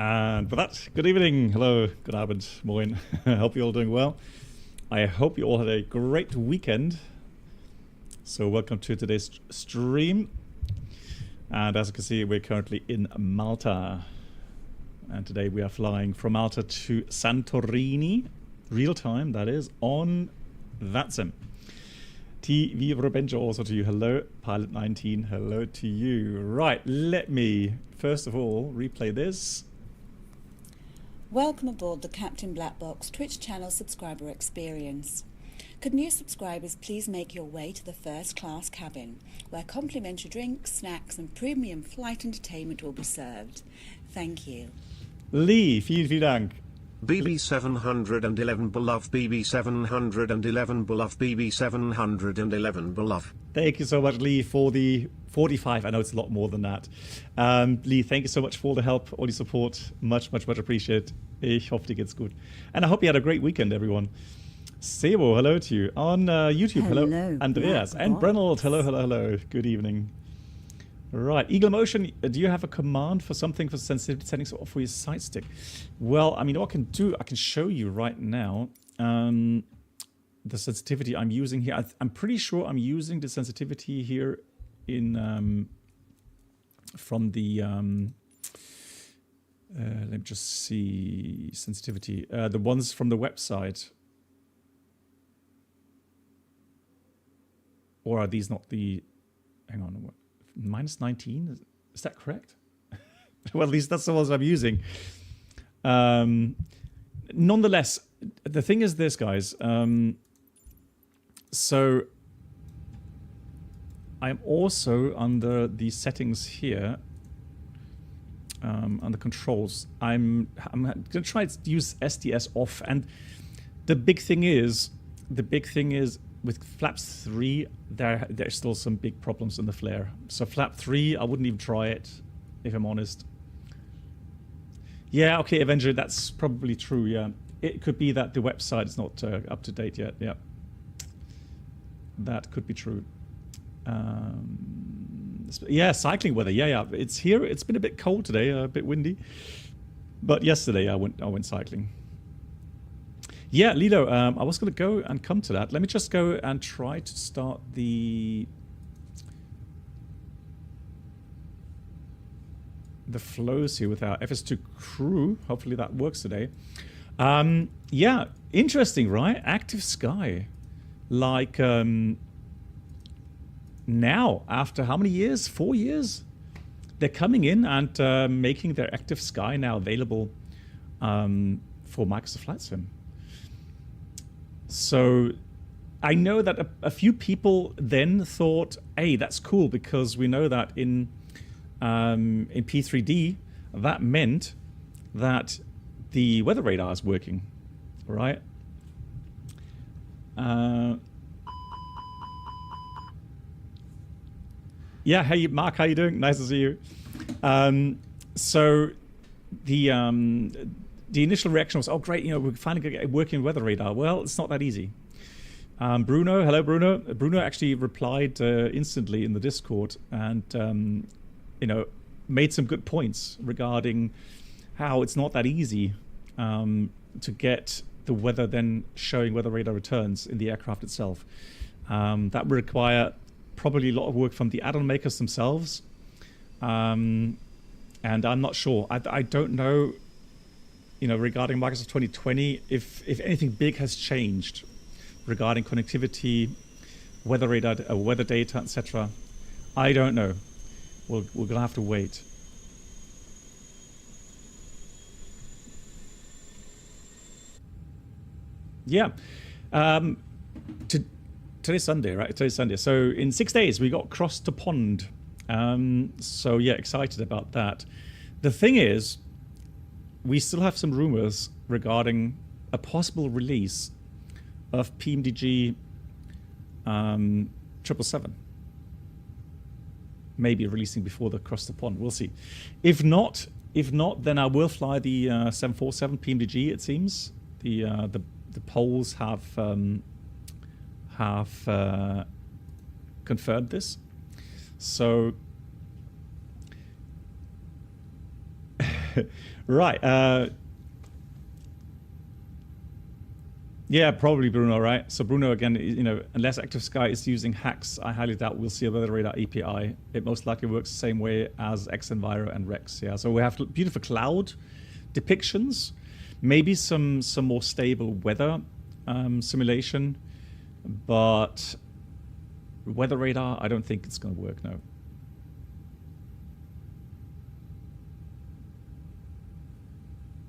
And with that, good evening, hello, good Abend, moin. I hope you're all doing well. I hope you all had a great weekend. So welcome to today's stream. And as you can see, we're currently in Malta. And today we are flying from Malta to Santorini, real time, that is, on VATSIM. TV Rebenjo also to you. Hello, Pilot 19. Hello to you. Right, let me first of all replay this. Welcome aboard the Captain Black Box Twitch channel subscriber experience. Could new subscribers please make your way to the first class cabin, where complimentary drinks, snacks and premium flight entertainment will be served. Thank you. Lee, vielen Dank. BB711 beloved, BB711 beloved, BB711 beloved. Thank you so much, Lee, for the 45. I know it's a lot more than that. Lee, thank you so much for the help, all your support. Much appreciated. Ich hoffe, dir geht's gut. And I hope you had a great weekend, everyone. Sebo, hello to you. On YouTube, hello. Andreas. And Brenold, hello. Good evening. Right, Eagle Motion, do you have a command for something for sensitivity settings or for your sight stick? Well, I mean, what I can do, I can show you right now the sensitivity I'm using here. I'm pretty sure I'm using the sensitivity here in from the let me just see sensitivity. The ones from the website. Or are these not the? Hang on, what? Minus 19? Is that correct? Well, at least that's the ones I'm using. Nonetheless, the thing is this, guys. So I'm also under the settings here, under controls. I'm going to try to use SDS off, and the big thing is with flaps 3, there's still some big problems in the flare. So flap 3, I wouldn't even try it, if I'm honest. Yeah, okay, Avenger, that's probably true, yeah. It could be that the website is not up to date yet, yeah. That could be true. Yeah, cycling weather, yeah. It's here, it's been a bit cold today, a bit windy. But yesterday I went cycling. Yeah, Lido, I was going to go and come to that. Let me just go and try to start the flows here with our FS2 crew. Hopefully that works today. Yeah, interesting, right? Active sky. Like now, after how many years? 4 years? They're coming in and making their active sky now available for Microsoft Flight Sim. So I know that a few people then thought, hey, that's cool, because we know that in P3D, that meant that the weather radar is working, right? Yeah, hey, Mark, how you doing? Nice to see you. So the initial reaction was, oh, great, you know, we're finally going to get a working weather radar. Well, it's not that easy. Bruno, hello, Bruno. Bruno actually replied instantly in the Discord and, you know, made some good points regarding how it's not that easy to get the weather then showing weather radar returns in the aircraft itself. That would require probably a lot of work from the add-on makers themselves. And I'm not sure. I don't know, you know, regarding Microsoft 2020, if anything big has changed regarding connectivity, weather radar, weather data, etc. I don't know. We're gonna have to wait. Yeah. Today's Sunday, right? Today's Sunday. So in 6 days we got across the pond. So yeah, excited about that. The thing is, we still have some rumors regarding a possible release of PMDG 777. Maybe releasing before the cross the pond. We'll see. If not, then I will fly the 747 PMDG. It seems the polls have confirmed this. So Right. Yeah, probably Bruno, right? So Bruno, again, unless Active Sky is using hacks, I highly doubt we'll see a weather radar API. It most likely works the same way as XEnviro and Rex. Yeah, so we have beautiful cloud depictions, maybe some more stable weather simulation, but weather radar, I don't think it's going to work, no.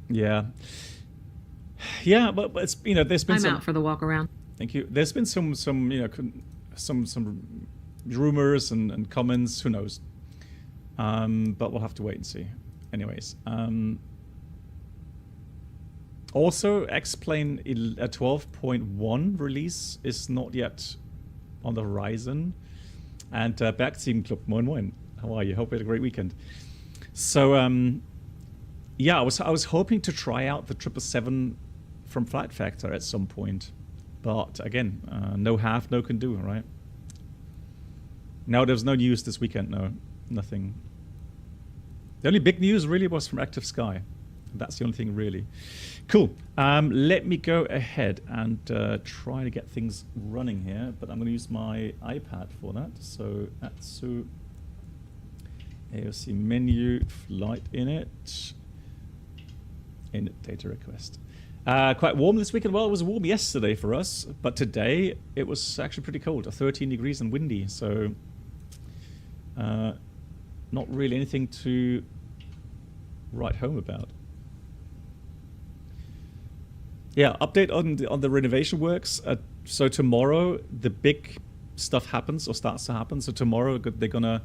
Yeah. Yeah, but it's there's been I'm out for the walk around. Thank you. There's been some rumors and comments. Who knows? But we'll have to wait and see. Anyways, also X-Plane 12.1 release is not yet on the horizon. And VATSIM Club, moin moin. How are you? Hope you had a great weekend. So yeah, I was hoping to try out the 777 from Flight Factor at some point, but again, no have, no can do, right? No, there's no news this weekend. No, nothing. The only big news really was from Active Sky. That's the only thing really. Cool. Let me go ahead and try to get things running here, but I'm going to use my iPad for that. So Atsu AOC menu, flight init data request. Quite warm this weekend. Well, it was warm yesterday for us, but today it was actually pretty cold, 13 degrees and windy. So not really anything to write home about. Yeah, update on the renovation works. So tomorrow the big stuff happens or starts to happen. So tomorrow they're gonna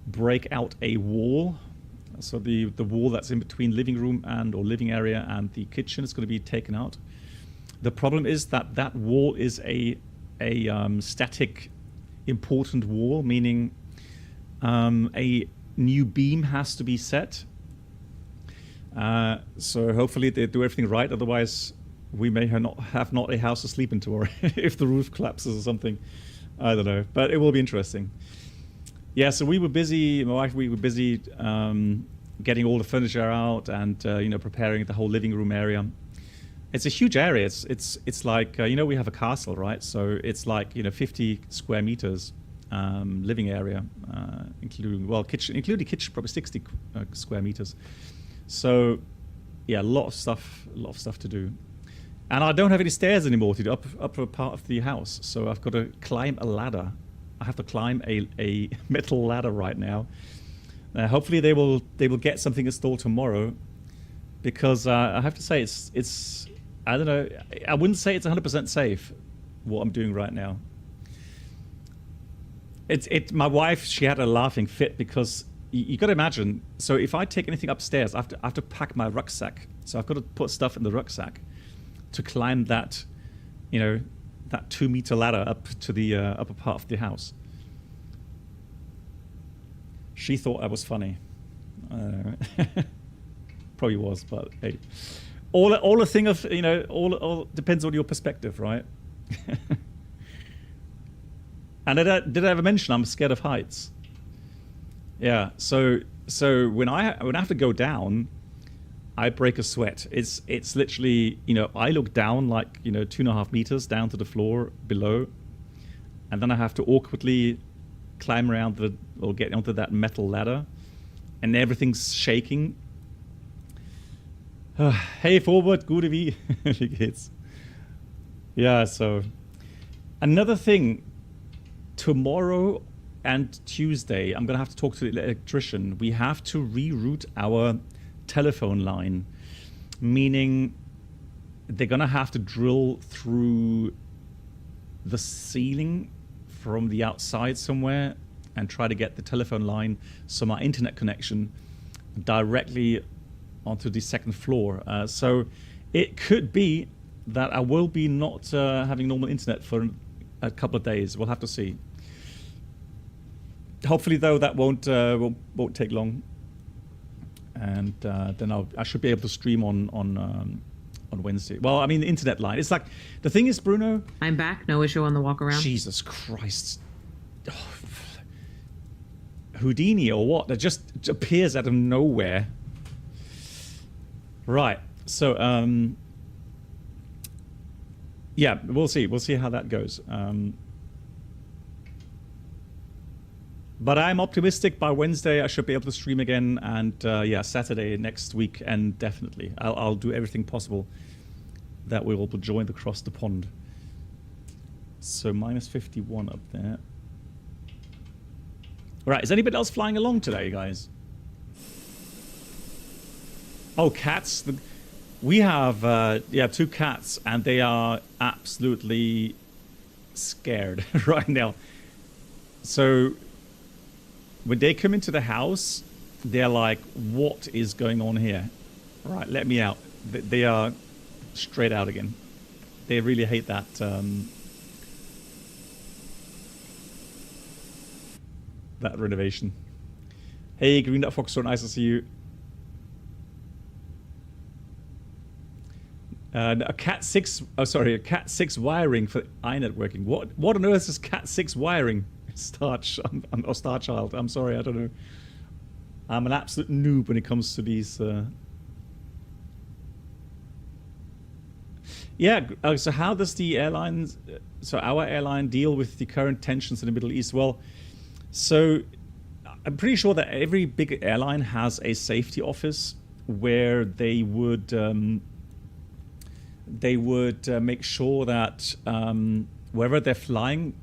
break out a wall. So the wall that's in between living room or living area and the kitchen is going to be taken out. The problem is that wall is a static important wall, meaning a new beam has to be set. So hopefully they do everything right. Otherwise, we may have not a house to sleep in tomorrow if the roof collapses or something. I don't know, but it will be interesting. Yeah, so we were busy. My wife, we were busy getting all the furniture out and preparing the whole living room area. It's a huge area. It's like we have a castle, right? So it's like 50 square meters living area, including kitchen, probably 60 square meters. So yeah, a lot of stuff to do. And I don't have any stairs anymore to do up a part of the house. So I've got to climb a ladder. I have to climb a metal ladder right now. Hopefully they will get something installed tomorrow, because I have to say it's I don't know, I wouldn't say it's 100% safe what I'm doing right now. My wife, she had a laughing fit because you got to imagine. So if I take anything upstairs, I have to pack my rucksack. So I've got to put stuff in the rucksack to climb that, that 2-meter ladder up to the upper part of the house. She thought I was funny. Probably was, but hey, all a thing of all depends on your perspective, right? And did I ever mention I'm scared of heights? Yeah. So when I have to go down, I break a sweat. It's literally I look down like 2.5 meters down to the floor below, and then I have to awkwardly climb around or get onto that metal ladder, and everything's shaking. Hey, forward, gute wie geht's? Yeah. So another thing, tomorrow and Tuesday, I'm gonna have to talk to the electrician. We have to reroute our telephone line, meaning they're gonna have to drill through the ceiling from the outside somewhere and try to get the telephone line, so my internet connection, directly onto the second floor. So it could be that I will be not having normal internet for a couple of days. We'll have to see. Hopefully, though, that won't take long, and then I should be able to stream on Wednesday. Well, I mean, the internet line. It's like, the thing is, Bruno. I'm back. No issue on the walk around. Jesus Christ. Oh, Houdini or what? That just appears out of nowhere. Right. So, yeah, we'll see. We'll see how that goes. But I'm optimistic by Wednesday I should be able to stream again, and yeah, Saturday next week, and definitely I'll do everything possible that we will join across the pond. So minus 51 up there. Right, is anybody else flying along today, guys? Oh, cats. We have yeah, 2 cats, and they are absolutely scared right now. So when they come into the house, they're like, what is going on here? Right, let me out. They are straight out again. They really hate that. That renovation. Hey, Green Dot Fox, so nice to see you. A Cat 6, oh sorry, a Cat 6 wiring for iNetworking. What on earth is Cat 6 wiring? Starchild. I'm sorry, I don't know. I'm an absolute noob when it comes to these. Yeah. So how does the airlines, so our airline, deal with the current tensions in the Middle East? Well, so I'm pretty sure that every big airline has a safety office where they would make sure that wherever they're flying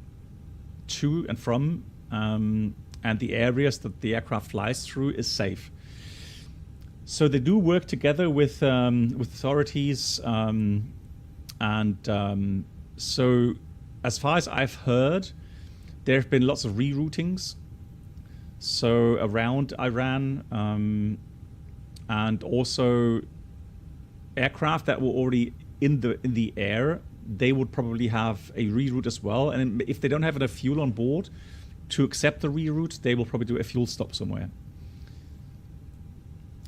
to and from, and the areas that the aircraft flies through is safe. So they do work together with authorities, so as far as I've heard, there have been lots of reroutings. So around Iran, and also aircraft that were already in the air, they would probably have a reroute as well. And if they don't have enough fuel on board to accept the reroute, they will probably do a fuel stop somewhere.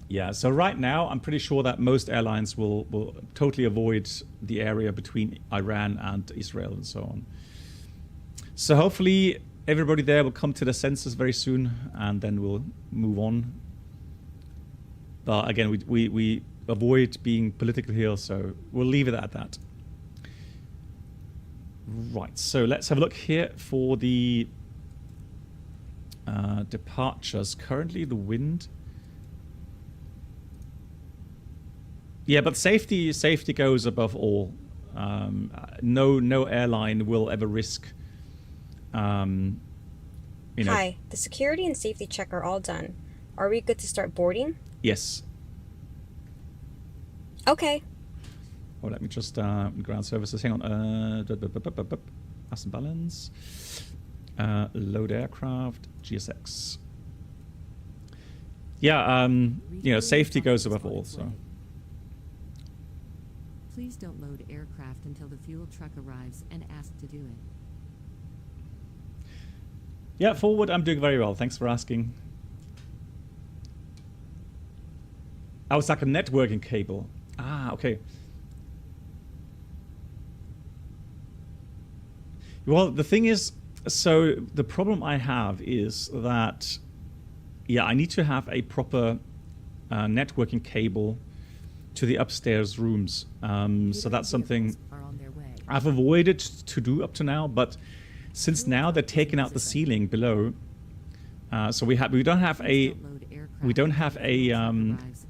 Yeah, so right now, I'm pretty sure that most airlines will totally avoid the area between Iran and Israel and so on. So hopefully everybody there will come to their senses very soon, and then we'll move on. But again, we avoid being political here, so we'll leave it at that. Right, so let's have a look here for the departures. Currently, the wind. Yeah, but safety goes above all. No airline will ever risk. You know. Hi, the security and safety check are all done. Are we good to start boarding? Yes. Okay. Oh, let me just ground services. Hang on. Mass and balance. Load aircraft. GSX. Yeah. You know, safety goes above all. So. Please don't load aircraft until the fuel truck arrives and ask to do it. Yeah, forward. I'm doing very well. Thanks for asking. Oh, it's like a networking cable. Ah, okay. Well, the thing is, so the problem I have is that, yeah, I need to have a proper networking cable to the upstairs rooms. So that's something I've avoided to do up to now, but since now they're taking out the ceiling below, so we don't have a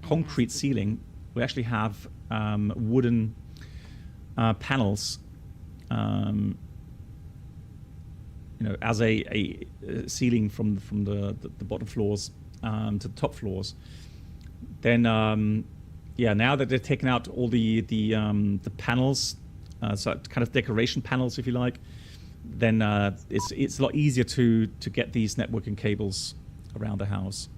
concrete ceiling. We actually have wooden panels, you know, as a ceiling from the bottom floors to the top floors. Then yeah, now that they're taking out all the panels, so kind of decoration panels, if you like, then it's a lot easier to get these networking cables around the house.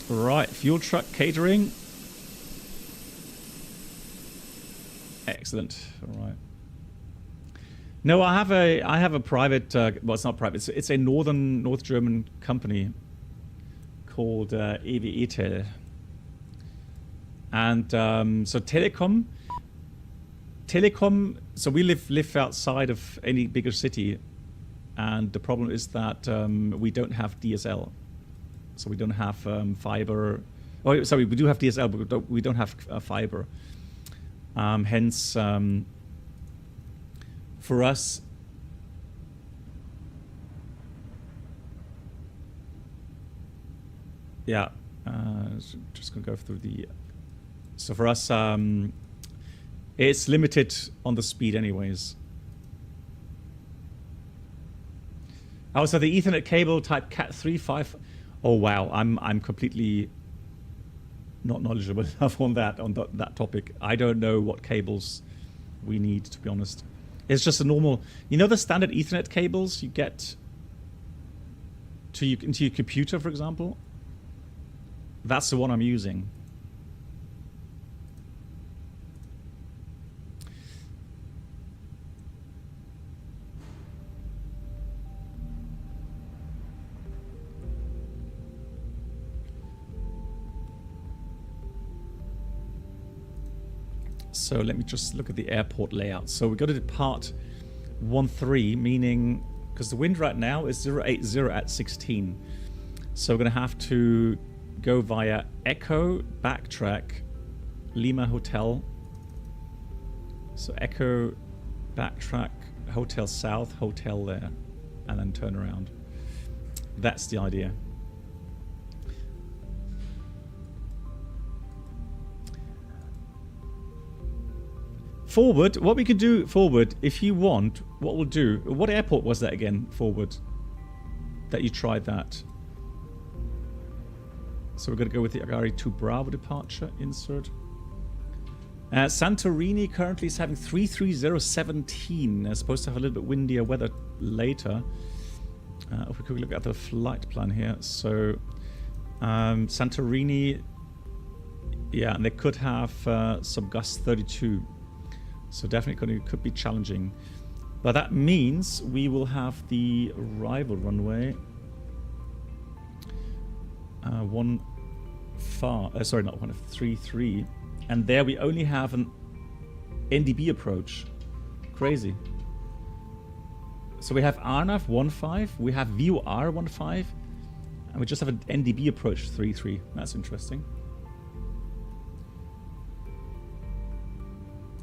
Right, fuel truck catering. Excellent. All right. No, I have a private. Well, it's not private. It's a North German company called Aviation. And so telecom. So we live outside of any bigger city, and the problem is that we don't have DSL, so we don't have fiber. Oh, sorry, we do have DSL, but we don't have fiber. Hence, for us, yeah, just gonna go through the. So for us, it's limited on the speed, anyways. Oh, so the Ethernet cable type Cat 3.5. Oh wow, I'm completely not knowledgeable enough on that topic. I don't know what cables we need, to be honest. It's just a normal, you know, the standard Ethernet cables you get into your computer, for example. That's the one I'm using. So let me just look at the airport layout. So we've got to depart 13, meaning, because the wind right now is 080 at 16. So we're going to have to go via Echo, backtrack, Lima Hotel. So Echo, backtrack, Hotel South, Hotel there, and then turn around. That's the idea. Forward, what we could do forward, if you want, what we'll do, what airport was that again, forward, that you tried that? So we're going to go with the Agari 2 Bravo departure, insert. Santorini currently is having 33017. They're supposed to have a little bit windier weather later. If we could look at the flight plan here. So Santorini, yeah, and they could have some gust 32. So definitely could be challenging. But that means we will have the arrival runway. Sorry, not 133. And there we only have an NDB approach. Crazy. So we have RNAV 15, we have VOR 15, and we just have an NDB approach 33. That's interesting.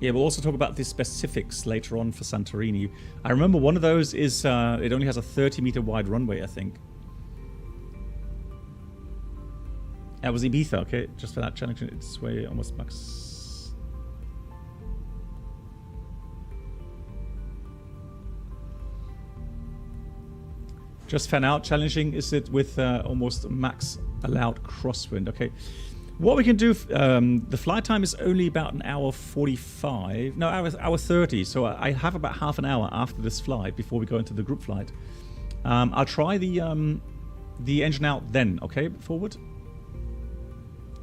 Yeah, we'll also talk about the specifics later on for Santorini. I remember one of those is it only has a 30-meter wide runway, I think. That was Ibiza, okay. Just for that challenge, it's way almost max. Just fan out challenging, is it with almost max allowed crosswind? Okay. What we can do, the flight time is only about an hour 45, no, hour 30. So I have about half an hour after this flight before we go into the group flight. I'll try the engine out then, okay, forward.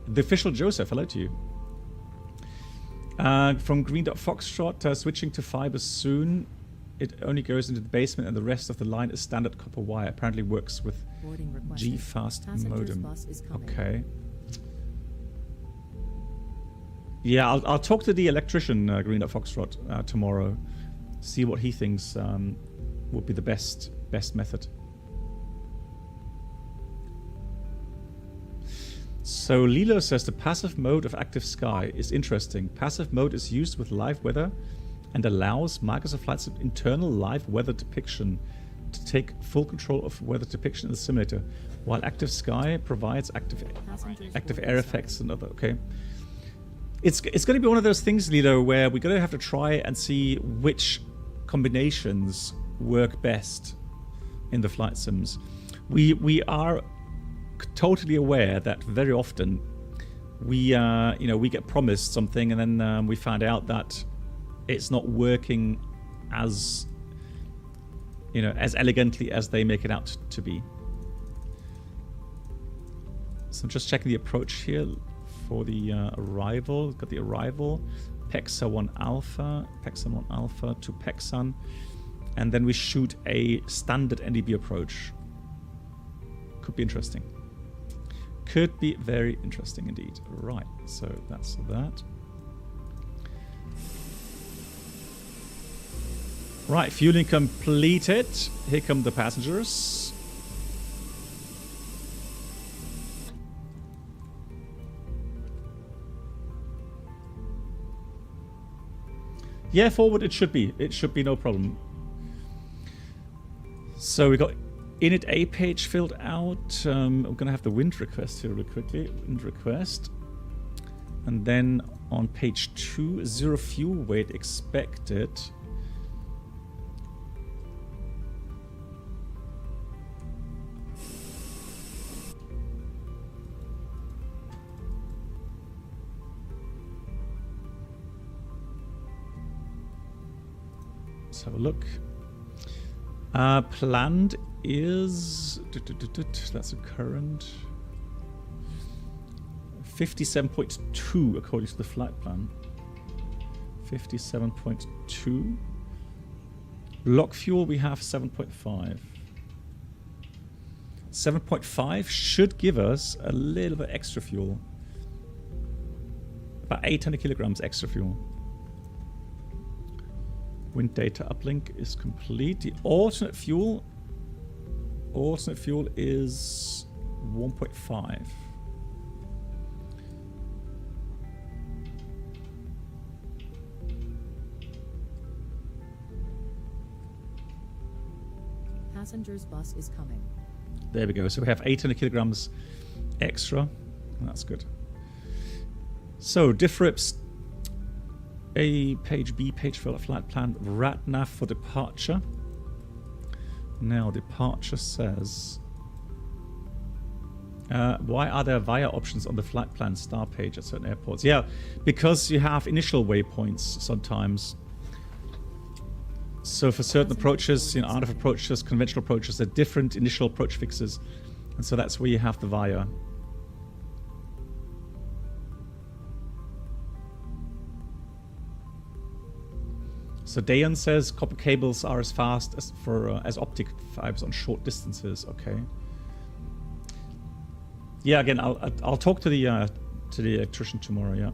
The official Joseph, hello to you. From Green Dot Foxtrot, switching to fiber soon. It only goes into the basement and the rest of the line is standard copper wire. Apparently works with G-Fast modem. Okay. Yeah, I'll talk to the electrician, Green Dot Foxtrot, tomorrow. See what he thinks would be the best method. So Lilo says the passive mode of Active Sky is interesting. Passive mode is used with live weather and allows Microsoft Flight Sim internal live weather depiction to take full control of weather depiction in the simulator, while Active Sky provides active air effects and other. Okay. It's going to be one of those things, Lido, where we're going to have to try and see which combinations work best in the flight sims. We are totally aware that very often we get promised something and then we find out that it's not working as as elegantly as they make it out to be. So I'm just checking the approach here. For the arrival, got the arrival, Pexa 1 Alpha, Pexan 1 Alpha to Pexan, and then we shoot a standard NDB approach. Could be interesting. Could be very interesting indeed. Right, so that's that. Right, fueling completed. Here come the passengers. Yeah, forward it should be. It should be no problem. So we got init A page filled out. I'm going to have the wind request here really quickly. Wind request. And then on page 2, 0 fuel weight expected. Let's have a look. Planned is... That's a current... 57.2 according to the flight plan. 57.2. Block fuel we have 7.5. 7.5 should give us a little bit extra fuel. About 800 kilograms extra fuel. Wind data uplink is complete. The alternate fuel is 1.5. Passengers bus is coming. There we go. So we have 800 kilograms extra. That's good. So diffrips. A page, B page for a flight plan, RATNAV for departure. Now departure says, why are there VIA options on the flight plan star page at certain airports? Yeah, because you have initial waypoints sometimes. So for certain approaches, you know, RF approaches, conventional approaches, there are different initial approach fixes. And so that's where you have the VIA. So Dayan says copper cables are as fast as optic fibers on short distances. Okay. Yeah. Again, I'll talk to the electrician tomorrow.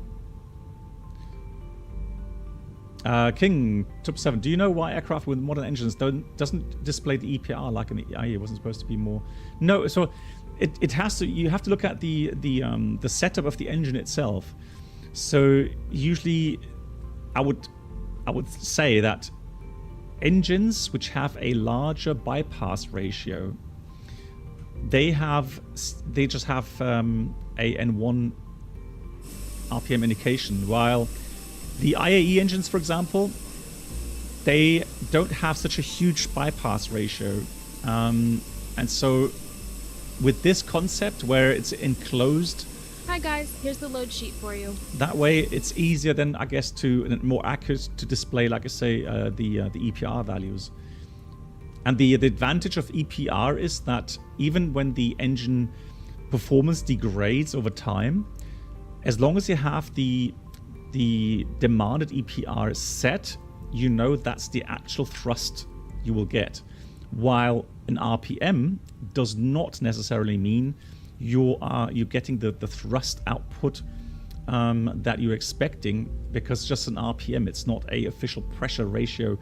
Yeah. King 777. Do you know why aircraft with modern engines doesn't display the EPR like in the IAE? It wasn't supposed to be more. No. So it has to. You have to look at the setup of the engine itself. So usually, I would say that engines which have a larger bypass ratio, they just have a N1 RPM indication, while the IAE engines, for example, they don't have such a huge bypass ratio. And so with this concept where it's enclosed, hi guys, here's the load sheet for you. that way it's easier then, I guess, and more accurate to display, like I say, the EPR values. And the advantage of EPR is that even when the engine performance degrades over time, as long as you have the demanded EPR set, you know that's the actual thrust you will get. While an RPM does not necessarily mean you're getting the thrust output that you're expecting, because just an RPM, it's not a official pressure ratio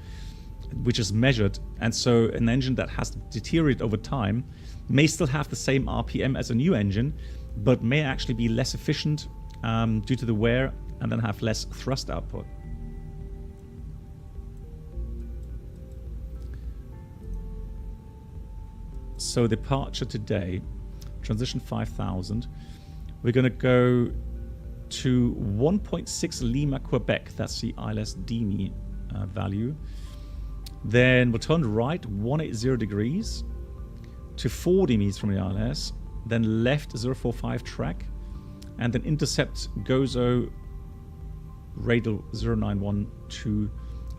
which is measured. And so an engine that has to deteriorate over time may still have the same RPM as a new engine, but may actually be less efficient due to the wear, and then have less thrust output. So departure today, transition 5000. We're going to go to 1.6 Lima, Quebec. That's the ILS DME value. Then we'll turn right 180 degrees to 4 degrees from the ILS. Then left 045 track. And then intercept Gozo radial 091 to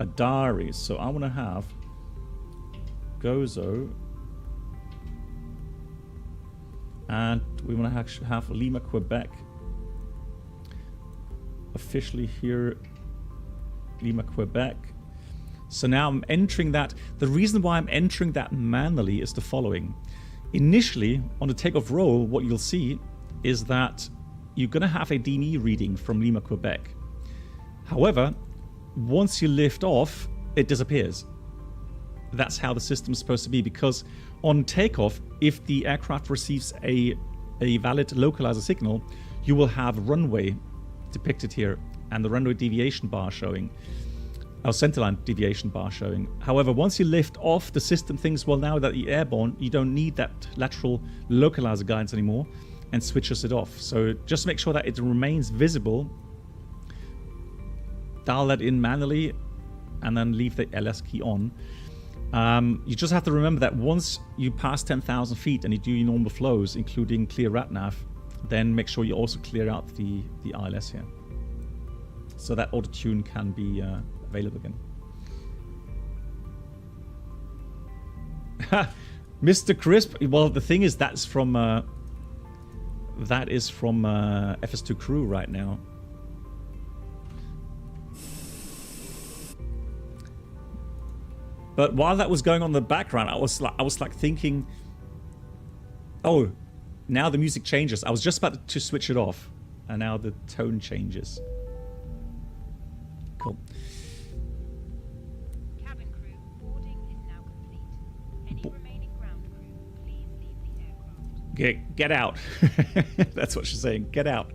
Adari. So I want to have Gozo, and we want to have Lima, Quebec. Officially here, Lima, Quebec. So now I'm entering that. The reason why I'm entering that manually is the following. Initially, on the takeoff roll, what you'll see is that you're going to have a DME reading from Lima, Quebec. However, once you lift off, it disappears. That's how the system's supposed to be, because on takeoff, if the aircraft receives a valid localizer signal, you will have runway depicted here and the runway deviation bar showing, or centerline deviation bar showing. However, once you lift off, the system thinks, well, now that you're airborne, you don't need that lateral localizer guidance anymore, and switches it off. So just make sure that it remains visible. Dial that in manually and then leave the LS key on. You just have to remember that once you pass 10,000 feet and you do your normal flows, including clear RATNAV, then make sure you also clear out the ILS here, so that auto tune can be available again. Mr. Crisp. Well, the thing is, that is from FS2 Crew right now. But while that was going on in the background, I was like thinking, oh, now the music changes. I was just about to switch it off, and now the tone changes. Cool. Cabin crew, boarding is now complete. Any remaining ground crew, please leave the aircraft. Get out. That's what she's saying. Get out.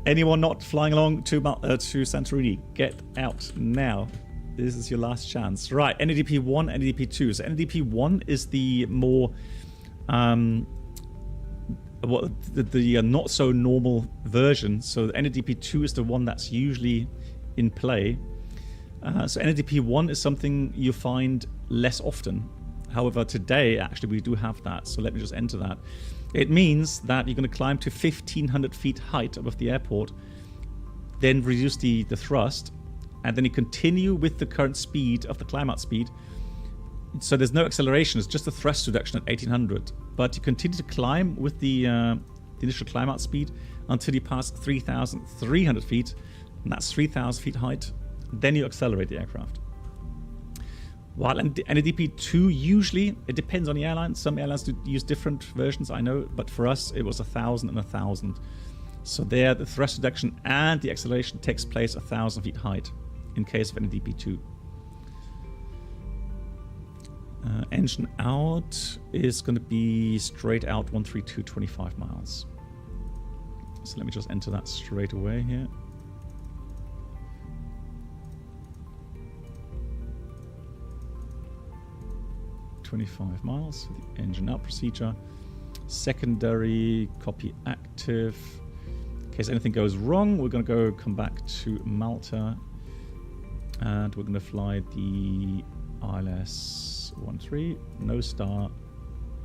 Anyone not flying along to Santorini, get out now. This is your last chance. Right, NADP 1, NADP 2. So NADP 1 is the more the not so normal version. So NADP 2 is the one that's usually in play. So NADP 1 is something you find less often. However, today actually we do have that. So let me just enter that. It means that you're going to climb to 1,500 feet height above the airport, then reduce the thrust, and then you continue with the current speed of the climb out speed. So there's no acceleration, it's just a thrust reduction at 1800. But you continue to climb with the initial climb out speed until you pass 3,300 feet, and that's 3,000 feet height. Then you accelerate the aircraft. While NADP 2 usually, it depends on the airline. Some airlines do use different versions, I know, but for us it was 1,000 and 1,000. So there the thrust reduction and the acceleration takes place 1,000 feet height in case of NADP 2. Engine out is going to be straight out 132, 25 miles. So let me just enter that straight away here. .25 miles for the engine out procedure. Secondary, copy active. In case anything goes wrong, we're going to come back to Malta. And we're going to fly the ILS 13, no star,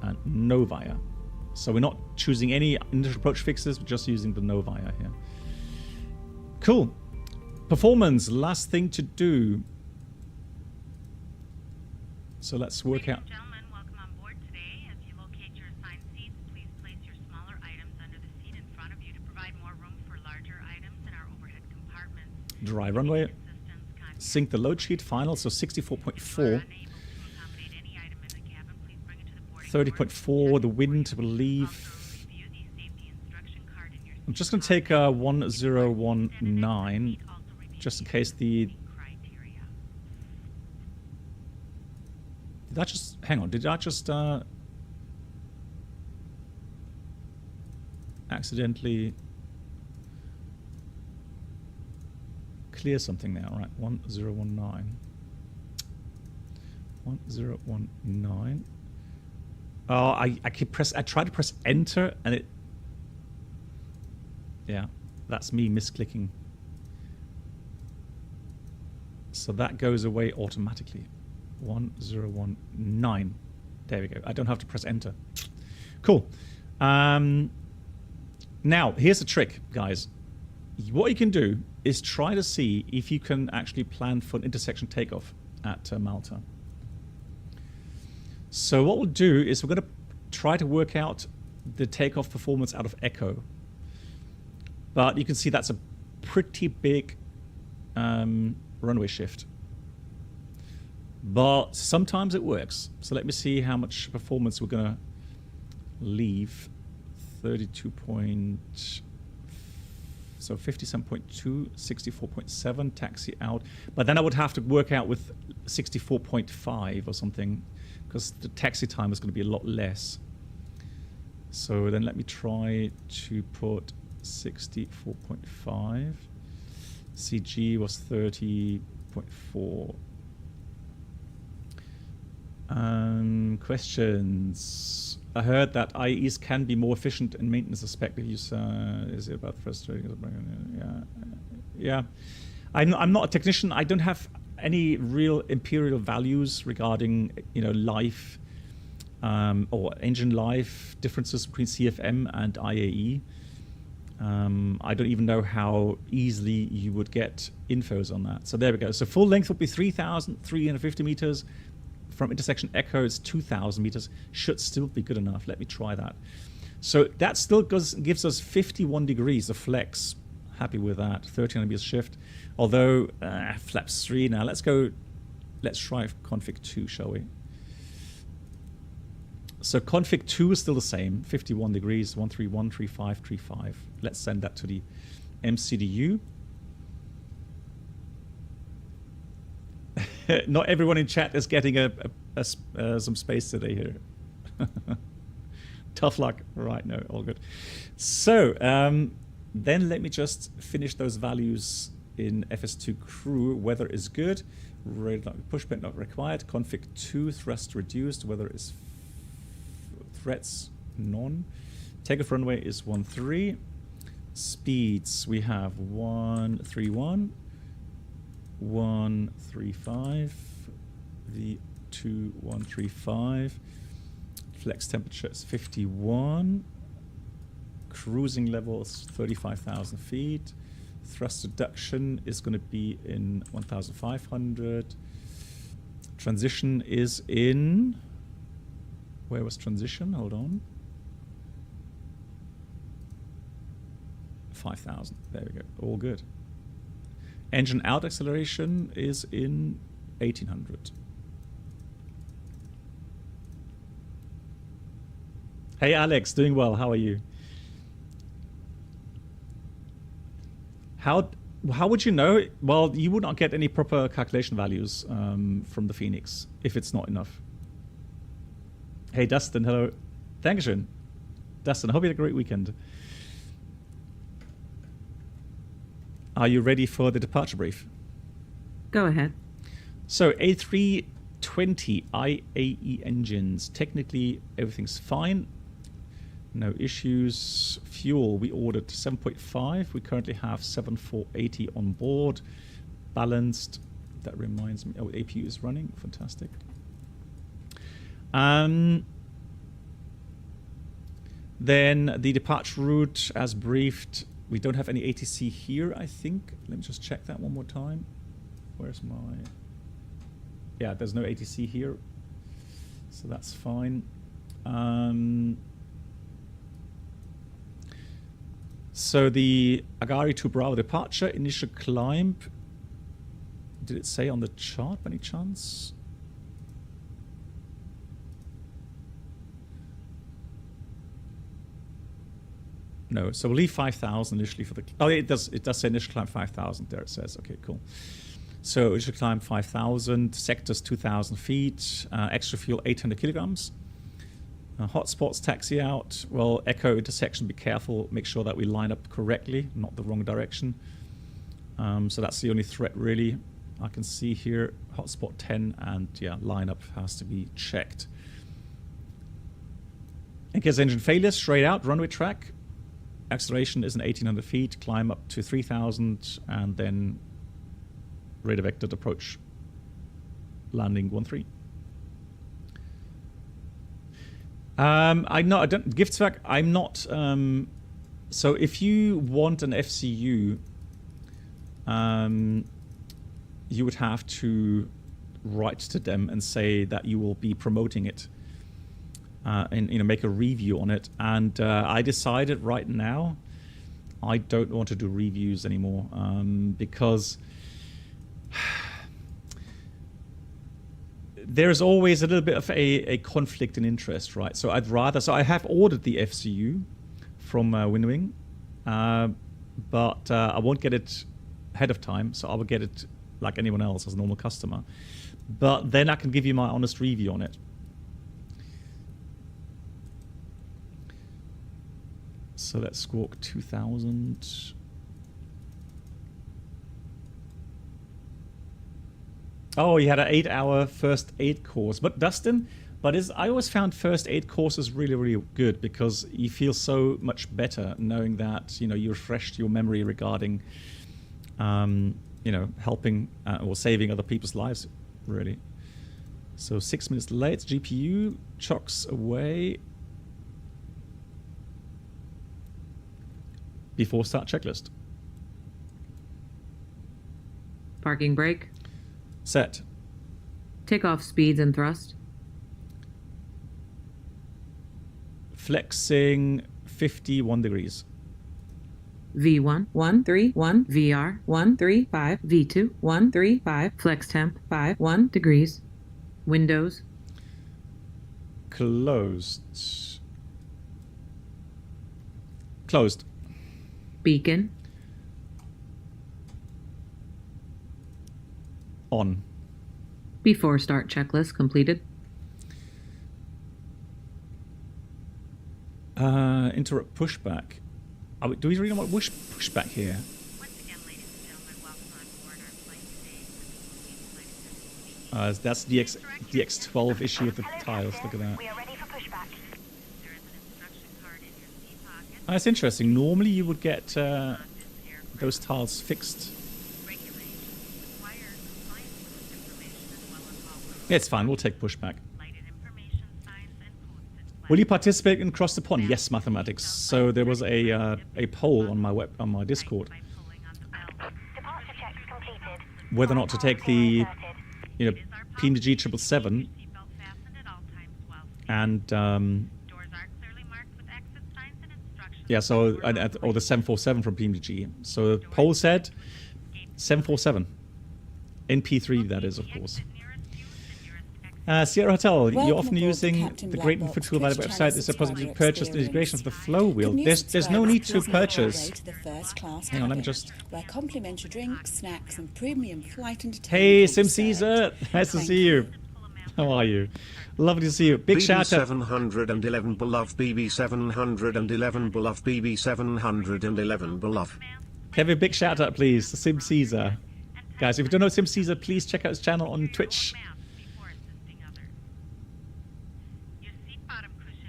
and no via. So we're not choosing any initial approach fixes, we're just using the no via here. Cool. Performance, last thing to do. So let's work out. Ladies and gentlemen, welcome on board today. As you locate your assigned seats, please place your smaller items under the seat in front of you to provide more room for larger items in our overhead compartments. Dry runway. Sync the load sheet final, so 64.4. 30.4, the wind will leave. I'm just going to take 1019, just in case the... Did I just... Hang on, did I just accidentally clear something now? Right, 1019. 1019. Oh, I keep press. I try to press enter, and it. Yeah, that's me misclicking. So that goes away automatically. 1019. There we go. I don't have to press enter. Cool. Now here's the trick, guys. What you can do is try to see if you can actually plan for an intersection takeoff at Malta. So what we'll do is we're going to try to work out the takeoff performance out of Echo. But you can see that's a pretty big runway shift. But sometimes it works. So let me see how much performance we're going to leave. 32.5. So 57.2, 64.7, taxi out. But then I would have to work out with 64.5 or something, because the taxi time is going to be a lot less. So then let me try to put 64.5. CG was 30.4. Questions. I heard that IAEs can be more efficient in maintenance aspect. Is it about frustrating? Yeah. I'm not a technician. I don't have any real empirical values regarding life or engine life differences between CFM and IAE. I don't even know how easily you would get infos on that. So there we go. So full length would be 3,350 meters. From intersection Echo, it's 2,000 meters. Should still be good enough. Let me try that. So that still gives us 51 degrees of flex. Happy with that. 1300 meters shift. Although, flaps 3 now. Let's try config 2, shall we? So config 2 is still the same. 51 degrees, 131, 35, 35. Let's send that to the MCDU. Not everyone in chat is getting some space today here. Tough luck. Right, no, all good. So then let me just finish those values in FS2 crew. Weather is good. Pushback not required. Config 2, thrust reduced. Weather is threats none. Takeoff runway is 13. Speeds we have 131. 135, the 2135, flex temperature is 51, cruising level is 35,000 feet, thrust reduction is going to be in 1,500, transition is in, where was transition? Hold on. 5,000, there we go, all good. Engine out acceleration is in 1800. Hey Alex, doing well. How are you? How would you know? Well, you would not get any proper calculation values from the FENIX if it's not enough. Hey Dustin, hello. Dankeschön. Dustin, I hope you had a great weekend. Are you ready for the departure brief? Go ahead. So A320 IAE engines. Technically, everything's fine. No issues. Fuel, we ordered 7.5. We currently have 7,480 on board. Balanced. That reminds me. Oh, APU is running. Fantastic. Then the departure route, as briefed. We don't have any ATC here, I think. Let me just check that one more time. Where's my... Yeah, there's no ATC here. So that's fine. So the Agari to Bravo departure, initial climb. Did it say on the chart by any chance? No, so we'll leave 5,000 initially for the... Oh, it does say initial climb 5,000. There it says. Okay, cool. So initial climb 5,000, sectors 2,000 feet, extra fuel 800 kilograms. Hotspots taxi out. Well, Echo intersection, be careful. Make sure that we line up correctly, not the wrong direction. So that's the only threat, really. I can see here, hotspot 10, and yeah, lineup has to be checked. In case engine failures, straight out, runway track. Acceleration is in 1,800 feet, climb up to 3,000, and then radar vectored approach. Landing 13. I don't Giftswerk. I'm not. So if you want an FCU, you would have to write to them and say that you will be promoting it. And make a review on it, and I decided right now I don't want to do reviews anymore because there's always a little bit of a conflict in interest, right? So I have ordered the FCU from Winwing, but I won't get it ahead of time, so I will get it like anyone else as a normal customer. But then I can give you my honest review on it. So let's squawk 2000. Oh, you had an 8-hour first aid course. But Dustin, I always found first aid courses really, really good because you feel so much better knowing that, you know, you refreshed your memory regarding, you know, helping or saving other people's lives, really. So 6 minutes late, GPU chocks away. Before start checklist. Parking brake. Set. Takeoff speeds and thrust. Flexing 51 degrees. V1 131 VR 135 V2 135 flex temp 51 degrees. Windows. Closed. Closed. Beacon. On. Before start checklist completed. Interrupt pushback. Do we really want pushback here? Once again, ladies and gentlemen, welcome on board our flight today. That's the DX12 issue with the tiles. Look at that. We are ready for pushback. There is an instruction card in your seat pocket. That's interesting. Normally you would get On this aircraft, those tiles fixed. regulations require compliance with this information as well as all rules. Yeah, it's fine. We'll take pushback. Lighted information signs and posted Will you participate in Cross the Pond? Yes, mathematics. So there was a poll on my Discord by pulling on the belt. Departure checks completed. whether or not to take the Inserted. PMDG 777 Seatbelt fastened at all times while and doors are clearly marked with exit signs and instructions. yeah, so or the 747 from PMDG. So the poll said 747 NP3, that is, of course. Sierra Hotel, you're often using the Great Info tool by the website. Is there possibility to purchase the integration for the flow wheel? There's no need to purchase. Hang on, let me just. Where complimentary drinks, snacks, and premium flight entertainment. Hey, will be Sim served. Caesar, nice to Thank see you. How are you? Lovely to see you. Big shout out. BB711 beloved, BB711 beloved, BB711 beloved. Have a big shout out, please, to Sim Caesar. Guys, if you don't know Sim Caesar, please check out his channel on Twitch.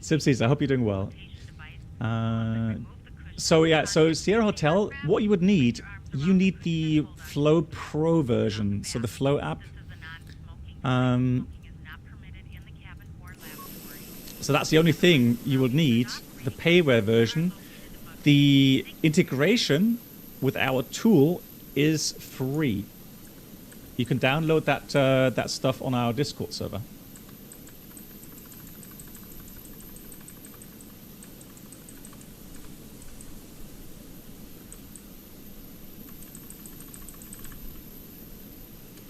Sim Caesar, I hope you're doing well. So Sierra Hotel, what you would need, you need the Flow Pro version, so the Flow app. So that's the only thing you will need, the payware version. The integration with our tool is free. You can download that stuff on our Discord server.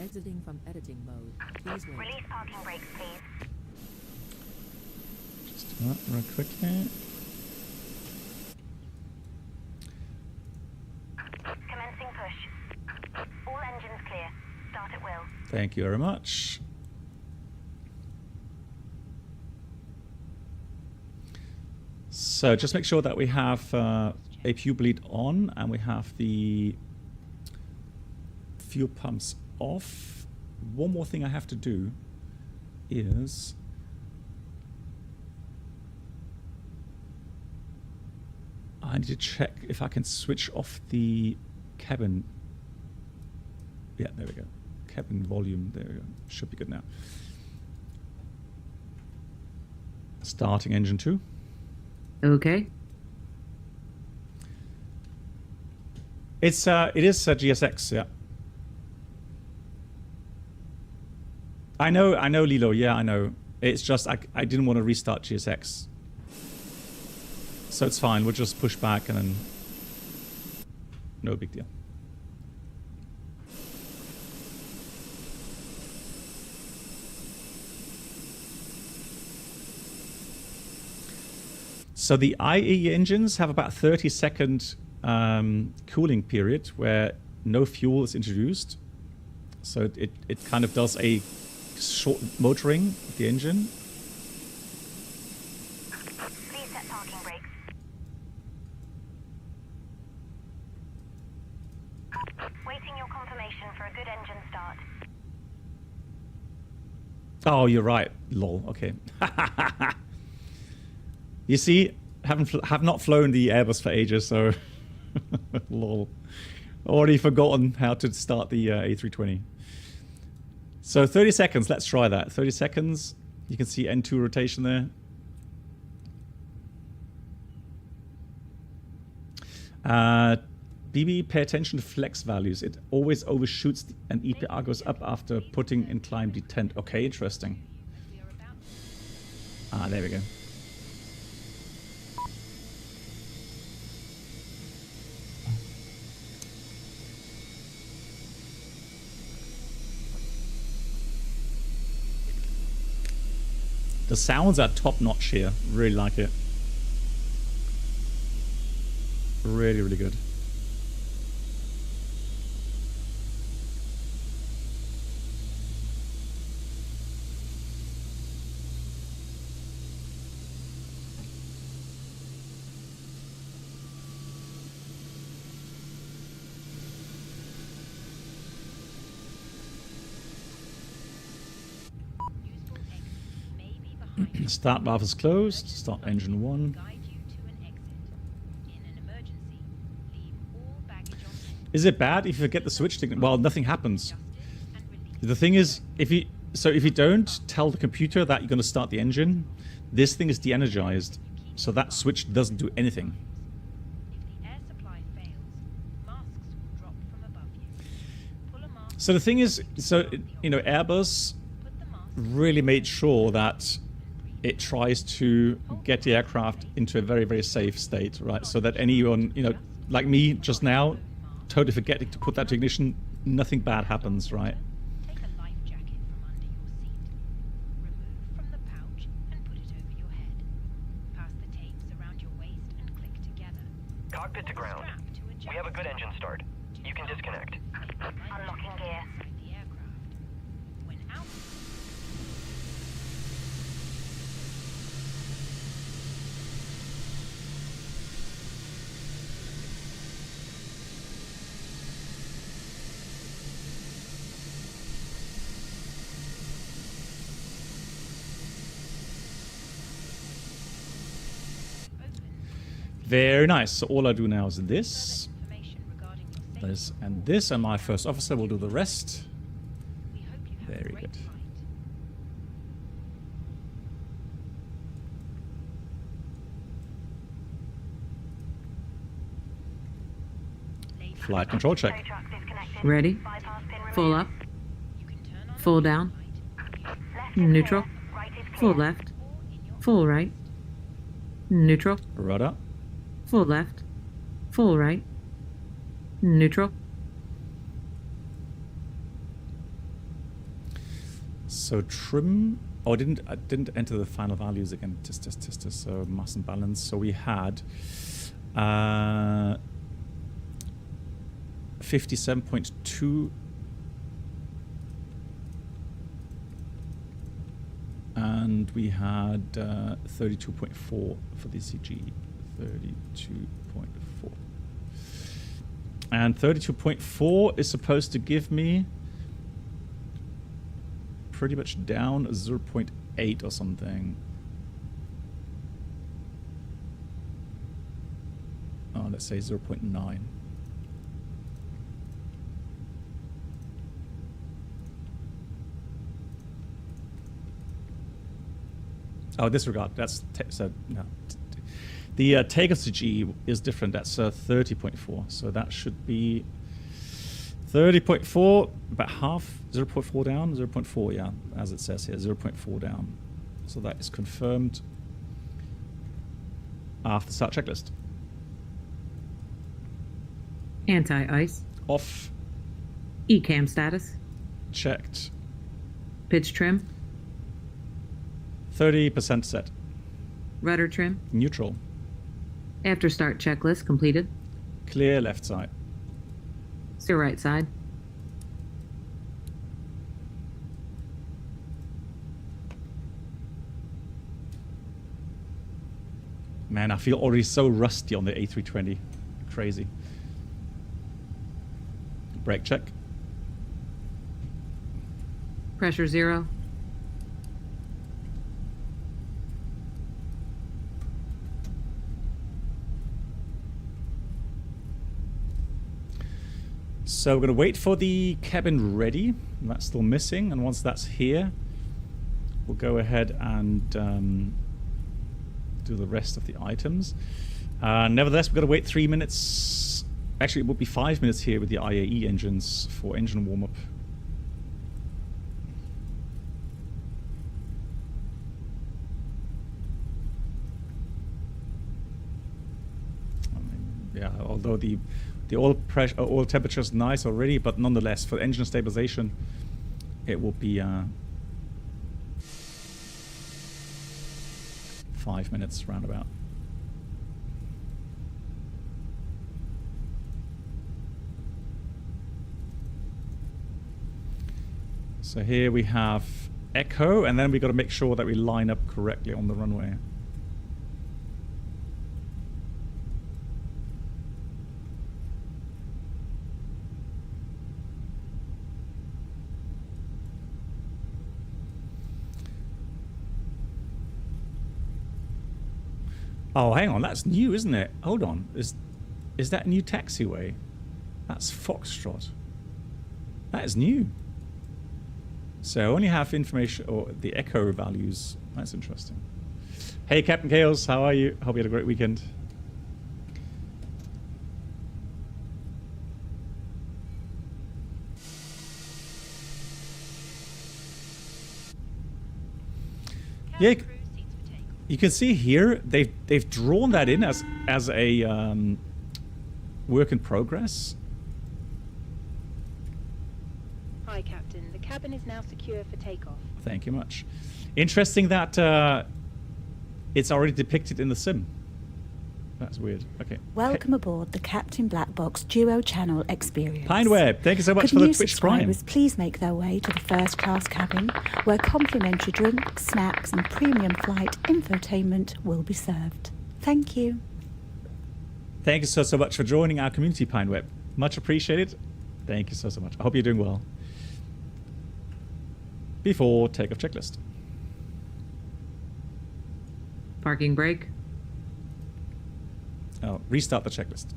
Exiting from editing mode. Please wait. Release parking brakes, please. Just do that real quickly. Commencing push. All engines clear. Start at will. Thank you very much. So just make sure that we have a fuel bleed on and we have the fuel pumps off. One more thing I have to do is I need to check if I can switch off the cabin. Yeah, there we go. Cabin volume, there we go. Should be good now. Starting engine 2. Okay. It is GSX, yeah. I know, Lilo. Yeah, I know. It's just I didn't want to restart GSX, so it's fine. We'll just push back and then no big deal. So the IAE engines have about 30-second cooling period where no fuel is introduced. So it kind of does a short motoring of the engine. Please set parking brakes. Waiting your confirmation for a good engine start. Oh, you're right. Lol. Okay. You see, have not flown the Airbus for ages, so lol. Already forgotten how to start the A320. So 30 seconds. Let's try that. 30 seconds. You can see N2 rotation there. BB, pay attention to flex values. It always overshoots and EPR goes up after putting in climb detent. Okay, interesting. Ah, there we go. The sounds are top notch here. Really like it. Really, really good. Start valve is closed. Start engine 1. Is it bad if you forget the switch technique? Well, nothing happens. The thing is, if you don't tell the computer that you're going to start the engine, this thing is de-energized, so that switch doesn't do anything. So the thing is, Airbus really made sure that it tries to get the aircraft into a very, very safe state, right? So that anyone, like me just now, totally forgetting to put that to ignition, nothing bad happens, right? Take a life jacket from under your seat. Remove from the pouch and put it over your head. Pass the tapes around your waist and click together. Cockpit to ground. We have a good engine start. You can disconnect. Unlocking gear. The aircraft. When out. Very nice. So all I do now is this, and this, and my first officer will do the rest. Very good. Flight control check. Ready. Full up. Full down. Neutral. Full left. Full right. Neutral. Rudder. Full left. Full right. Neutral. So trim. Oh, I didn't enter the final values again. Test. So mass and balance. So we had 57.2. And we had 32.4 for the CG. 32.4. And 32.4 is supposed to give me pretty much down 0.8 or something. Oh, let's say 0.9. Oh, disregard. That's so no. The takeoff CG is different. That's 30.4. So that should be 30.4, about half, 0.4 down, 0.4, yeah, as it says here, 0.4 down. So that is confirmed after start checklist. Anti-ice. Off. ECAM status. Checked. Pitch trim. 30% set. Rudder trim. Neutral. After start checklist completed. Clear left side. Still right side. Man, I feel already so rusty on the A320. Crazy. Brake check. Pressure 0. So we're going to wait for the cabin ready. That's still missing. And once that's here, we'll go ahead and do the rest of the items. Nevertheless, we're going to wait 3 minutes. Actually, it will be 5 minutes here with the IAE engines for engine warm-up. Yeah, although the oil pressure, oil temperature is nice already, but nonetheless, for engine stabilization, it will be 5 minutes roundabout. So here we have echo, and then we got to make sure that we line up correctly on the runway. Oh, hang on, that's new, isn't it? Hold on, is that new taxiway? That's Foxtrot. That is new. So I only have information, or the echo values. That's interesting. Hey, Captain Chaos, how are you? Hope you had a great weekend. Yeah, you can see here they've drawn that in as a work in progress. Hi, Captain. The cabin is now secure for takeoff. Thank you much. Interesting that it's already depicted in the sim. That's weird. Okay. Welcome aboard the Captain Black Box Duo Channel experience. Pineweb, thank you so much for the Twitch Prime. Subscribers please make their way to the first class cabin, where complimentary drinks, snacks, and premium flight infotainment will be served. Thank you. Thank you so much for joining our community, Pineweb. Much appreciated. Thank you so much. I hope you're doing well. Before takeoff checklist. Parking brake. Oh, restart the checklist.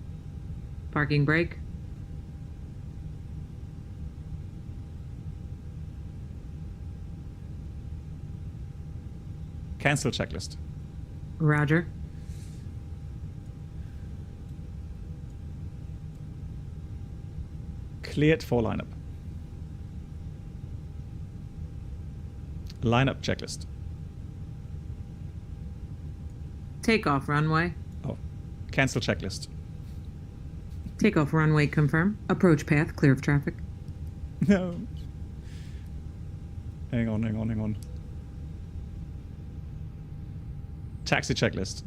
Parking brake. Cancel checklist. Roger. Cleared for lineup. Lineup checklist. Takeoff runway. Oh, cancel checklist. Takeoff runway confirm. Approach path clear of traffic. No. Hang on. Taxi checklist.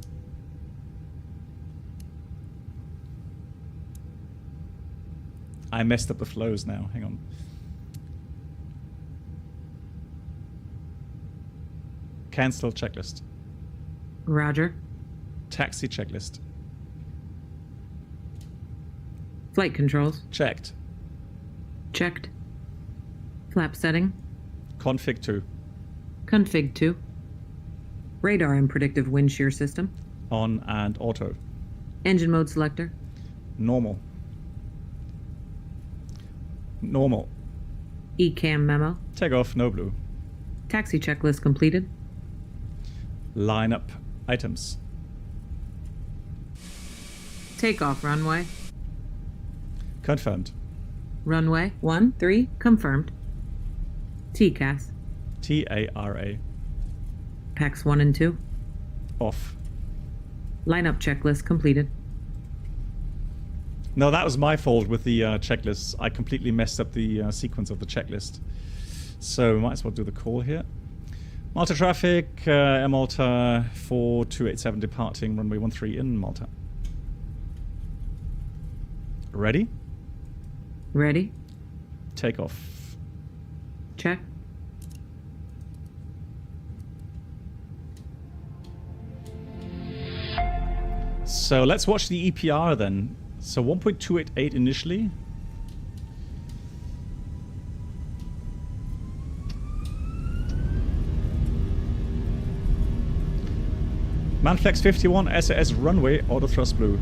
I messed up the flows now. Hang on. Cancel checklist. Roger. Taxi checklist. Flight controls. Checked. Checked. Flap setting. Config 2. Config 2. Radar and predictive wind shear system. On and auto. Engine mode selector. Normal. Normal. ECAM memo. Takeoff, no blue. Taxi checklist completed. Line up items. Takeoff runway. Confirmed. Runway 13 confirmed. TCAS. TARA. PAX 1 and 2. Off. Lineup checklist completed. No, that was my fault with the checklists. I completely messed up the sequence of the checklist. So we might as well do the call here. Malta traffic, Air Malta 4287 departing runway 13 in Malta. Ready? Ready? Takeoff. Check. So let's watch the EPR then. So 1.288 initially. Manflex 51 SAS runway auto thrust blue.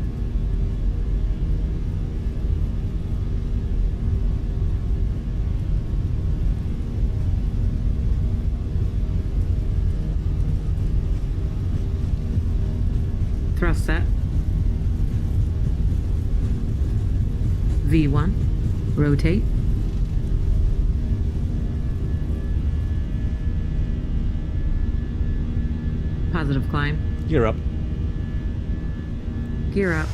Thrust set. V1. Rotate. Positive climb. Gear up. Gear up.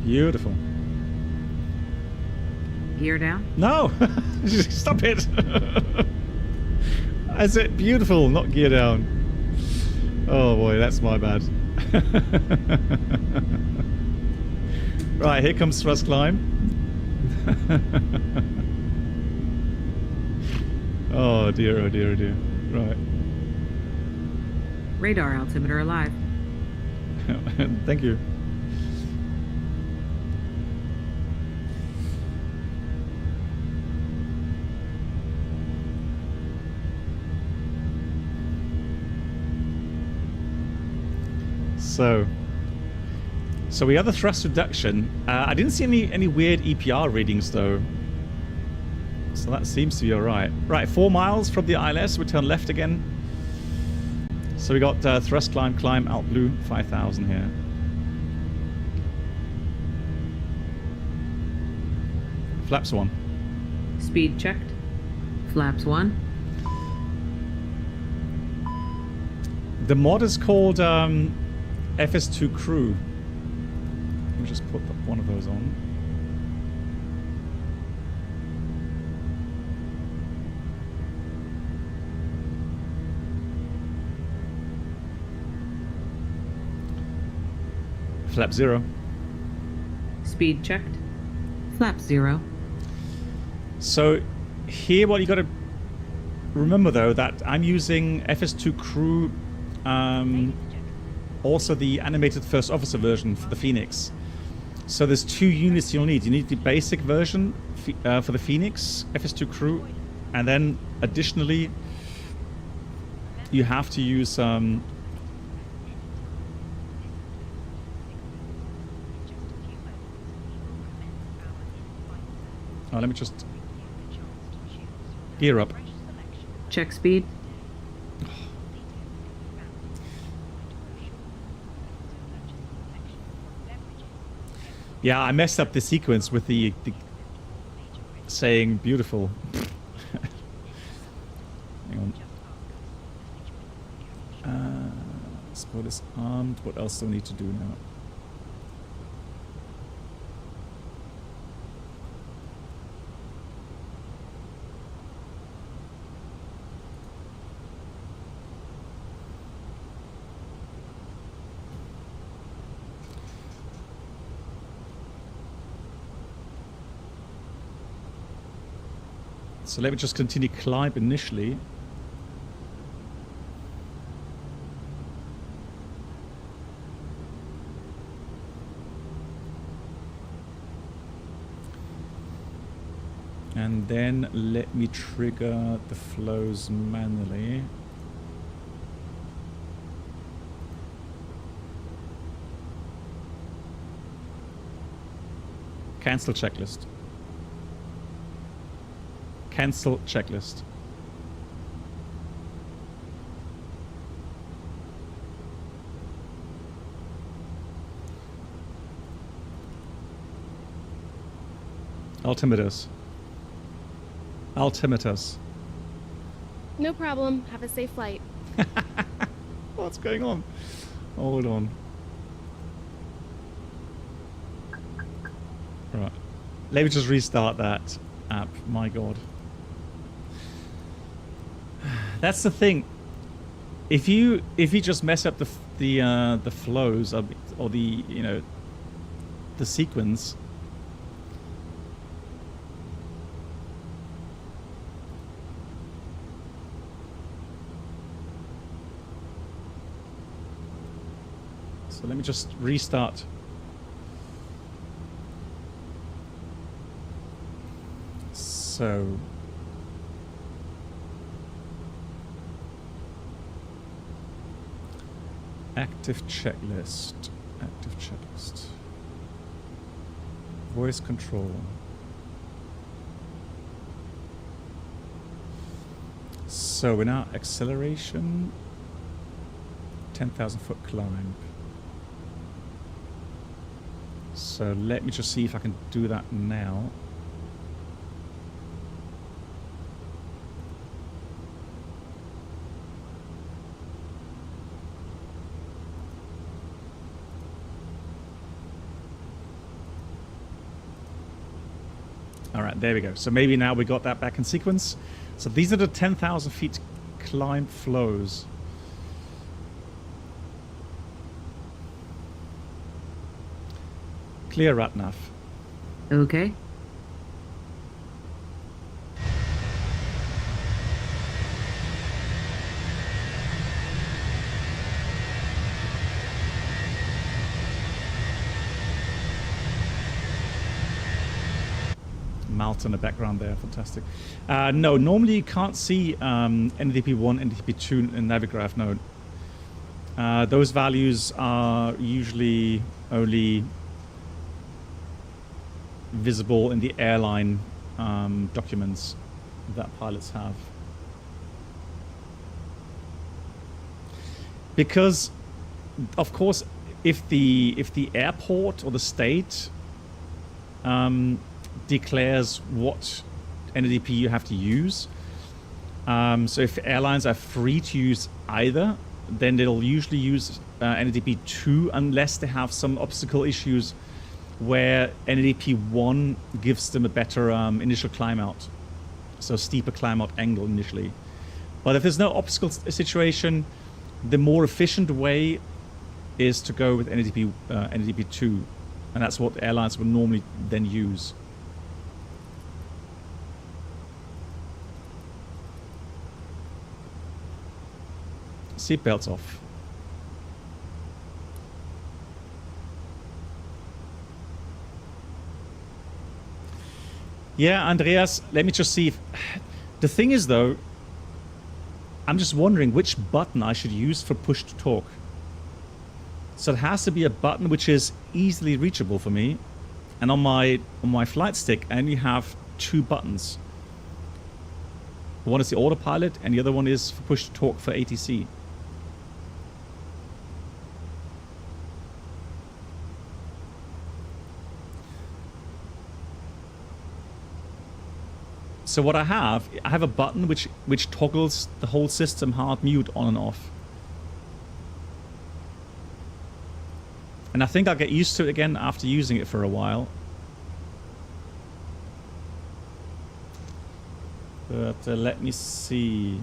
Beautiful. Gear down. No! Stop it! I said beautiful, not gear down. Oh boy, that's my bad. Right, here comes thrust climb. Oh dear, oh dear, oh dear. Right. Radar altimeter alive. Thank you. So we have the thrust reduction. I didn't see any weird EPR readings though. So that seems to be alright. Right, 4 miles from the ILS, we turn left again. So we got thrust climb, alt blue, 5000 here. Flaps 1. Speed checked. Flaps 1. The mod is called FS2 Crew. Let me just put one of those on. Flap 0. Speed checked. Flap 0. So here what you got to remember though, that I'm using FS2 Crew, also the animated first officer version for the FENIX. So there's 2 units you'll need. You need the basic version for the FENIX, FS2 Crew, and then additionally you have to use oh, let me just gear up. Check speed. Yeah, I messed up the sequence with the saying beautiful. Hang on. Spot is armed. What else do I need to do now? So let me just continue climb initially. And then let me trigger the flows manually. Cancel checklist. Cancel checklist. Altimeters. Altimeters. No problem. Have a safe flight. What's going on? Hold on. Right. Let me just restart that app. My God. That's the thing. If you just mess up the flows or the the sequence, so let me just restart. So active checklist. Voice control. So in our acceleration, 10,000 foot climb. So let me just see if I can do that now. Alright, there we go. So maybe now we got that back in sequence. So these are the 10,000 feet climb flows. Clear Ratnav. Okay. Malta in the background there, fantastic. No, normally you can't see NDP1, NDP2 in Navigraph, no. Those values are usually only visible in the airline documents that pilots have. Because, of course, if the airport or the state declares what NDP you have to use. So if airlines are free to use either, then they'll usually use NDP 2 unless they have some obstacle issues where NDP 1 gives them a better initial climb out. So steeper climb out angle initially. But if there's no obstacle situation, the more efficient way is to go with NDP 2. And that's what airlines would normally then use. Seatbelts off. Yeah, Andreas, let me just see if... The thing is, though, I'm just wondering which button I should use for push to talk. So it has to be a button which is easily reachable for me. And on my flight stick, I only have 2 buttons. One is the autopilot, and the other one is for push to talk for ATC. So what I have a button which toggles the whole system hard mute on and off. And I think I'll get used to it again after using it for a while. But let me see.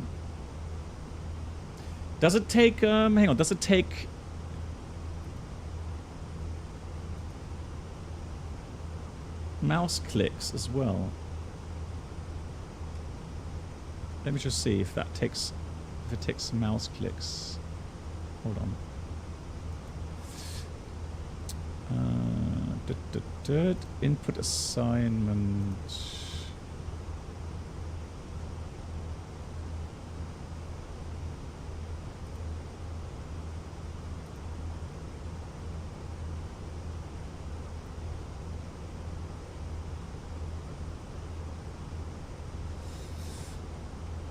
Does it take, hang on, does it take... mouse clicks as well? Let me just see if that takes, if it takes mouse clicks. Hold on. Input assignment.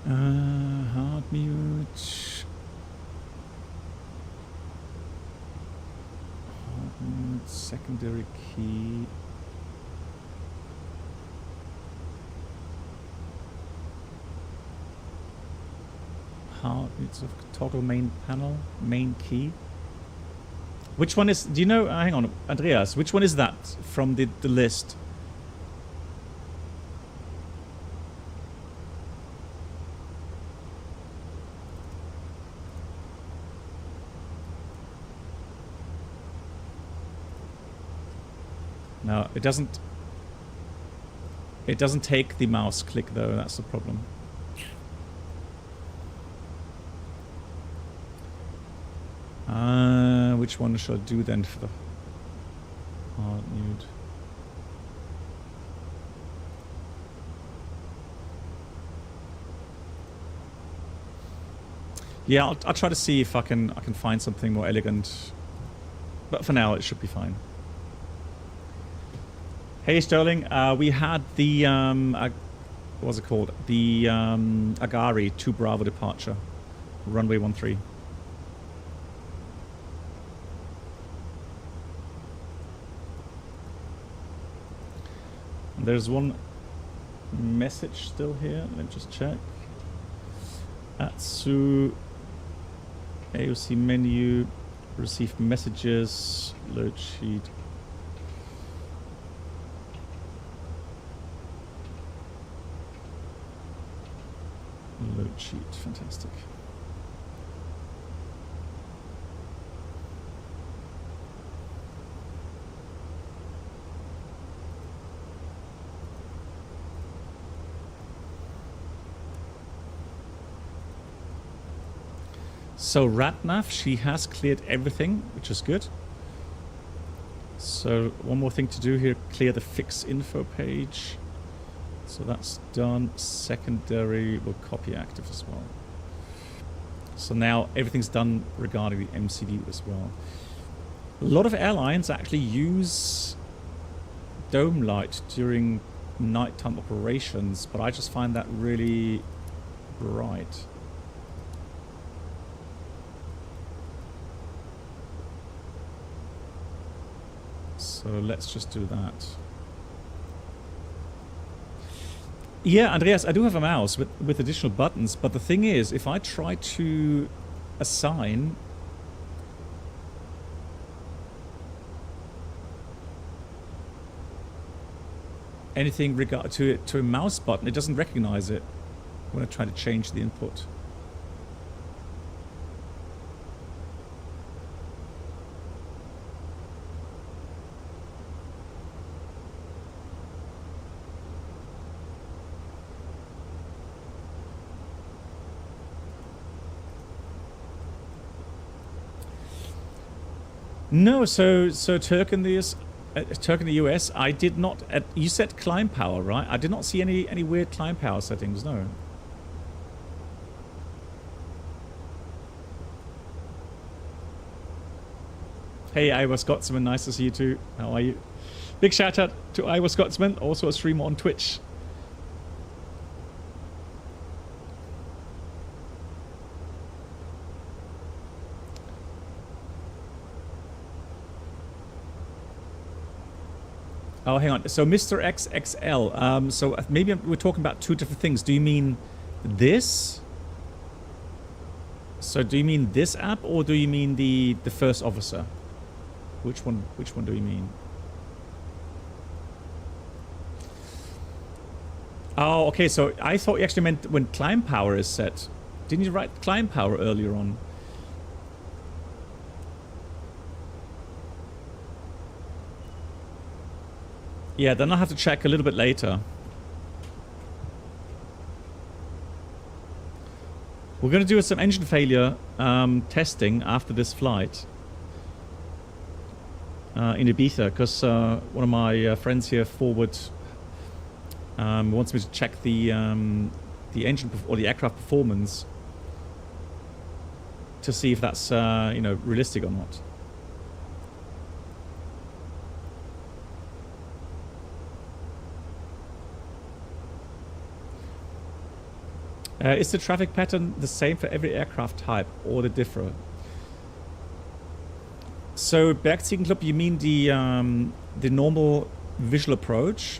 Hard mute. Hard mute, secondary key. how it's a toggle main panel, main key. Which one is, do you know, hang on, Andreas, which one is that from the list? No, it doesn't take the mouse click though, that's the problem. Which one shall I do then for the hard nude? Yeah, I'll try to see if I can find something more elegant. But for now, it should be fine. Hey Sterling, we had the what was it called? The Agari 2 Bravo departure, runway 13. There's one message still here. Let me just check. Atsu AOC menu, received messages, load sheet. Load sheet, fantastic. So Ratnav, she has cleared everything, which is good. So one more thing to do here, clear the fix info page. So that's done. Secondary will copy active as well. So now everything's done regarding the MCD as well. A lot of airlines actually use dome light during nighttime operations, but I just find that really bright. So let's just do that. Yeah, Andreas, I do have a mouse with additional buttons, but the thing is, if I try to assign anything regard to a mouse button, it doesn't recognize it when I try to change the input. No, so Turk in the US, I did not. You set climb power, right? I did not see any weird climb power settings. No. Hey, Iowa Scotsman, nice to see you too. How are you? Big shout out to Iowa Scotsman, also a streamer on Twitch. Oh, hang on. So Mr. XXL. So maybe we're talking about two different things. Do you mean this? So do you mean this app, or do you mean the first officer? Which one do you mean? Oh, okay. So I thought you actually meant when climb power is set. Didn't you write climb power earlier on? Yeah, then I'll have to check a little bit later. We're going to do some engine failure testing after this flight in Ibiza, because one of my friends here forward wants me to check the engine or the aircraft performance to see if that's you know, realistic or not. Is the traffic pattern the same for every aircraft type, or they differ? So, Bergziegen Club, you mean the normal visual approach?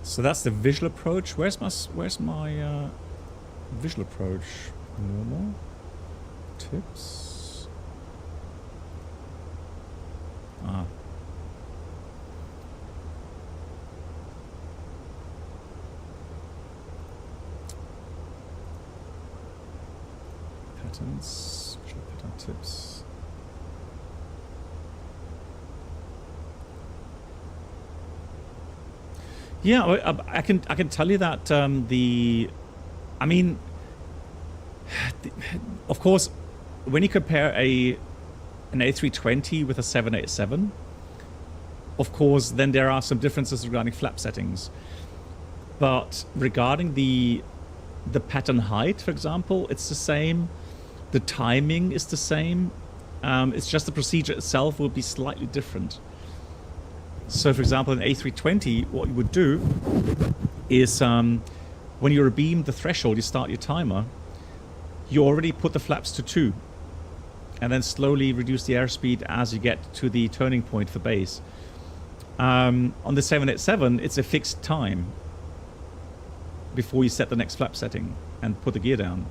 So that's the visual approach. Where's my visual approach? Normal. Tips. Ah. Patterns. Visual pattern tips. Yeah, I can tell you that I mean, of course, when you compare an A320 with a 787, of course, then there are some differences regarding flap settings. But regarding the pattern height, for example, it's the same. The timing is the same. It's just the procedure itself will be slightly different. So, for example, in A320, what you would do is when you beam the threshold, you start your timer, you already put the flaps to 2 and then slowly reduce the airspeed as you get to the turning point for base. On the 787, it's a fixed time before you set the next flap setting and put the gear down.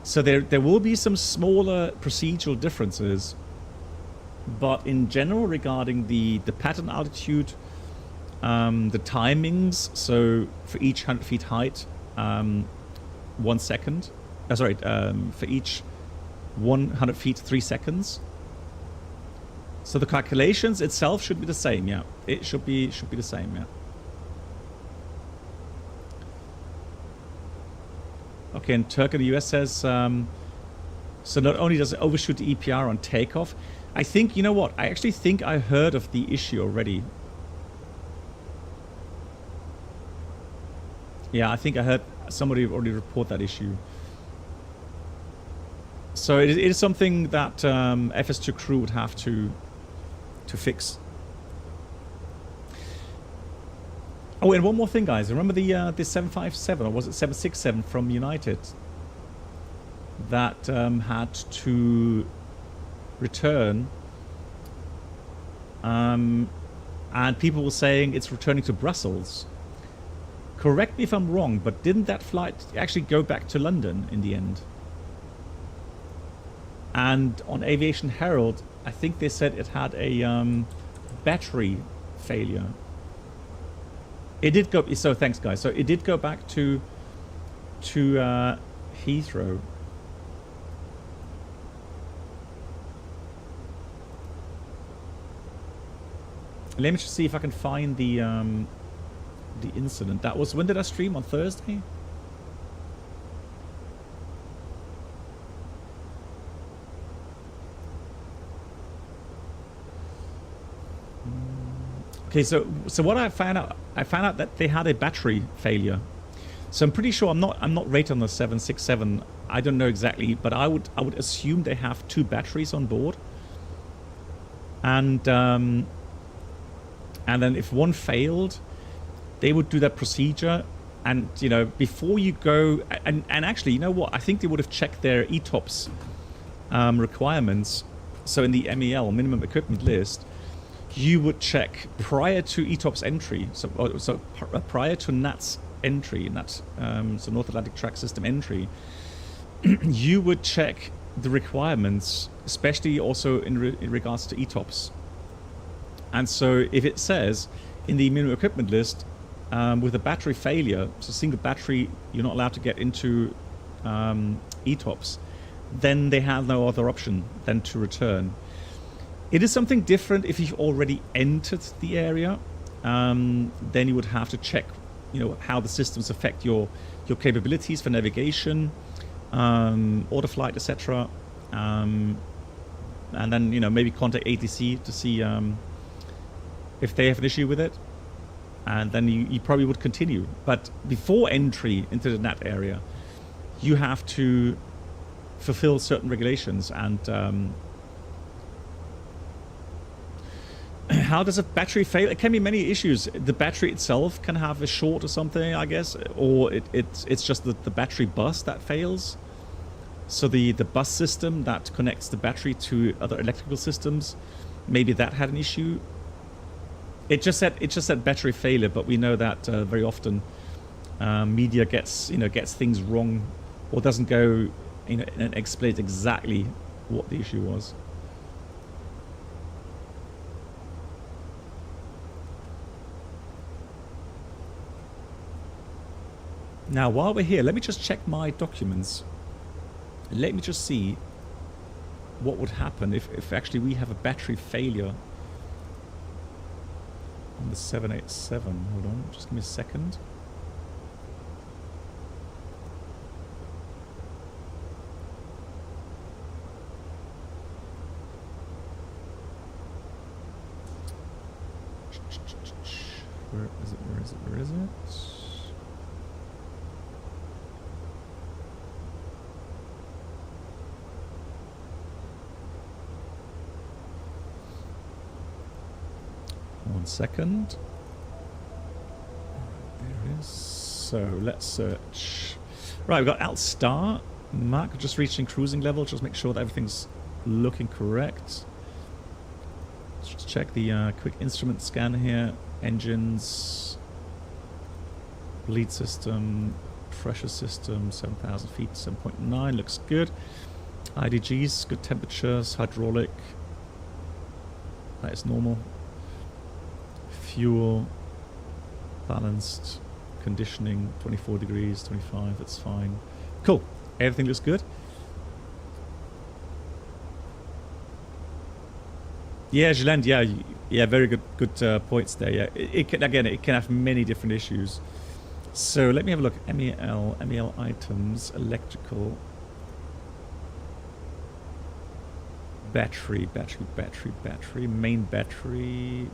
So there will be some smaller procedural differences. But in general, regarding the pattern altitude, the timings, so for each 100 feet height, 1 second. For each 100 feet, 3 seconds. So the calculations itself should be the same, yeah. It should be the same, yeah. Okay, and Turk in the US says, so not only does it overshoot the EPR on takeoff, I think, you know what, I actually think I heard of the issue already. Yeah, I think I heard somebody already report that issue. So it is something that FS2 crew would have to fix. Oh, and one more thing, guys. Remember the 757, or was it 767 from United that had to return, and people were saying it's returning to Brussels. Correct me if I'm wrong, but didn't that flight actually go back to London in the end? And on Aviation Herald, I think they said it had a battery failure. It did go. So thanks, guys. So it did go back to Heathrow. Let me just see if I can find the incident. That was, when did I stream? On Thursday? Okay, so what I found out that they had a battery failure. So I'm pretty sure I'm not rated on the 767. I don't know exactly, but I would assume they have 2 batteries on board. And then if one failed, they would do that procedure, and you know, before you go, and actually, you know what, I think they would have checked their ETOPS requirements. So in the MEL, minimum equipment list, you would check prior to ETOPS entry, so prior to NATS entry, so North Atlantic Track System entry, you would check the requirements, especially also in regards to ETOPS. And so if it says in the minimum equipment list, with a battery failure, so single battery, you're not allowed to get into ETOPS, then they have no other option than to return. It is something different if you've already entered the area. Then you would have to check, you know, how the systems affect your capabilities for navigation, auto flight, etc. And then, you know, maybe contact ATC to see if they have an issue with it. And then you probably would continue. But before entry into the NAT area, you have to fulfill certain regulations. And how does a battery fail? It can be many issues. The battery itself can have a short or something, I guess, or it's just the battery bus that fails. So the bus system that connects the battery to other electrical systems, maybe that had an issue. It just said battery failure, but we know that very often media gets things wrong or doesn't go and explains exactly what the issue was. Now, while we're here, let me just check my documents. Let me just see what would happen if actually we have a battery failure on the 787. Hold on, just give me a second. Where is it? Where is it? Where is it? One second. There it is. So let's search. Right, we've got Alt Star. Mark just reaching cruising level. Just make sure that everything's looking correct. Let's just check the quick instrument scan here. Engines, bleed system, pressure system, 7,000 feet, 7.9, looks good. IDGs, good temperatures, hydraulic, that is normal. Fuel, balanced, conditioning, 24 degrees, 25, that's fine. Cool, everything looks good. Yeah, Gilland, yeah, very good points there. Yeah, it can have many different issues. So let me have a look. MEL items, electrical, battery, main battery.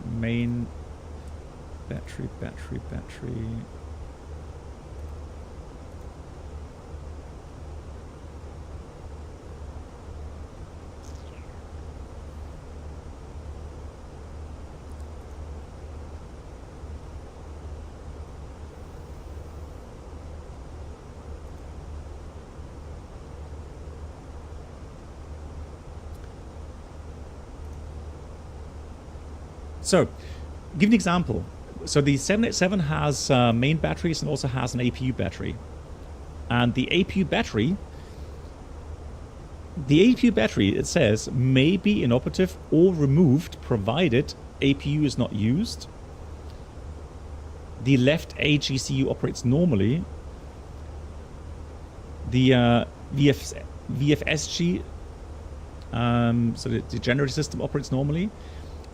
So, give an example. So the 787 has main batteries and also has an APU battery. And the APU battery, it says, may be inoperative or removed provided APU is not used. The left AGCU operates normally. The VFSG, so the generator system operates normally.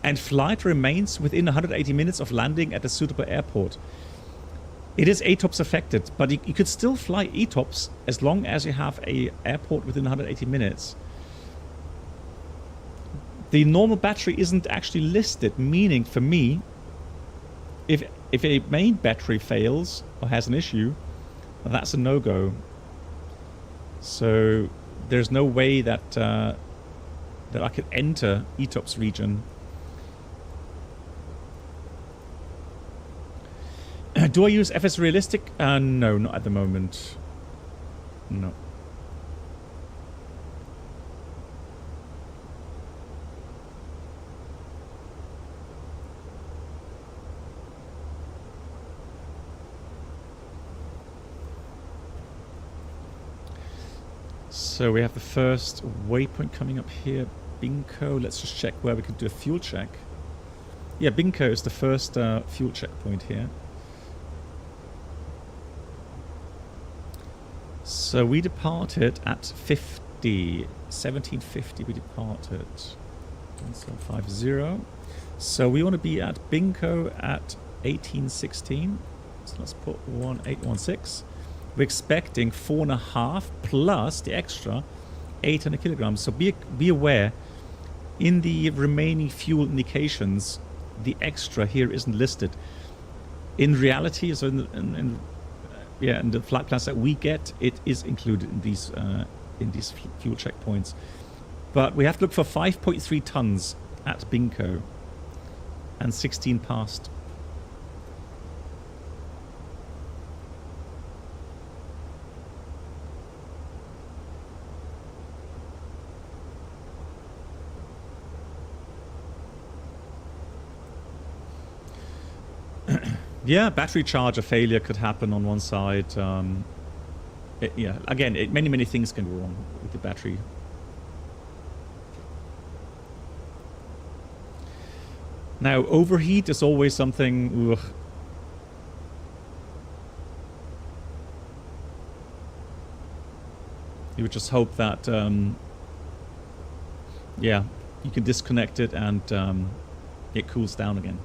And flight remains within 180 minutes of landing at a suitable airport. It is ATOPS affected, but you could still fly ETOPS as long as you have a airport within 180 minutes. The normal battery isn't actually listed, meaning for me, if a main battery fails or has an issue, that's a no-go. So there's no way that that I could enter ETOPS region. Do I use FS Realistic? No, not at the moment. No. So we have the first waypoint coming up here, Binko. Let's just check where we can do a fuel check. Yeah, Binko is the first fuel checkpoint here. So we departed at 1750 we departed. 1750. So we want to be at Binko at 1816. So let's put 1816. We're expecting 4.5 plus the extra 800 kilograms. So be aware, in the remaining fuel indications, the extra here isn't listed. In reality, so in the flight plans that we get, it is included in these fuel checkpoints. But we have to look for 5.3 tons at Binko and 16 past. Yeah, battery charger failure could happen on one side. Yeah, again, many things can go wrong with the battery. Now, overheat is always something... Ugh. You would just hope that, yeah, you can disconnect it and it cools down again.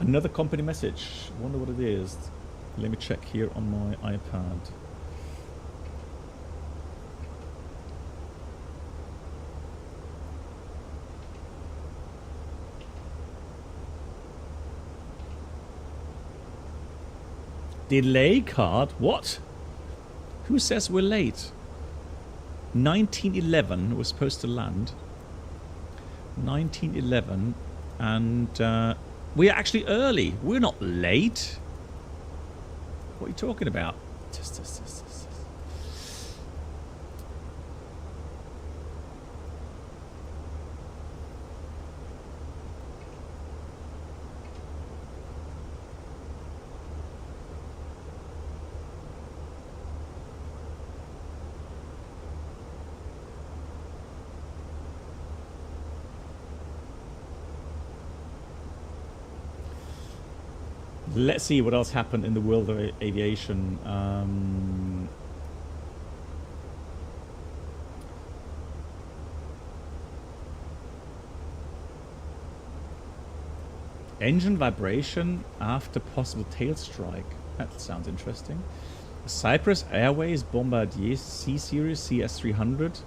Another company message. Wonder what it is. Let me check here on my iPad. Delay card? What? Who says we're late? 1911 we're supposed to land. 1911 and we're actually early. We're not late. What are you talking about? Let's see what else happened in the world of aviation. Engine vibration after possible tail strike. That sounds interesting. Cyprus Airways Bombardier C-Series CS300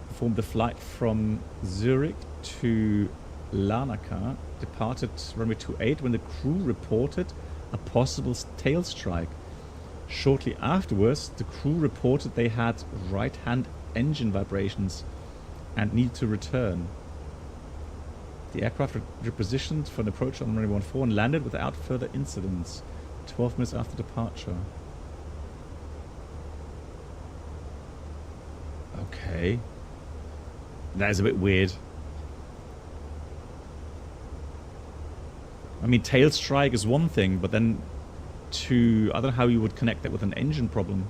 performed the flight from Zurich to Larnaca, departed runway 28 when the crew reported a possible tail strike. Shortly afterwards, the crew reported they had right-hand engine vibrations and needed to return. The aircraft repositioned for an approach on runway 14 and landed without further incidents 12 minutes after departure. Okay. That is a bit weird. I mean, tail strike is one thing, but then I don't know how you would connect that with an engine problem.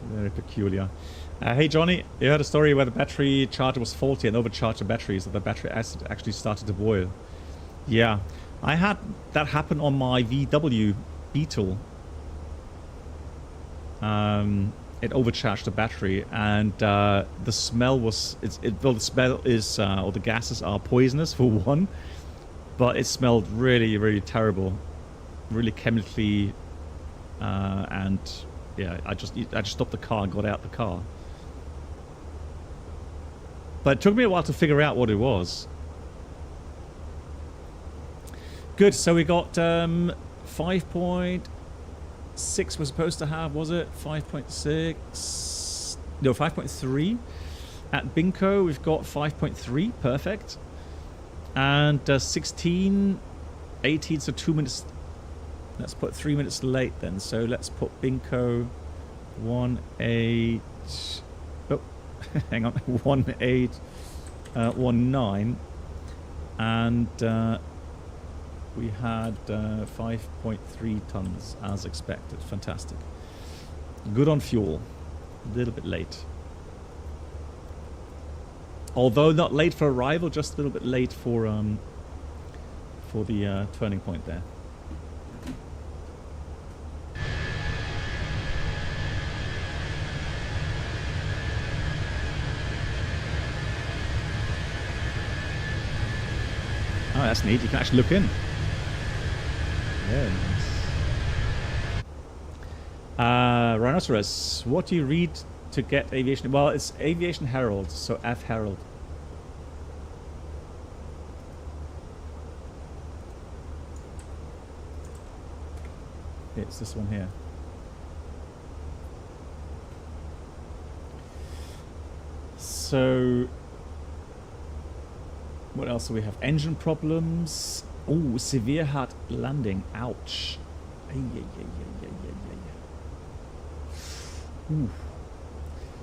Very peculiar. Hey Johnny, you heard a story where the battery charger was faulty and overcharged the battery, so the battery acid actually started to boil. Yeah, I had that happen on my VW Beetle. It overcharged the battery, and the smell was well, the smell is or the gases are poisonous for one, but it smelled really terrible, really chemically, and yeah, I just stopped the car and got out the car. But it took me a while to figure out what it was. Good, so we got 5.6 we're supposed to have, was it? 5.6? No, 5.3. At Binko, we've got 5.3, perfect. And 16, 18, so 2 minutes. Let's put 3 minutes late then. So let's put Binko 18. Oh, hang on, 1819. And we had 5.3 tons as expected. Fantastic. Good on fuel. A little bit late. Although not late for arrival, just a little bit late for the turning point there. Oh, that's neat. You can actually look in. Very nice. Rhinoceros, what do you read to get Aviation? Well, it's Aviation Herald, so F Herald. It's this one here. So what else do we have? Engine problems. Oh, severe hard landing. Ouch. Ay, ay, ay, ay, ay, ay, ay. Ooh.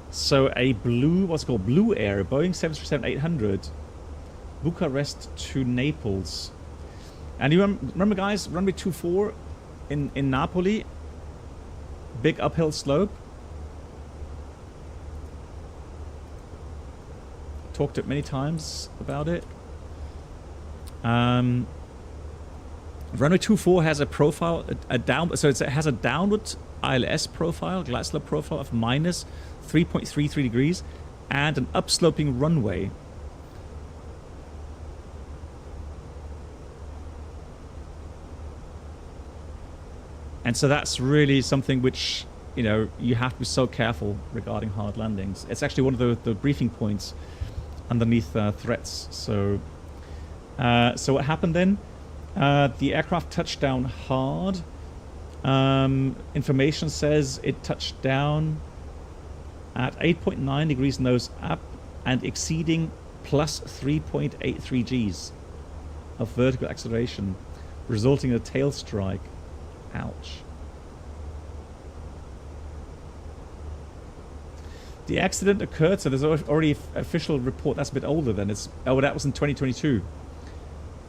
So a what's it called? Blue Air, Boeing 737-800, Bucharest to Naples. And you remember guys, runway 24 in Napoli, big uphill slope. Talked it many times about it. Runway 24 has a profile, so it has a downward ILS profile, glide slope profile of minus 3.33 degrees, and an upsloping runway. And so that's really something which, you know, you have to be so careful regarding hard landings. It's actually one of the briefing points underneath threats. So so what happened then? The aircraft touched down hard. Information says it touched down at 8.9 degrees nose up and exceeding plus 3.83 Gs of vertical acceleration, resulting in a tail strike. Ouch. The accident occurred, so there's already an official report. That's a bit older than it's. Oh, that was in 2022.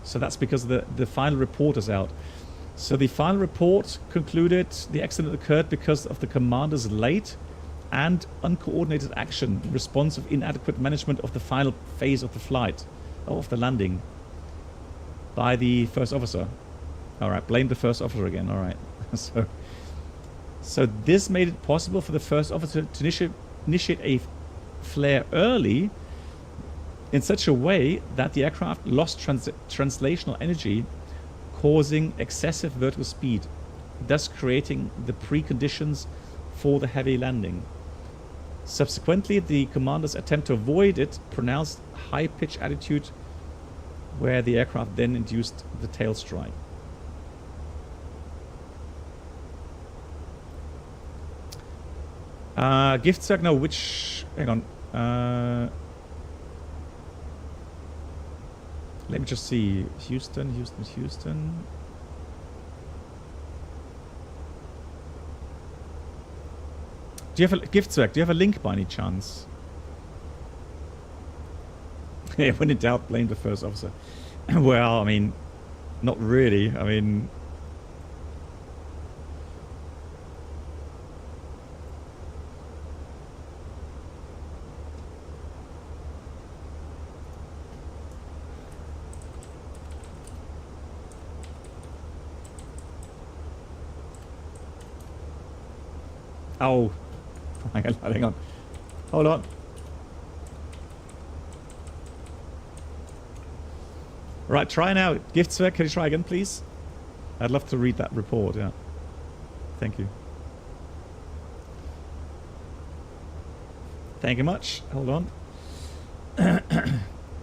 So that's because the final report is out. So the final report concluded the accident occurred because of the commander's late and uncoordinated action in response of inadequate management of the final phase of the flight, of the landing, by the first officer. All right, blame the first officer again. All right. So this made it possible for the first officer to initiate a flare early in such a way that the aircraft lost translational energy, causing excessive vertical speed, thus creating the preconditions for the heavy landing. Subsequently, the commander's attempt to avoid it pronounced high-pitch attitude, where the aircraft then induced the tail strike. Gift sack, no, which, hang on, let me just see, Houston. Do you have a gift sack? Do you have a link by any chance? Yeah, when in doubt, blame the first officer. Well, I mean, not really, I mean... Oh, hang on. Hold on. Right, try now. Gift spec, can you try again, please? I'd love to read that report, yeah. Thank you. Thank you much. Hold on.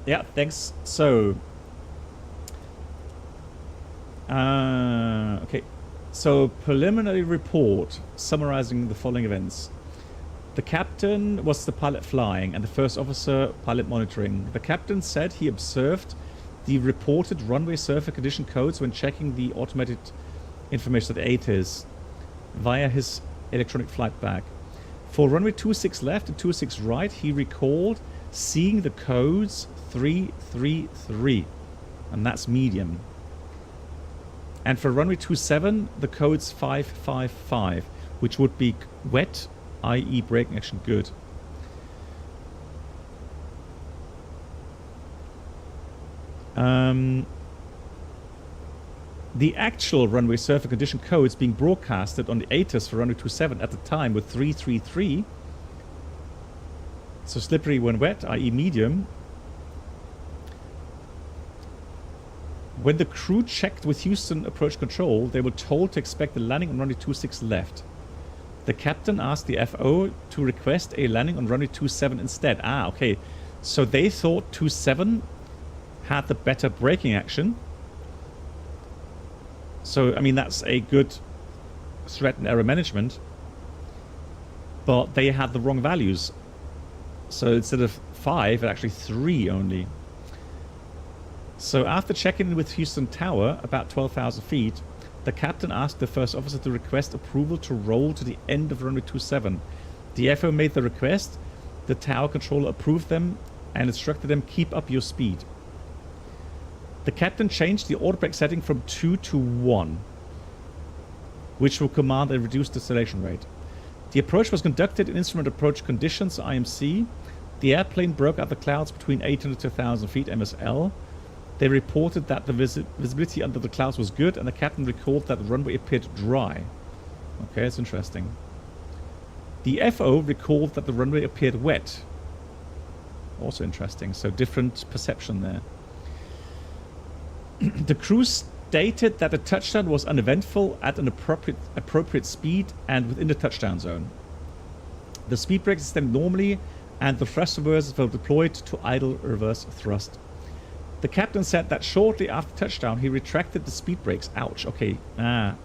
Yeah, thanks. So, okay. So, preliminary report summarizing the following events. The captain was the pilot flying and the first officer pilot monitoring. The captain said he observed the reported runway surface condition codes when checking the automated information of the ATIS via his electronic flight bag. For runway 26 left and 26 right, he recalled seeing the codes 333, and that's medium. And for runway 27, the code's 555, which would be wet, i.e. braking action good. The actual runway surface condition codes being broadcasted on the ATIS for runway 27 at the time were 333. So slippery when wet, i.e. medium. When the crew checked with Houston approach control, they were told to expect a landing on runway 26 left. The captain asked the FO to request a landing on runway 27 instead. Ah, okay. So they thought 27 had the better braking action. So, I mean, that's a good threat and error management. But they had the wrong values. So instead of 5, but actually 3 only. So after checking in with Houston Tower, about 12,000 feet, the captain asked the first officer to request approval to roll to the end of runway 27. The FO made the request, the tower controller approved them, and instructed them keep up your speed. The captain changed the auto brake setting from 2 to 1, which will command a reduced deceleration rate. The approach was conducted in instrument approach conditions, IMC. The airplane broke out the clouds between 800 to 1,000 feet, MSL. They reported that the visibility under the clouds was good, and the captain recalled that the runway appeared dry. Okay, that's interesting. The FO recalled that the runway appeared wet. Also interesting, so different perception there. The crew stated that the touchdown was uneventful at an appropriate speed and within the touchdown zone. The speed brakes extended normally, and the thrust reversers were deployed to idle reverse thrust. The captain said that shortly after touchdown, he retracted the speed brakes. Ouch. Okay.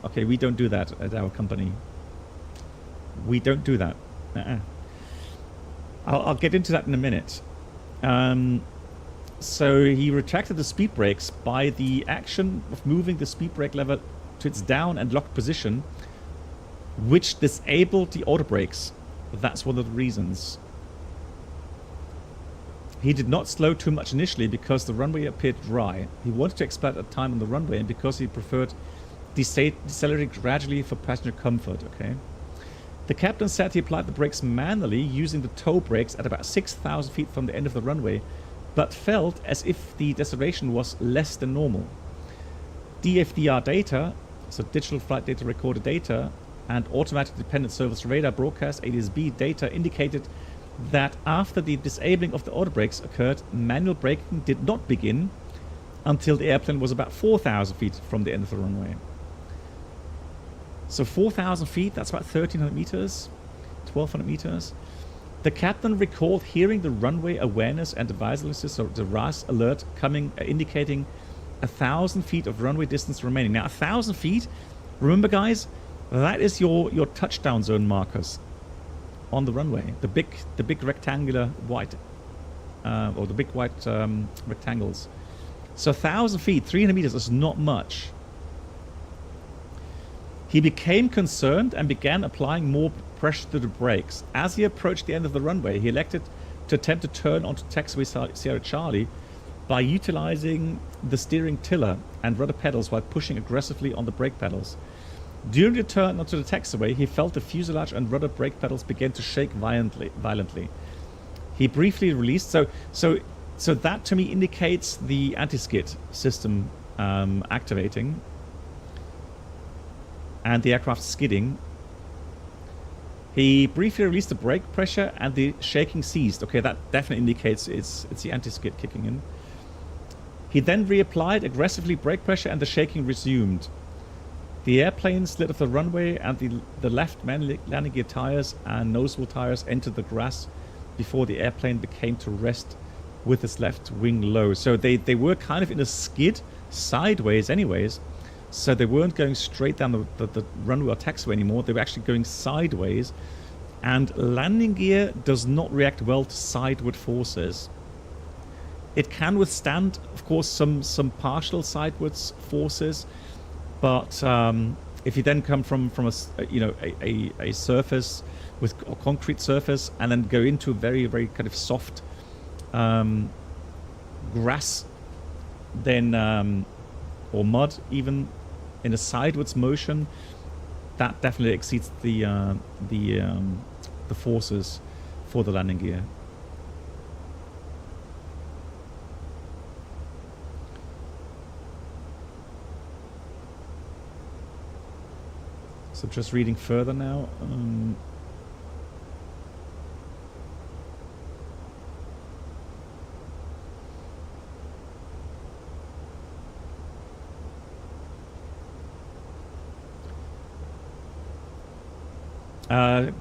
Okay. We don't do that at our company. We don't do that. I'll get into that in a minute. So he retracted the speed brakes by the action of moving the speed brake lever to its down and locked position, which disabled the auto brakes. That's one of the reasons. He did not slow too much initially because the runway appeared dry. He wanted to expedite the time on the runway and because he preferred decelerating gradually for passenger comfort. Okay. The captain said he applied the brakes manually using the toe brakes at about 6,000 feet from the end of the runway, but felt as if the deceleration was less than normal. DFDR data, so digital flight data recorder data, and automatic dependent service radar broadcast ADS-B data indicated that after the disabling of the auto brakes occurred, manual braking did not begin until the airplane was about 4,000 feet from the end of the runway. So 4,000 feet, that's about 1,300 meters, 1,200 meters. The captain recalled hearing the runway awareness and advisory system, the RAS alert, coming, indicating 1,000 feet of runway distance remaining. Now, 1,000 feet, remember guys, that is your touchdown zone markers on the runway. The big rectangular white, or the big white rectangles. So 1,000 feet, 300 meters is not much. He became concerned and began applying more pressure to the brakes. As he approached the end of the runway, he elected to attempt to turn onto taxiway Sierra Charlie by utilizing the steering tiller and rudder pedals while pushing aggressively on the brake pedals. During the turn onto the taxiway, he felt the fuselage and rudder brake pedals begin to shake violently. He briefly released. So that to me indicates the anti-skid system activating and the aircraft skidding. He briefly released the brake pressure and the shaking ceased. Okay, that definitely indicates it's the anti-skid kicking in. He then reapplied aggressively brake pressure and the shaking resumed. The airplane slid off the runway and the left main landing gear tires and nose wheel tires entered the grass before the airplane became to rest with its left wing low. So they were kind of in a skid sideways anyways. So they weren't going straight down the runway or taxiway anymore. They were actually going sideways. And landing gear does not react well to sideward forces. It can withstand, of course, some partial sidewards forces. But if you then come from a surface with a concrete surface and then go into a very, very kind of soft grass, then or mud even, in a sidewards motion, that definitely exceeds the forces for the landing gear. So just reading further now.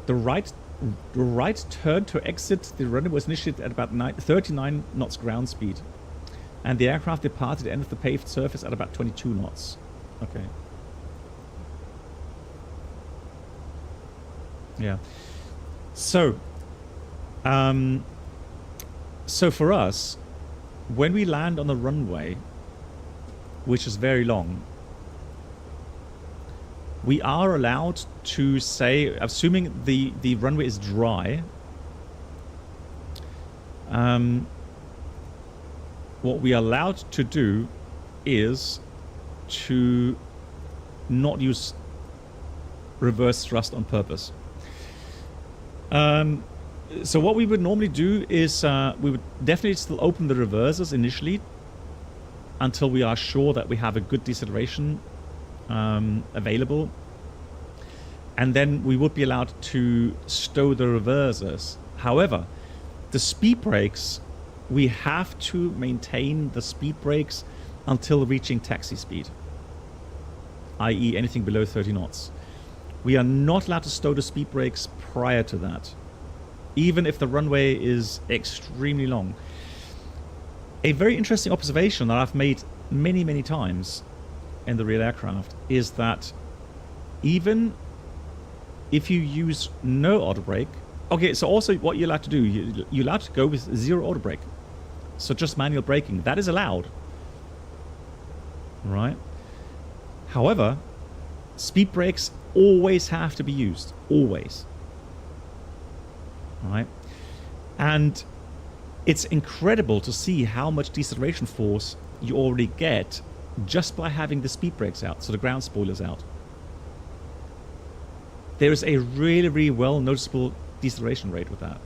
The right turn to exit the runway was initiated at about 39 knots ground speed, and the aircraft departed the end of the paved surface at about 22 knots. Okay. Yeah. So, So for us, when we land on the runway, which is very long, we are allowed to say, assuming the runway is dry, what we are allowed to do is to not use reverse thrust on purpose. So what we would normally do is we would definitely still open the reversers initially until we are sure that we have a good deceleration available, and then we would be allowed to stow the reversers. However, the speed brakes, we have to maintain the speed brakes until reaching taxi speed, i.e. anything below 30 knots. We are not allowed to stow the speed brakes prior to that, even if the runway is extremely long. A very interesting observation that I've made many, many times in the real aircraft is that even if you use no auto brake, okay, so also what you're allowed to do, you're allowed to go with zero auto brake. So just manual braking, that is allowed, right? However, speed brakes always have to be used, always, right? And it's incredible to see how much deceleration force you already get just by having the speed brakes out, so the ground spoilers out. There is a really, really well noticeable deceleration rate with that.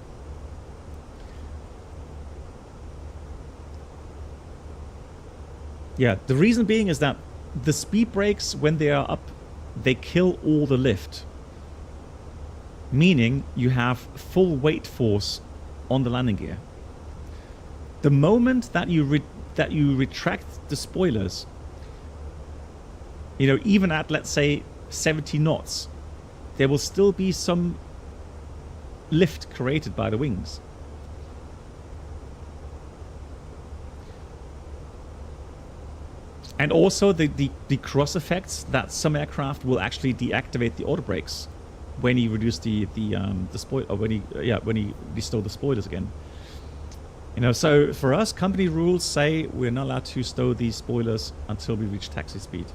Yeah, the reason being is that the speed brakes, when they are up, they kill all the lift, meaning you have full weight force on the landing gear. The moment that you retract the spoilers, you know, even at, let's say, 70 knots, there will still be some lift created by the wings. And also the cross effects that some aircraft will actually deactivate the auto brakes when you reduce the spoil, or when you restore the spoilers again. You know, so for us, company rules say we're not allowed to stow these spoilers until we reach taxi speed.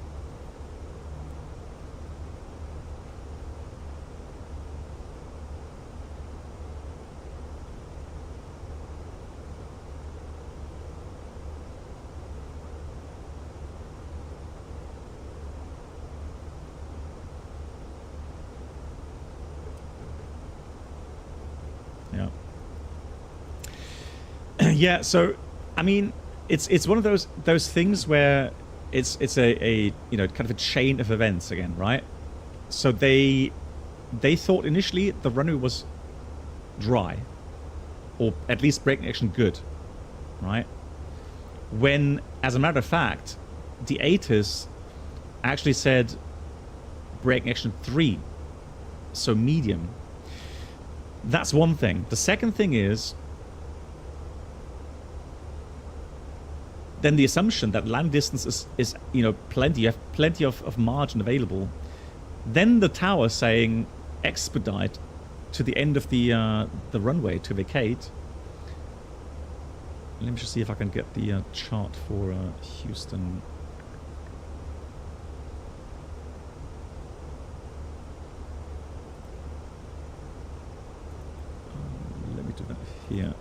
Yeah, so I mean, it's one of those things where it's a you know, kind of a chain of events again, right? So they thought initially the runway was dry, or at least braking action good, right? When, as a matter of fact, the ATIS actually said braking action 3, so medium. That's one thing. The second thing is, then the assumption that land distance is you know, plenty, you have plenty of margin available. Then the tower saying expedite to the end of the runway to vacate. Let me just see if I can get the chart for Houston. Let me do that here.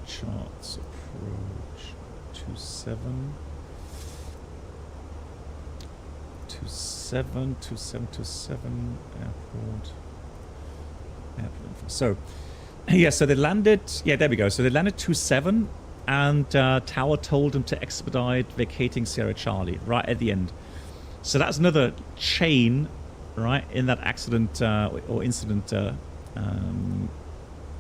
Charts approach 27 airport. So yeah, so they landed, yeah, there we go. So they landed 27 and tower told them to expedite vacating Sierra Charlie right at the end. So that's another chain, right, in that accident or incident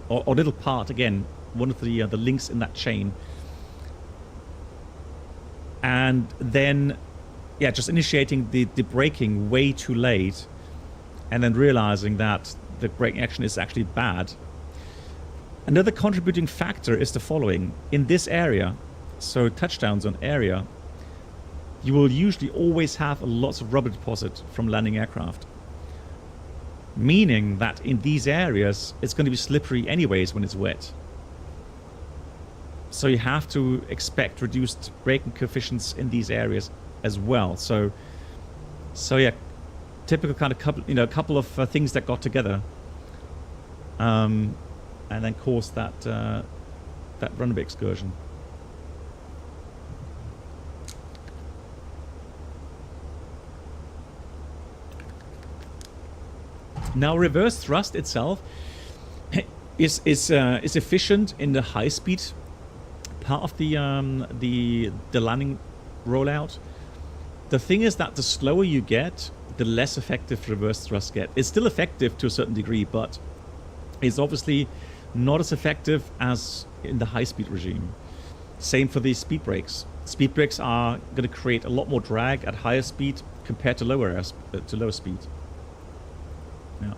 or little part again, one of the links in that chain. And then, yeah, just initiating the braking way too late, and then realizing that the braking action is actually bad. Another contributing factor is the following. In this area, so touchdowns on area, you will usually always have lots of rubber deposit from landing aircraft. Meaning that in these areas, it's going to be slippery anyways when it's wet. So you have to expect reduced braking coefficients in these areas as well. So yeah, typical kind of couple of things that got together, and then caused that that runway excursion. Now, reverse thrust itself is efficient in the high speed part of the landing rollout. The thing is that the slower you get, the less effective reverse thrust get. It's still effective to a certain degree, but it's obviously not as effective as in the high speed regime. Same for the speed brakes. Speed brakes are going to create a lot more drag at higher speed compared to lower speed. Yeah.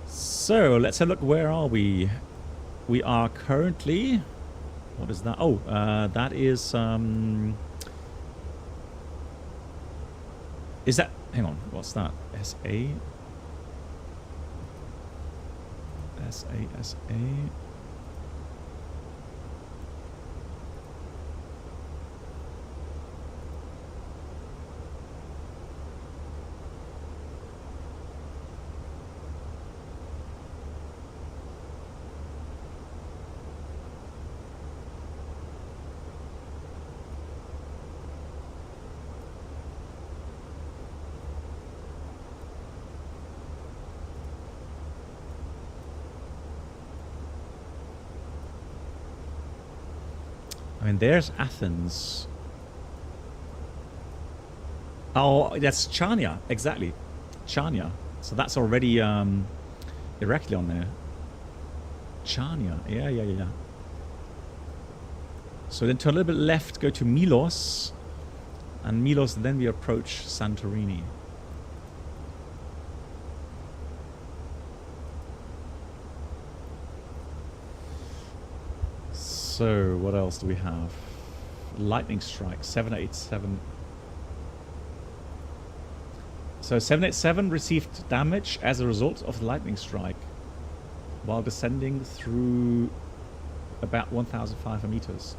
So let's have a look. Where are we? We are currently. What is that? Oh, that is. Is that? Hang on. What's that? SA. SA. I mean, there's Athens. Oh, that's Chania, exactly. Chania. So that's already directly on there. Chania, yeah. So then turn a little bit left, go to Milos. And Milos, then we approach Santorini. So, what else do we have? Lightning strike, 787. So, 787 received damage as a result of the lightning strike while descending through about 1,500 meters.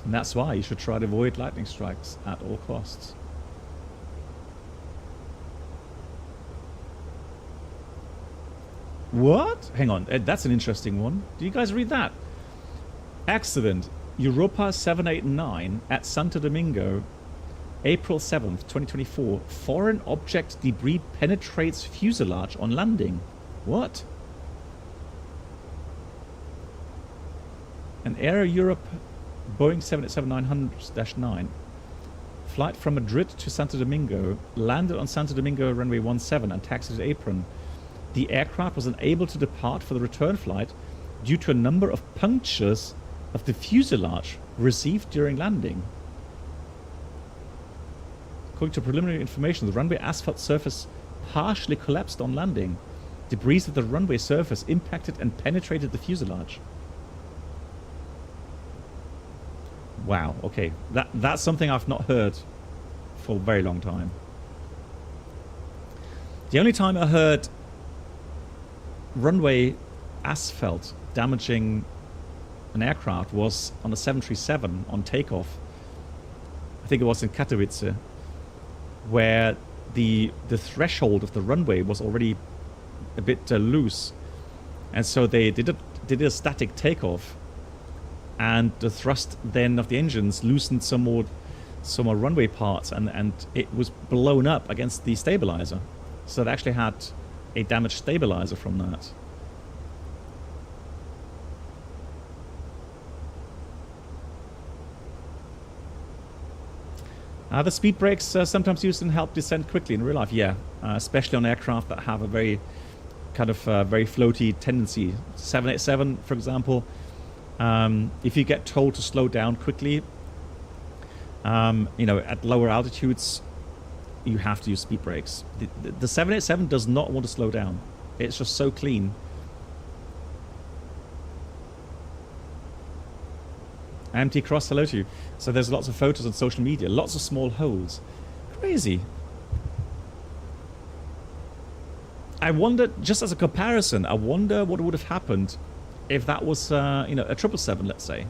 And that's why you should try to avoid lightning strikes at all costs. What? Hang on, that's an interesting one. Do you guys read that? Accident. Europa 789 at Santo Domingo, April 7th, 2024. Foreign object debris penetrates fuselage on landing. What? An Air Europe Boeing 787-900-9 flight from Madrid to Santo Domingo landed on Santo Domingo runway 17 and taxied to apron. The aircraft was unable to depart for the return flight due to a number of punctures of the fuselage received during landing. According to preliminary information, the runway asphalt surface partially collapsed on landing. Debris of the runway surface impacted and penetrated the fuselage. Wow, okay. That's something I've not heard for a very long time. The only time I heard runway asphalt damaging an aircraft was on a 737 on takeoff. I think it was in Katowice, where the threshold of the runway was already a bit loose, and so they did a static takeoff, and the thrust then of the engines loosened some more runway parts, and it was blown up against the stabilizer. So it actually had a damaged stabilizer from that. The speed brakes sometimes used in help descend quickly in real life, yeah, especially on aircraft that have a very kind of very floaty tendency. 787, for example, if you get told to slow down quickly, you know, at lower altitudes, you have to use speed brakes. The 787 does not want to slow down. It's just so clean. Empty Cross, hello to you. So there's lots of photos on social media, lots of small holes. Crazy. I wonder, just as a comparison, I wonder what would have happened if that was, a 777, let's say.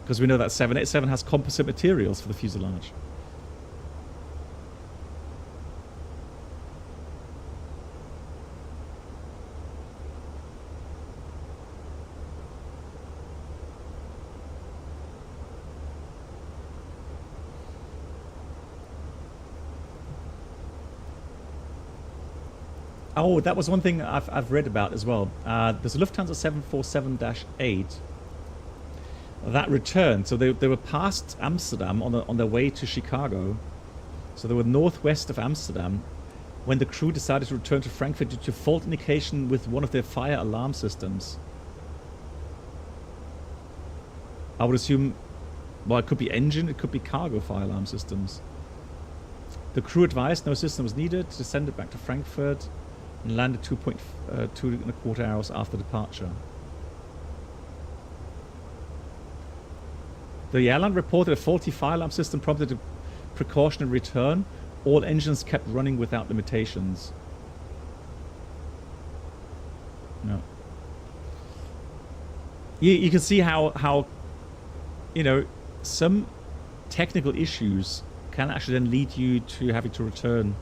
Because we know that 787 has composite materials for the fuselage. Oh, that was one thing I've read about as well. There's a Lufthansa 747-8 that returned. So they were past Amsterdam on their way to Chicago. So they were northwest of Amsterdam when the crew decided to return to Frankfurt due to fault indication with one of their fire alarm systems. I would assume, well, it could be engine, it could be cargo fire alarm systems. The crew advised no system was needed, descended back to Frankfurt and landed 2.25 hours after departure. The airline reported a faulty fire alarm system prompted a precautionary return. All engines kept running without limitations. No. You can see how some technical issues can actually then lead you to having to return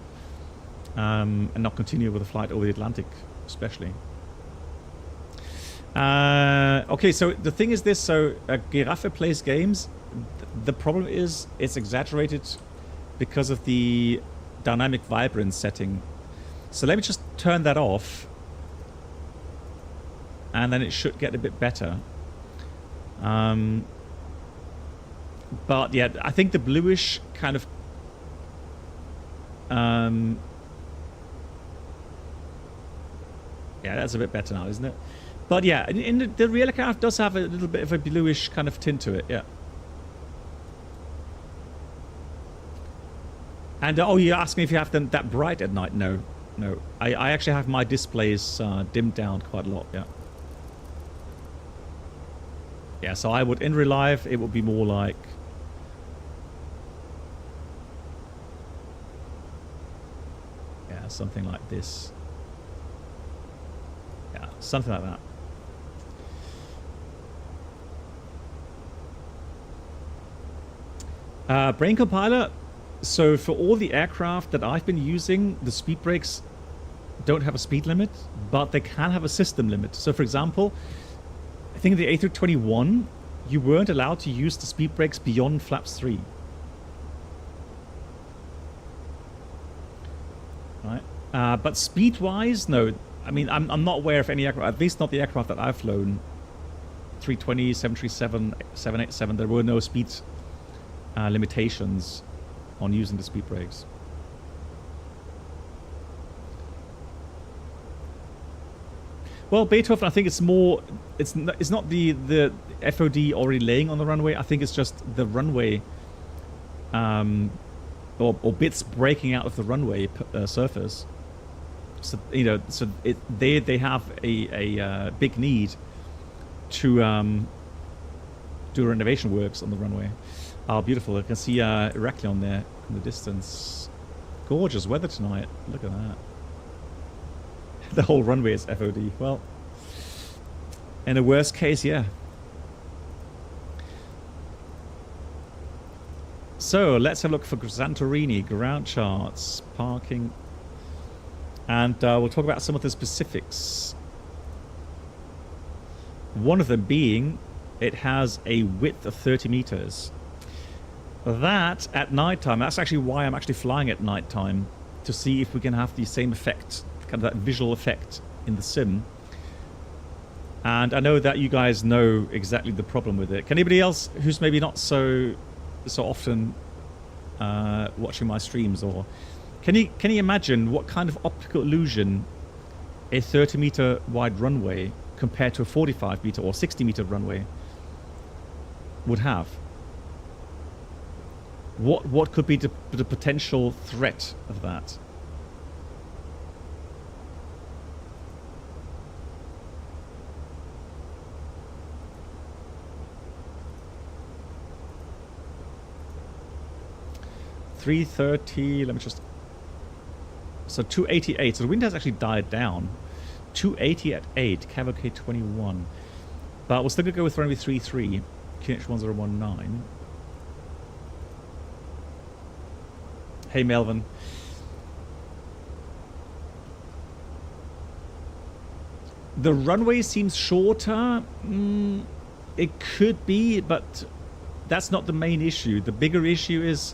and not continue with a flight over the Atlantic, especially. Okay, so the thing is this, so Giraffe plays games. The problem is it's exaggerated because of the dynamic vibrance setting. So let me just turn that off and then it should get a bit better. But yeah, I think the bluish kind of yeah, that's a bit better now, isn't it? But yeah, in the real aircraft does have a little bit of a bluish kind of tint to it, yeah. And oh, you're asking if you have them that bright at night? No, no. I actually have my displays dimmed down quite a lot, yeah. Yeah, so I would, in real life, it would be more like... yeah, something like this. Yeah, something like that. Brain Compiler, so for all the aircraft that I've been using, the speed brakes don't have a speed limit, but they can have a system limit. So for example, I think the A321, you weren't allowed to use the speed brakes beyond flaps 3. Right? But speed-wise, no. I mean, I'm not aware of any aircraft, at least not the aircraft that I've flown. 320, 737, 787, there were no speed limitations on using the speed brakes. Well, Beethoven, I think it's more, it's not the FOD already laying on the runway. I think it's just the runway or bits breaking out of the runway surface. So so they have a big need to do renovation works on the runway. Oh, beautiful! I can see Heraklion there in the distance. Gorgeous weather tonight. Look at that. The whole runway is FOD. Well, in the worst case, yeah. So let's have a look for Santorini ground charts, parking, and we'll talk about some of the specifics. One of them being it has a width of 30 meters. That at nighttime, that's actually why I'm actually flying at nighttime, to see if we can have the same effect, kind of that visual effect in the sim. And I know that you guys know exactly the problem with it. Can anybody else who's maybe not so often watching my streams, or can you imagine what kind of optical illusion a 30-meter wide runway compared to a 45-meter or 60-meter runway would have? What could be the potential threat of that? .330, let me just... So 288, so the wind has actually died down. 280 at 8, Cavalcade 21. But we're still going to go with runway 33, QNH 1019. Hey Melvin. The runway seems shorter. It could be, but that's not the main issue. The bigger issue is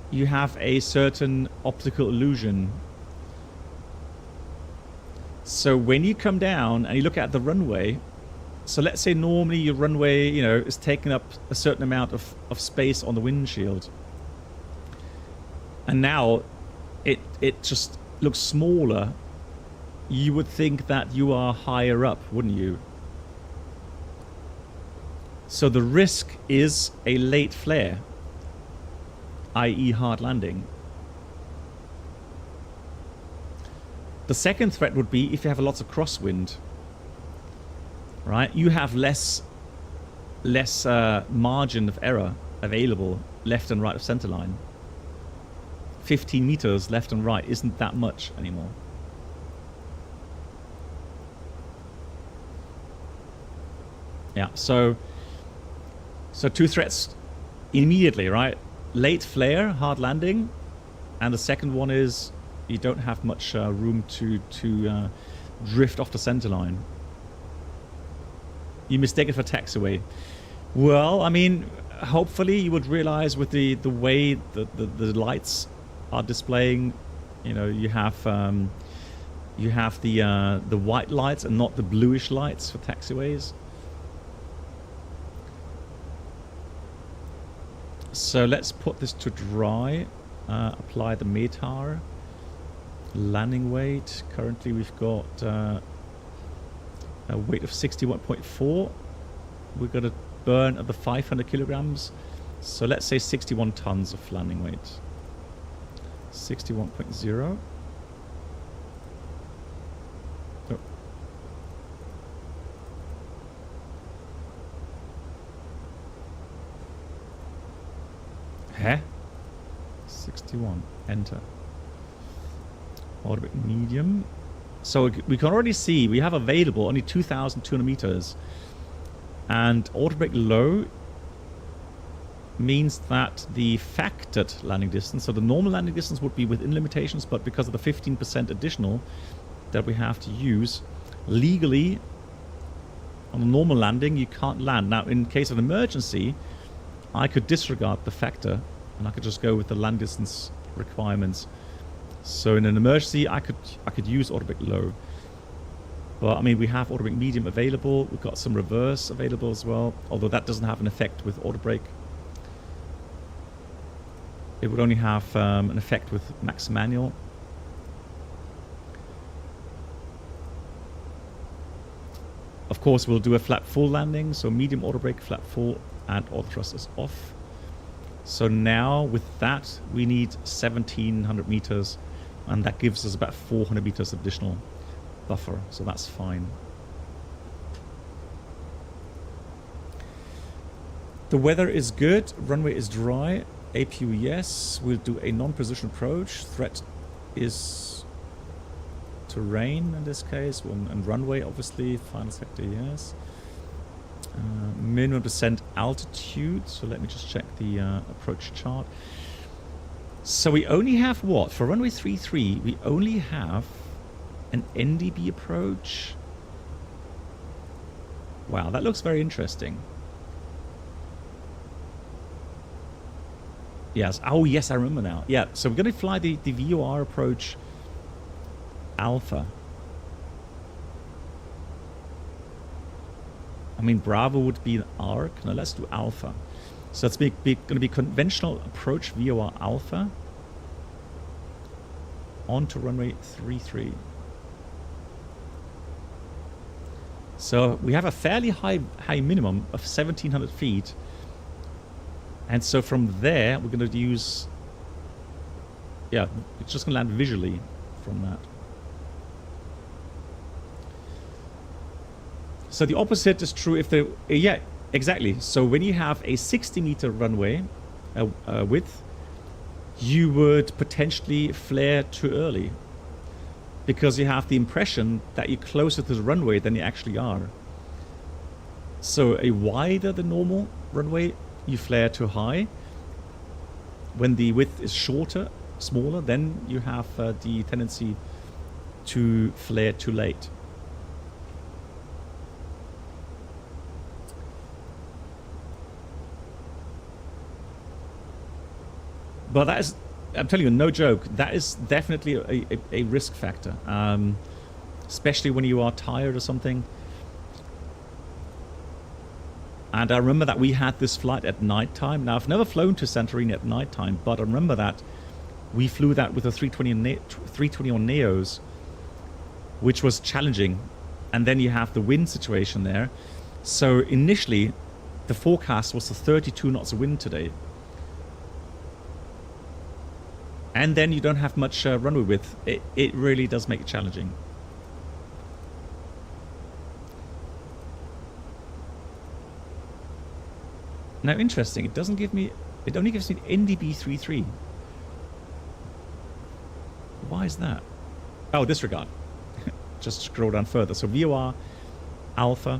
you have a certain optical illusion. So when you come down and you look at the runway, so let's say normally your runway, you know, is taking up a certain amount of space on the windshield. And now it just looks smaller. You would think that you are higher up, wouldn't you? So the risk is a late flare, i.e. hard landing. The second threat would be if you have lots of crosswind, right? You have less margin of error available left and right of center line. 15 meters left and right isn't that much anymore. Yeah, so two threats immediately, right? Late flare, hard landing, and the second one is you don't have much room to drift off the center line. You mistake it for taxiway. Well, I mean, hopefully you would realize with the way the lights are displaying, you know, you have the white lights and not the bluish lights for taxiways. So let's put this to dry. Apply the METAR. Landing weight. Currently we've got a weight of 61.4. We've got a burn of the 500 kilograms. So let's say 61 tons of landing weight. 61.0. Oh. Huh? 61. Enter. Orbit medium. So we can already see we have available only 2,200 meters. And orbit low means that the factored landing distance, so the normal landing distance would be within limitations, but because of the 15% additional that we have to use, legally on a normal landing you can't land. Now in case of an emergency, I could disregard the factor and I could just go with the land distance requirements. So in an emergency I could use automatic low. But I mean, we have automatic medium available. We've got some reverse available as well, although that doesn't have an effect with auto brake. It would only have an effect with max manual. Of course, we'll do a flat full landing, so medium auto brake, flat full, and auto thrust is off. So now with that, we need 1,700 meters, and that gives us about 400 meters additional buffer, so that's fine. The weather is good, runway is dry, APU yes, we'll do a non-precision approach. Threat is terrain in this case, and runway obviously, final sector yes. Minimum descent altitude, so let me just check the approach chart. So we only have what? For runway 33, we only have an NDB approach. Wow, that looks very interesting. Yes, oh yes, I remember now. Yeah, so we're going to fly the VOR approach Alpha. I mean, Bravo would be an ARC. Now let's do Alpha. So it's going to be conventional approach VOR Alpha onto runway 33. So we have a fairly high minimum of 1,700 feet. And so from there, we're going to use... Yeah, it's just going to land visually from that. So the opposite is true if the... yeah, exactly. So when you have a 60-meter runway width, you would potentially flare too early, because you have the impression that you're closer to the runway than you actually are. So a wider than normal runway, you flare too high. When the width is shorter, smaller, then you have the tendency to flare too late. But that is, I'm telling you, no joke, that is definitely a risk factor. Especially when you are tired or something. And I remember that we had this flight at night time. Now, I've never flown to Santorini at night time, but I remember that we flew that with a 320 on Neos, which was challenging. And then you have the wind situation there. So initially, the forecast was the 32 knots of wind today. And then you don't have much runway width. It really does make it challenging. Now, interesting. It doesn't give me. It only gives me an NDB33. Why is that? Oh, disregard. Just scroll down further. So VOR Alpha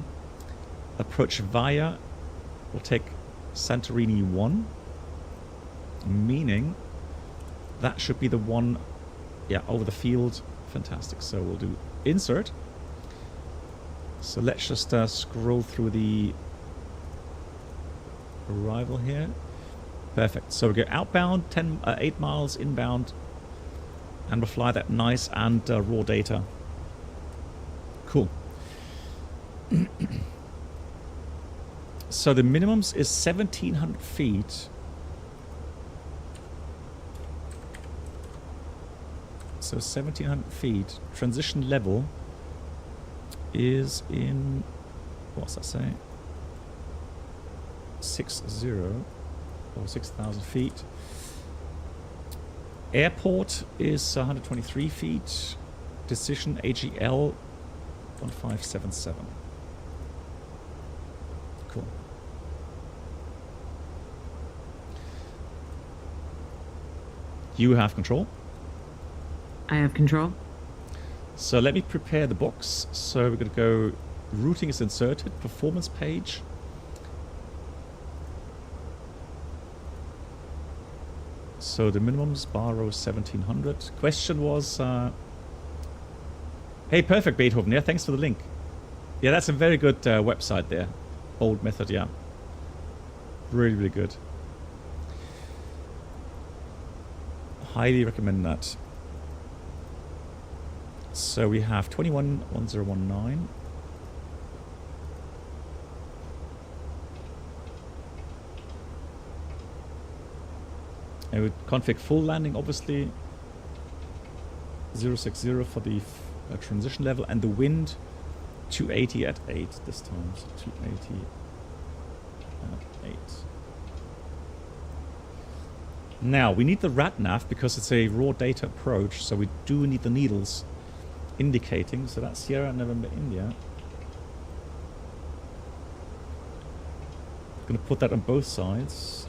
approach via. We'll take Santorini 1, meaning that should be the one, yeah, over the field. Fantastic. So we'll do insert. So let's just scroll through the arrival here. Perfect. So we go outbound, 8 miles inbound, and we'll fly that nice and raw data. Cool. So the minimums is 1,700 feet. So 1,700 feet. Transition level is in, what's that say? 60 or 6,000 feet. Airport is 123 feet. Decision AGL 1577. Cool. You have control. I have control. So let me prepare the box. So we're going to go, routing is inserted, performance page. So the minimums, bar row 1,700. Question was, hey, perfect, Beethoven. Yeah, thanks for the link. Yeah, that's a very good website there. Old method, yeah. Really, really good. Highly recommend that. So we have 211019. I would config full landing, obviously. 060 for the transition level, and the wind 280 at 8 this time. So 280 at 8. Now we need the RATNAV because it's a raw data approach, so we do need the needles indicating. So that's Sierra November India. I'm going to put that on both sides.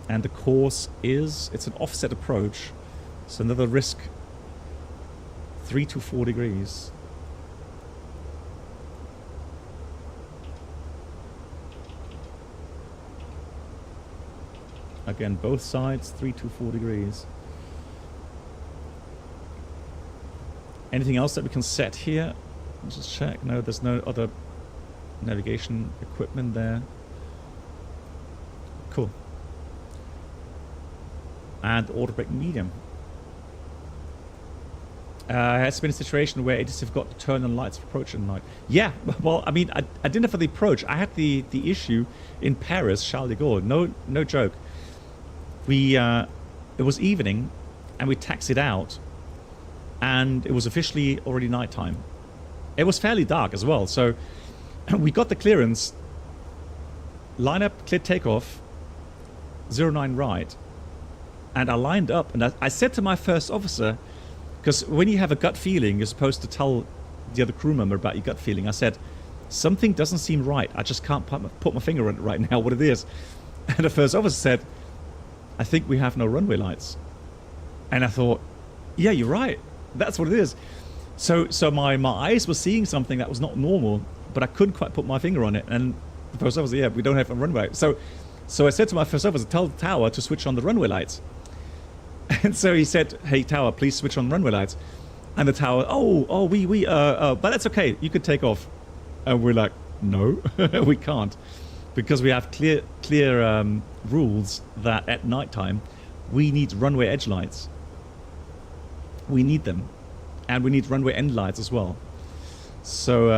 And the course is, it's an offset approach, so another risk, 3 to 4 degrees. Again, both sides, 3 to 4 degrees. Anything else that we can set here? Let's just check. No, there's no other navigation equipment there. Cool. And auto brake medium. Has been a situation where it just got to turn on lights for approach at night. Yeah, well, I mean, I didn't have for the approach. I had the issue in Paris, Charles de Gaulle. No joke. We it was evening, and we taxied out, and it was officially already nighttime. It was fairly dark as well, so we got the clearance. Line up, clear takeoff. 09 right, and I lined up, and I said to my first officer, because when you have a gut feeling, you're supposed to tell the other crew member about your gut feeling. I said, something doesn't seem right. I just can't put my finger on it right now, what it is. And the first officer said, I think we have no runway lights. And I thought, yeah, you're right. That's what it is. So my eyes were seeing something that was not normal, but I couldn't quite put my finger on it. And the first officer, yeah, we don't have a runway. So I said to my first officer, tell the tower to switch on the runway lights. And so he said, hey, tower, please switch on runway lights. And the tower, but that's okay. You could take off. And we're like, no, we can't. Because we have clear rules that at nighttime, we need runway edge lights. We need them. And we need runway end lights as well. So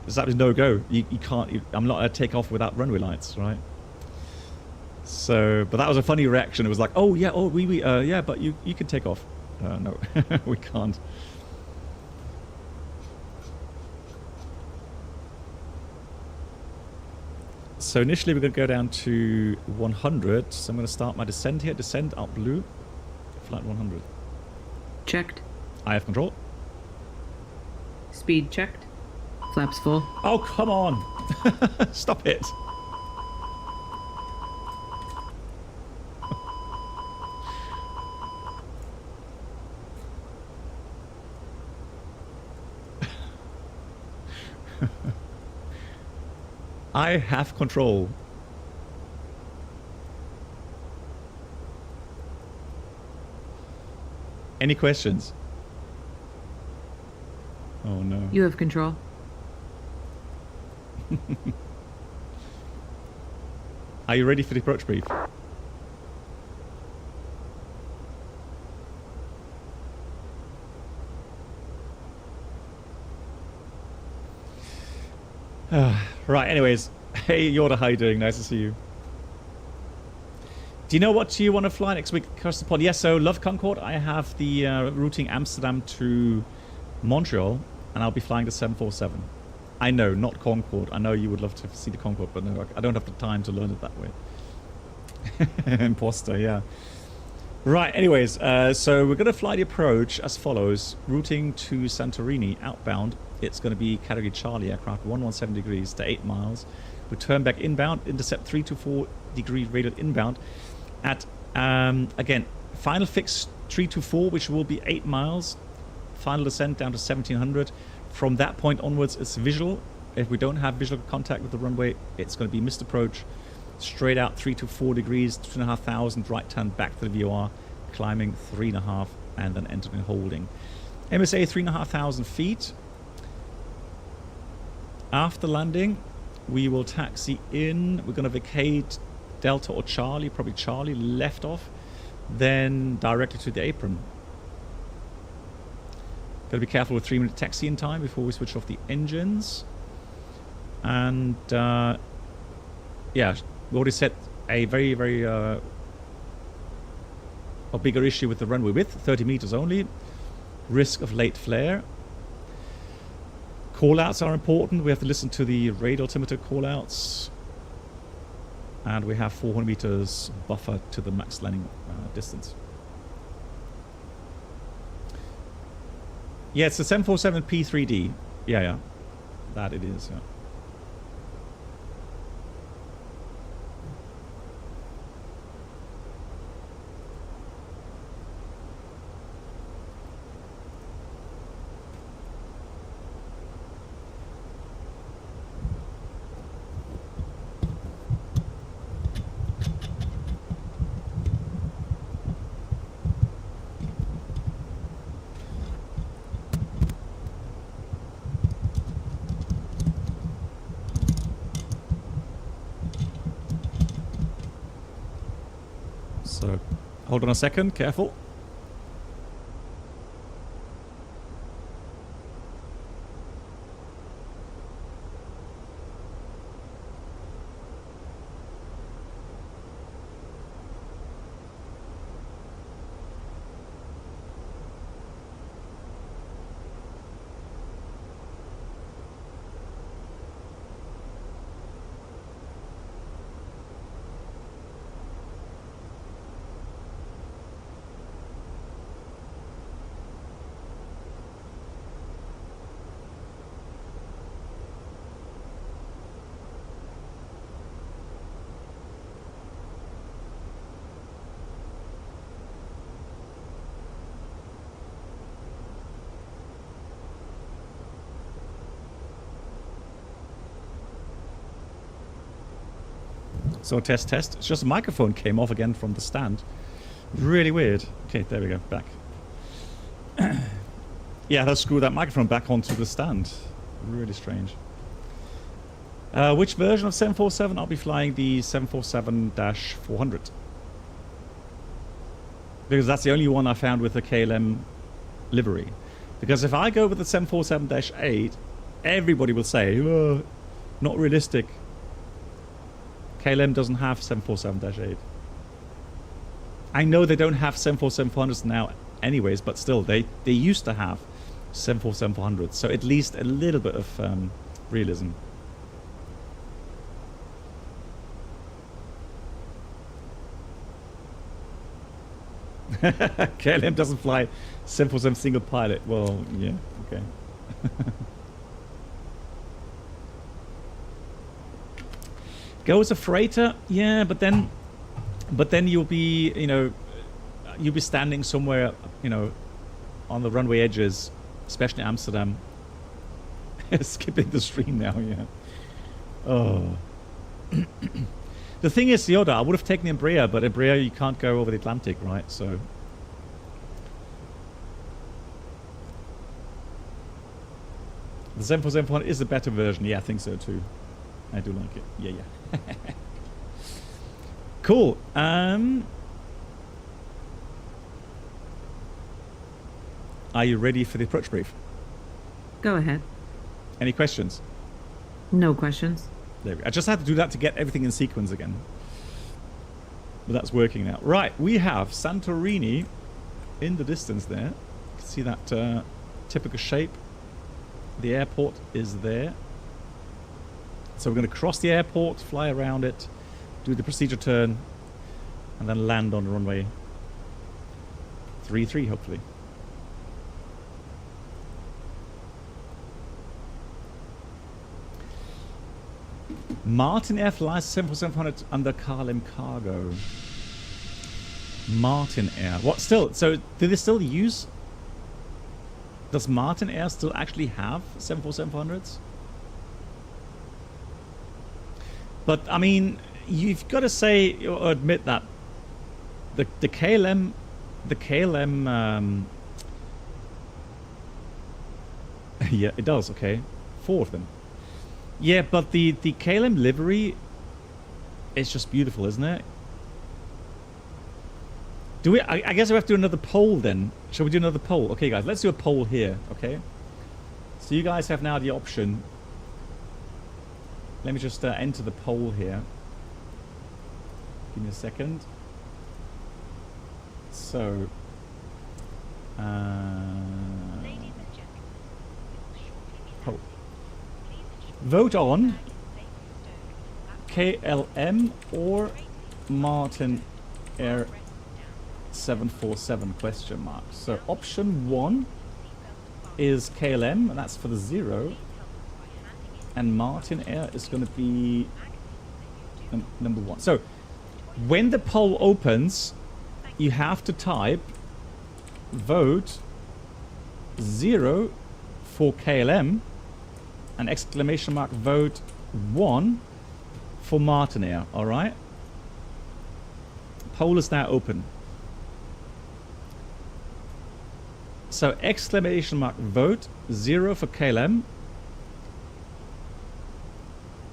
that is no go. You can't, I'm not going to take off without runway lights, right? So, but that was a funny reaction. It was like, oh yeah, yeah, but you can take off. No, we can't. So initially we're going to go down to 100. So I'm going to start my descent here. Descend up blue. Flight 100. Checked. I have control. Speed checked. Flaps full. Oh, come on. Stop it. I have control. Any questions? Oh no. You have control. Are you ready for the approach brief? Right, anyways. Hey, Yoda, how you doing? Nice to see you. Do you know what you want to fly next week across the pond? Yes, so Love Concorde, I have the routing Amsterdam to Montreal, and I'll be flying the 747. I know, not Concorde. I know you would love to see the Concorde, but no, I don't have the time to learn it that way. Imposter, yeah. Right, anyways, so we're going to fly the approach as follows. Routing to Santorini, outbound. It's going to be category Charlie aircraft, 117 degrees to 8 miles. Return back inbound, intercept 3 to 4 degree radial inbound at, again, final fix 3 to 4, which will be 8 miles. Final descent down to 1700. From that point onwards, it's visual. If we don't have visual contact with the runway, it's going to be missed approach. Straight out 3 to 4 degrees, 2,500, right turn back to the VOR, climbing 3.5, and then entering holding. MSA 3,500 feet. After landing, we will taxi in. We're going to vacate Delta or Charlie, probably Charlie, left off, then directly to the apron. Got to be careful with 3-minute taxi-in time before we switch off the engines. And yeah, we already set a very, very a bigger issue with the runway width, 30 meters only. Risk of late flare. Callouts are important. We have to listen to the radar altimeter callouts. And we have 400 meters buffer to the max landing distance. Yeah, it's the 747 P3D. Yeah. That it is, yeah. So, hold on a second, careful. So test. It's just a microphone came off again from the stand. Really weird. Okay, there we go. Back. Yeah, let's screw that microphone back onto the stand. Really strange. Which version of 747? I'll be flying the 747-400. Because that's the only one I found with the KLM livery. Because if I go with the 747-8, everybody will say, oh, not realistic. KLM doesn't have 747-8. I know they don't have 747-400s now anyways, but still, they used to have 747-400s. So at least a little bit of realism. KLM doesn't fly 747 single pilot. Well, yeah, okay. Go as a freighter, yeah, but then you'll be, you'll be standing somewhere, on the runway edges, especially Amsterdam. Skipping the stream now, yeah. Oh. The thing is, Yoda, I would have taken Embraer, but Embraer, you can't go over the Atlantic, right? So. The 747 is the better version. Yeah, I think so too. I do like it. Yeah. Cool. Are you ready for the approach brief? Go ahead. Any questions? No questions. There we go. I just had to do that to get everything in sequence again. But that's working now. Right, we have Santorini in the distance there. You can see that typical shape. The airport is there. So we're going to cross the airport, fly around it, do the procedure turn, and then land on the runway 33, hopefully. Martin Air flies 747 under KLM cargo. Martin Air. What still? So do they still use? Does Martin Air still actually have 747-400s? But I mean, you've got to say or admit that the KLM yeah, it does. Okay, 4 of them. Yeah, but the KLM livery is just beautiful, isn't it? Do we? I guess we have to do another poll then. Shall we do another poll? Okay, guys, let's do a poll here. Okay. So you guys have now the option. Let me just enter the poll here. Give me a second. So. Poll. Vote on KLM or Martin Air 747 question mark. So option 1 is KLM, and that's for the 0, and Martin Air is going to be number 1. So when the poll opens, you have to type vote 0 for KLM and exclamation mark vote 1 for Martin Air. All right, poll is now open. So exclamation mark vote 0 for KLM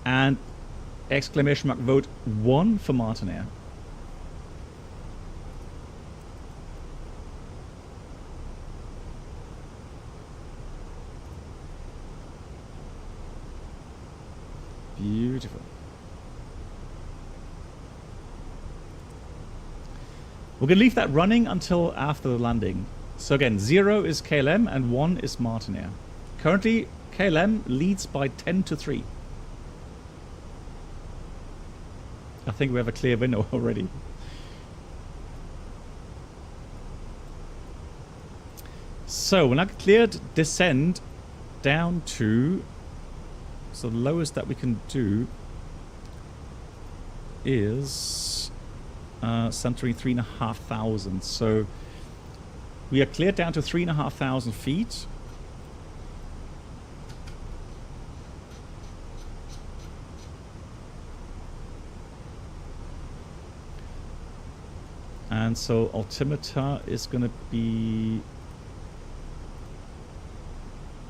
and exclamation mark vote 1 for Martin Air. Beautiful. We're going to leave that running until after the landing. So again, 0 is KLM and 1 is Martin Air. Currently, KLM leads by 10-3. I think we have a clear winner already. So when I cleared descend down to, so the lowest that we can do is Santorini 3,500. So we are cleared down to 3,500 feet. And so altimeter is going to be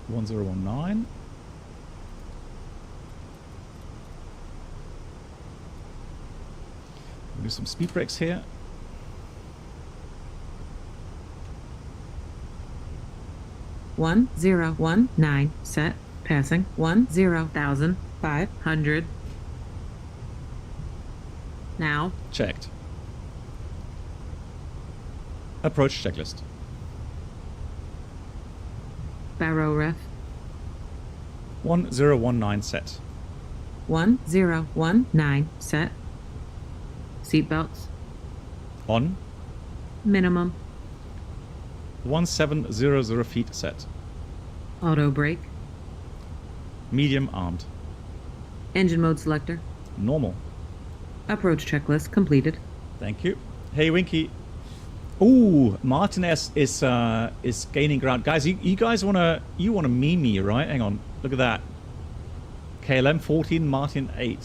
1019. We'll do some speed brakes here. One zero one nine set passing 10,500. Now Checked. Approach checklist. barrow ref 1019 set. 1019 set. Seatbelts On. minimum. 1700 feet set. Auto brake. Medium armed. Engine mode selector. Normal. Approach checklist completed. Thank you. Hey, Winky. Ooh, Martin S is gaining ground. Guys, you guys wanna meme me, right? Hang on. Look at that. KLM 14, Martin 8.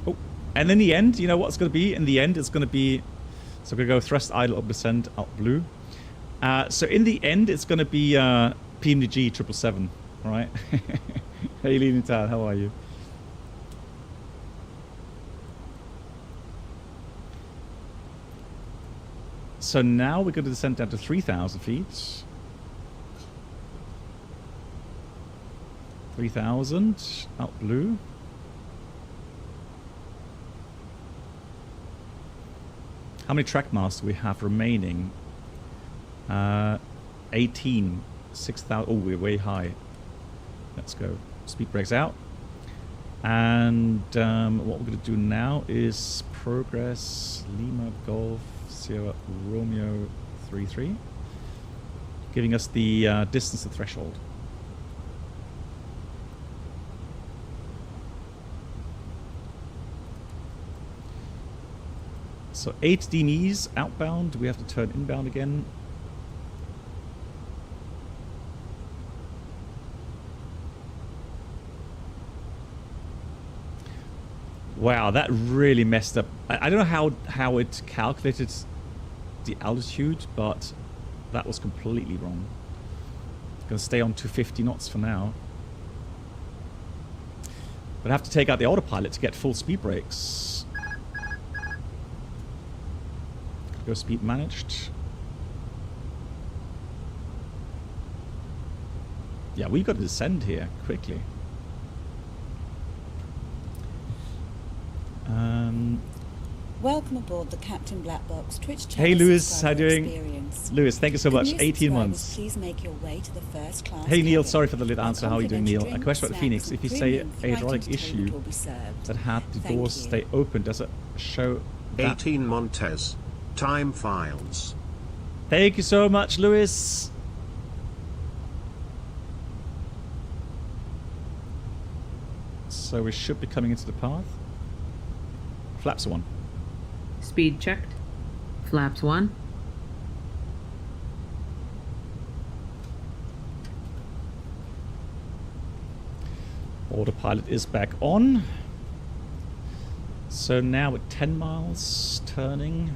Oh, and in the end, you know what it's gonna be? In the end, it's gonna be. So we're gonna go thrust idle up descent out blue. So in the end, it's gonna be PMDG 777, right? Hey, Linital, how are you? So now we're going to descend down to 3,000 feet. 3,000 out blue. How many track miles do we have remaining? 18. 6,000. Oh, we're way high. Let's go. Speed brakes out. And what we're going to do now is progress Lima Golf Sierra Romeo 33, giving us the distance to threshold. So 8 DMEs outbound. Do we have to turn inbound again? Wow, that really messed up. I don't know how it calculated the altitude, but that was completely wrong. Gonna stay on 250 knots for now. But I have to take out the autopilot to get full speed brakes. Go speed managed. Yeah, we've got to descend here quickly. Welcome aboard the Captain Black Box Twitch channel. Hey Lewis, how you doing? Experience. Lewis, thank you so much. 18 months. Please make your way to the first class Hey Neil, cabin. sorry for the late answer. How are you doing, Neil? A question about the Drinks, FENIX. If you snacks, say and a premium hydraulic flight issue entertainment will be served. that had the Thank doors you. stay open, does it show that? 18 Montez. Time files. Thank you so much, Lewis. So we should be coming into the path. Flaps 1. Speed checked. Flaps 1. Autopilot is back on. So now at 10 miles, turning.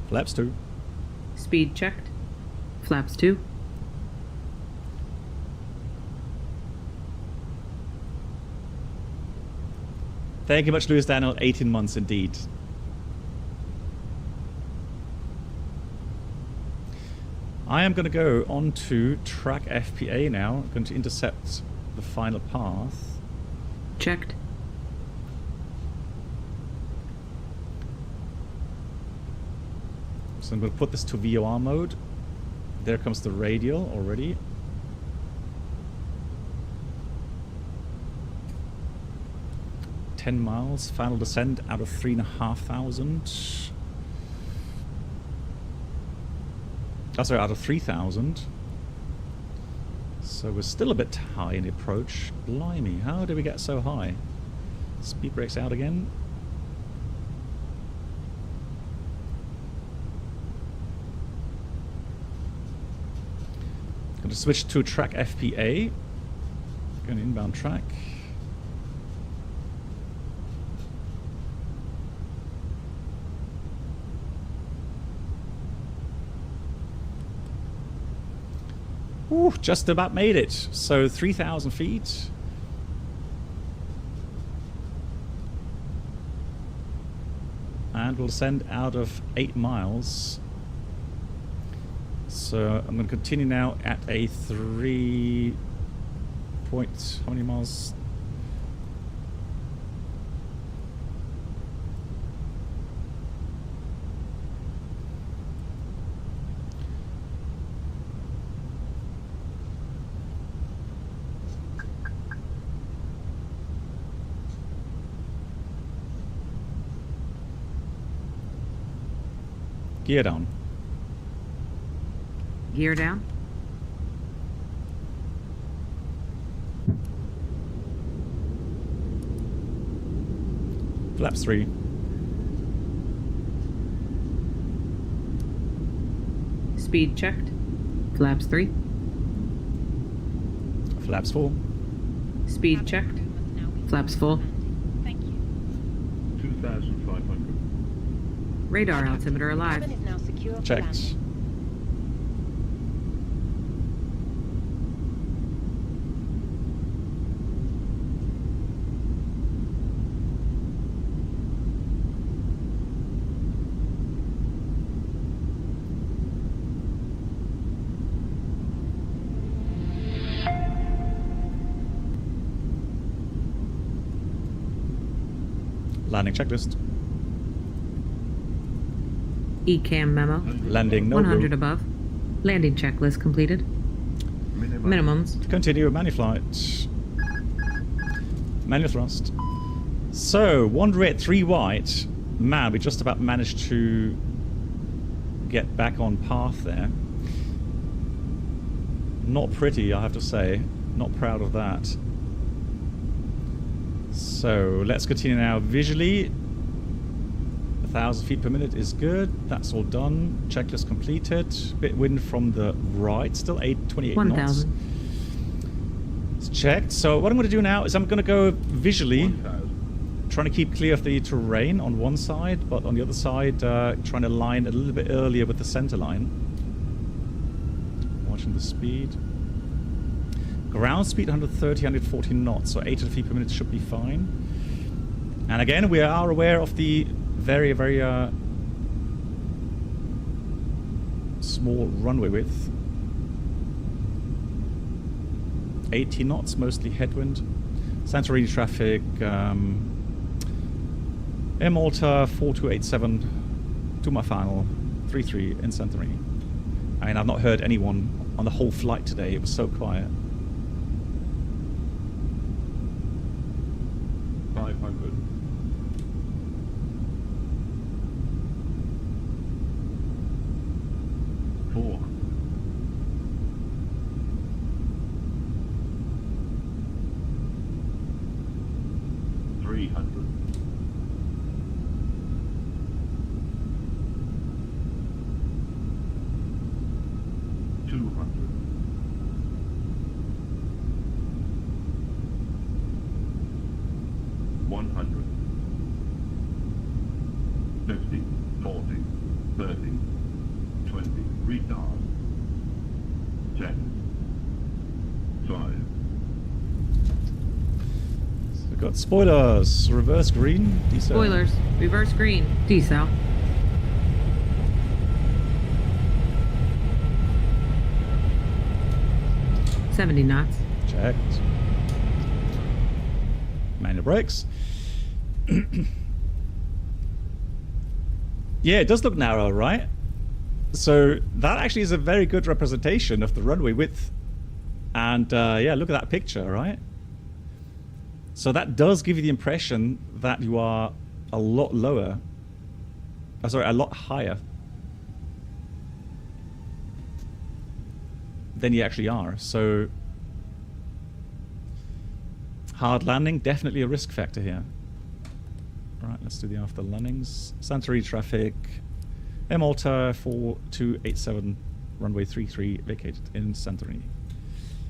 Flaps 2. Speed checked. Flaps 2. Thank you much, Lewis Daniel. 18 months indeed. I am going to go on to track FPA now. I'm going to intercept the final path. Checked. So I'm going to put this to VOR mode. There comes the radial already. .10 miles, final descent out of 3,500. Oh, sorry, out of 3,000. So we're still a bit high in the approach. Blimey, how did we get so high? Speed brakes out again. Going to switch to track FPA. Going to inbound track. Ooh, just about made it. So 3,000 feet. And we'll descend out of 8 miles. So I'm going to continue now at a 3 point... How many miles? Gear down. Gear down. Flaps 3. Speed checked. Flaps 3. Flaps 4. Speed checked. Flaps full. Thank you. 2,500. Radar altimeter alive. Cabin is now secure for Checked. landing. Landing checklist. ECAM memo. Landing no 100 room. above. Landing checklist completed. Minimums. Continue manual flight. Manual thrust. So, 1 red, 3 white. Man, we just about managed to get back on path there. Not pretty, I have to say. Not proud of that. So, let's continue now visually. 1,000 feet per minute is good. That's all done. Checklist completed. Bit wind from the right. Still 28 knots. 1,000. It's checked. So what I'm going to do now is I'm going to go visually, trying to keep clear of the terrain on one side, but on the other side, trying to line a little bit earlier with the center line. Watching the speed. Ground speed 130, 140 knots, so 800 feet per minute should be fine. And again, we are aware of the very, very small runway width. 80 knots, mostly headwind. Santorini traffic, Air Malta 4287 to my final 33 in Santorini. I mean, I've not heard anyone on the whole flight today. It was so quiet. 500. Four. 300. 200. 100. 50, 40, 30, 20, retard. 10, 5. So we've got spoilers, reverse green, decel. Spoilers. Reverse green. Decel. $70 knots. Checked. Manual brakes. Yeah, it does look narrow, right? So that actually is a very good representation of the runway width. And yeah, look at that picture, right? So that does give you the impression that you are a lot lower. Sorry, a lot higher than you actually are. So hard landing, definitely a risk factor here. Right, let's do the after landings. Santorini traffic, Air Malta 4287, runway 33 vacated in Santorini.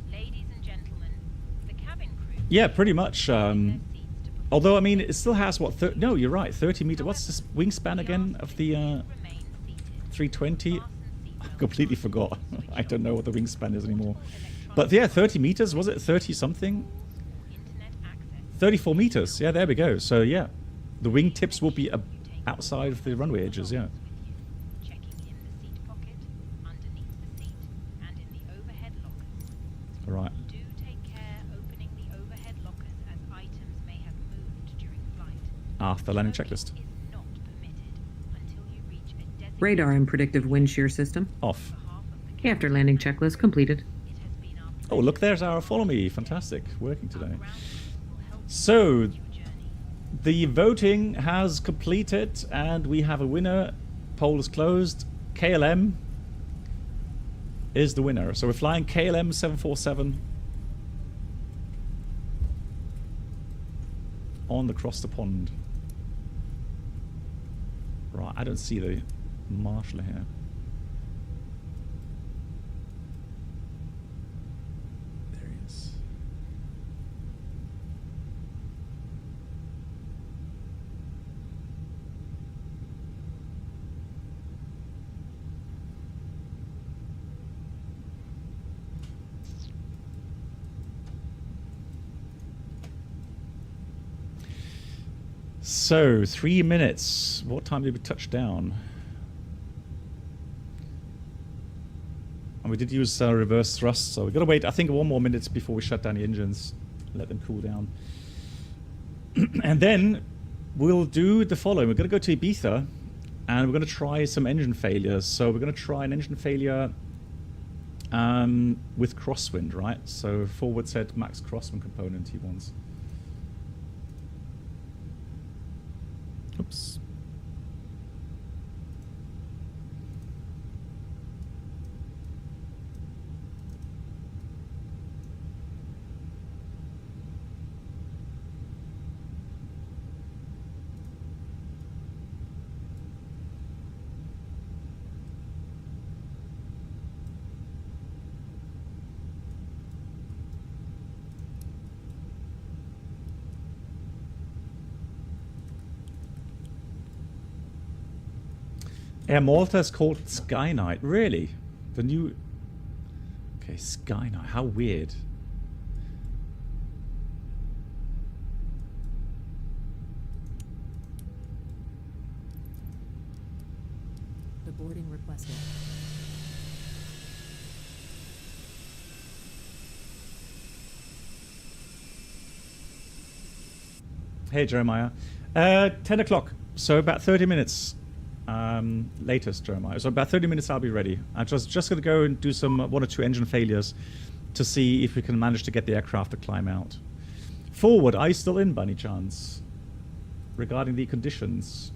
Ladies and gentlemen, the cabin crew. Yeah, pretty much. Although, I mean, it still has what? No, you're right. 30 meter. What's this wingspan again of the 320? I completely forgot. I don't know what the wingspan is anymore. But yeah, 30 meters, was it 30 something? 34 meters, yeah, there we go. So yeah, the wing tips will be outside of the runway edges, yeah. Right. After landing checklist. Radar and predictive wind shear system. Off. After landing checklist completed. Oh, look, there's our follow me. Fantastic. Working today. So, the voting has completed and we have a winner. Poll is closed. KLM is the winner. So we're flying KLM 747 on across the pond. Right, I don't see the marshal here. There he is. So, 3 minutes. What time did we touch down? And we did use reverse thrust, so we've got to wait, I think, 1 more minute before we shut down the engines. Let them cool down. And then we'll do the following. We're going to go to Ibiza, and we're going to try some engine failures. So we're going to try an engine failure with crosswind, right? So forward set max crosswind component he wants. Oops. Air Malta is called Sky Knight. Really? The new... Okay, Sky Knight. How weird. The boarding requested. Hey, Jeremiah. 10 o'clock. So about 30 minutes. Latest, Jeremiah. So about 30 minutes I'll be ready. I'm just going to go and do some 1 or 2 engine failures to see if we can manage to get the aircraft to climb out. Forward, are you still in by any chance? Regarding the conditions.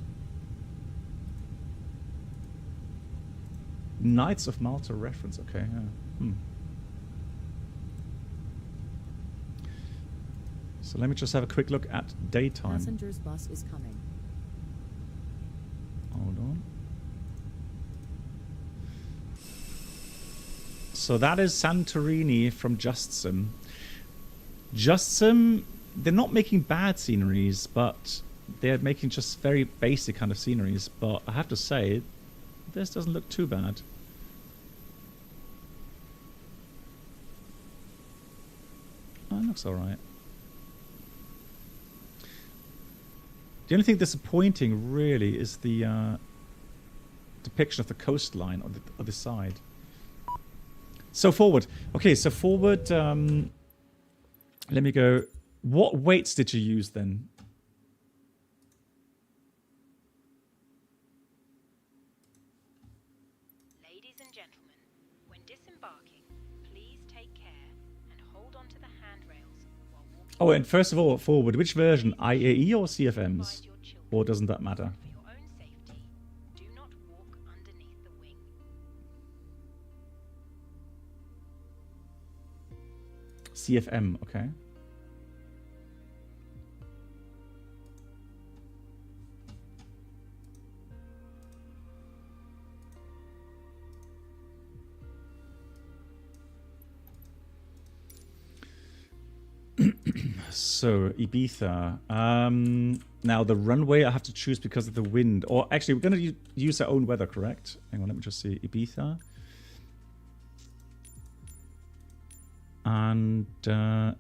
Knights of Malta reference, okay. Yeah. So let me just have a quick look at daytime. Passenger's bus is coming. Hold on. So that is Santorini from JustSim. JustSim, they're not making bad sceneries, but they're making just very basic kind of sceneries. But I have to say, this doesn't look too bad. Oh, it looks alright. The only thing disappointing, really, is the depiction of the coastline on the other side. So forward. Okay, so forward. Let me go. What weights did you use then? Ladies and gentlemen, when disembarking, please take care and hold on to the handrails while walking. Oh, and first of all, forward. Which version? IAE or CFMs? Or doesn't that matter? For your own safety, do not walk underneath the wing. CFM, okay. So, Ibiza. Now, the runway I have to choose because of the wind. Or actually, we're going to use our own weather, correct? Hang on, let me just see. Ibiza. And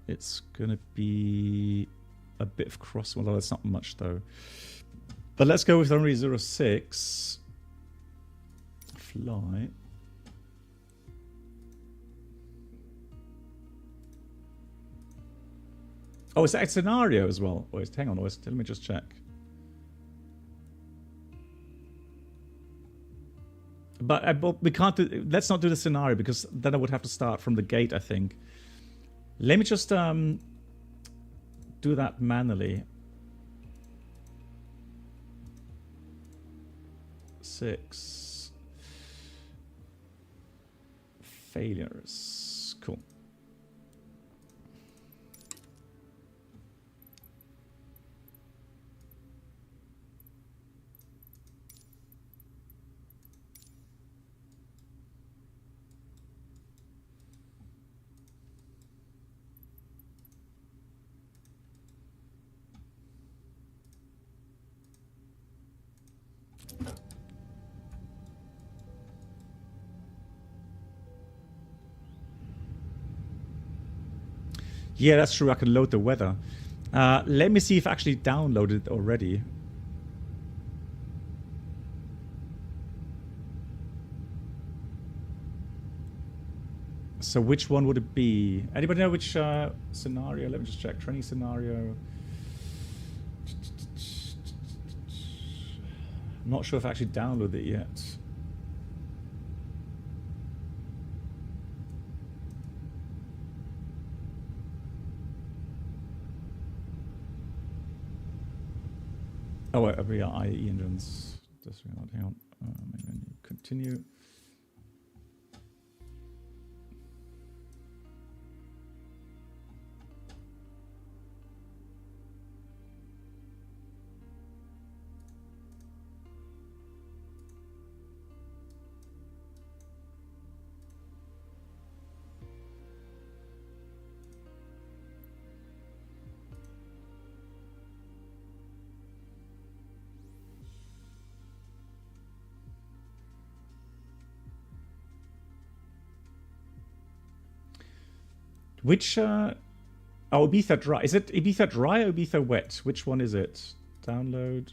it's going to be a bit of cross, although it's not much though. But let's go with runway 06. Fly. Oh, is that a scenario as well? Wait, hang on, let me just check. But we can't do. Let's not do the scenario because then I would have to start from the gate, I think. Let me just do that manually. 6 failures. Cool. Yeah, that's true. I can load the weather. Let me see if I actually downloaded it already. So which one would it be? Anybody know which scenario? Let me just check. Training scenario. I'm not sure if I actually downloaded it yet. Oh, wait, we are IAE engines. Disregard, hang on. Menu, continue. Which, oh, Ibiza Dry. Is it Ibiza Dry or Ibiza Wet? Which one is it? Download.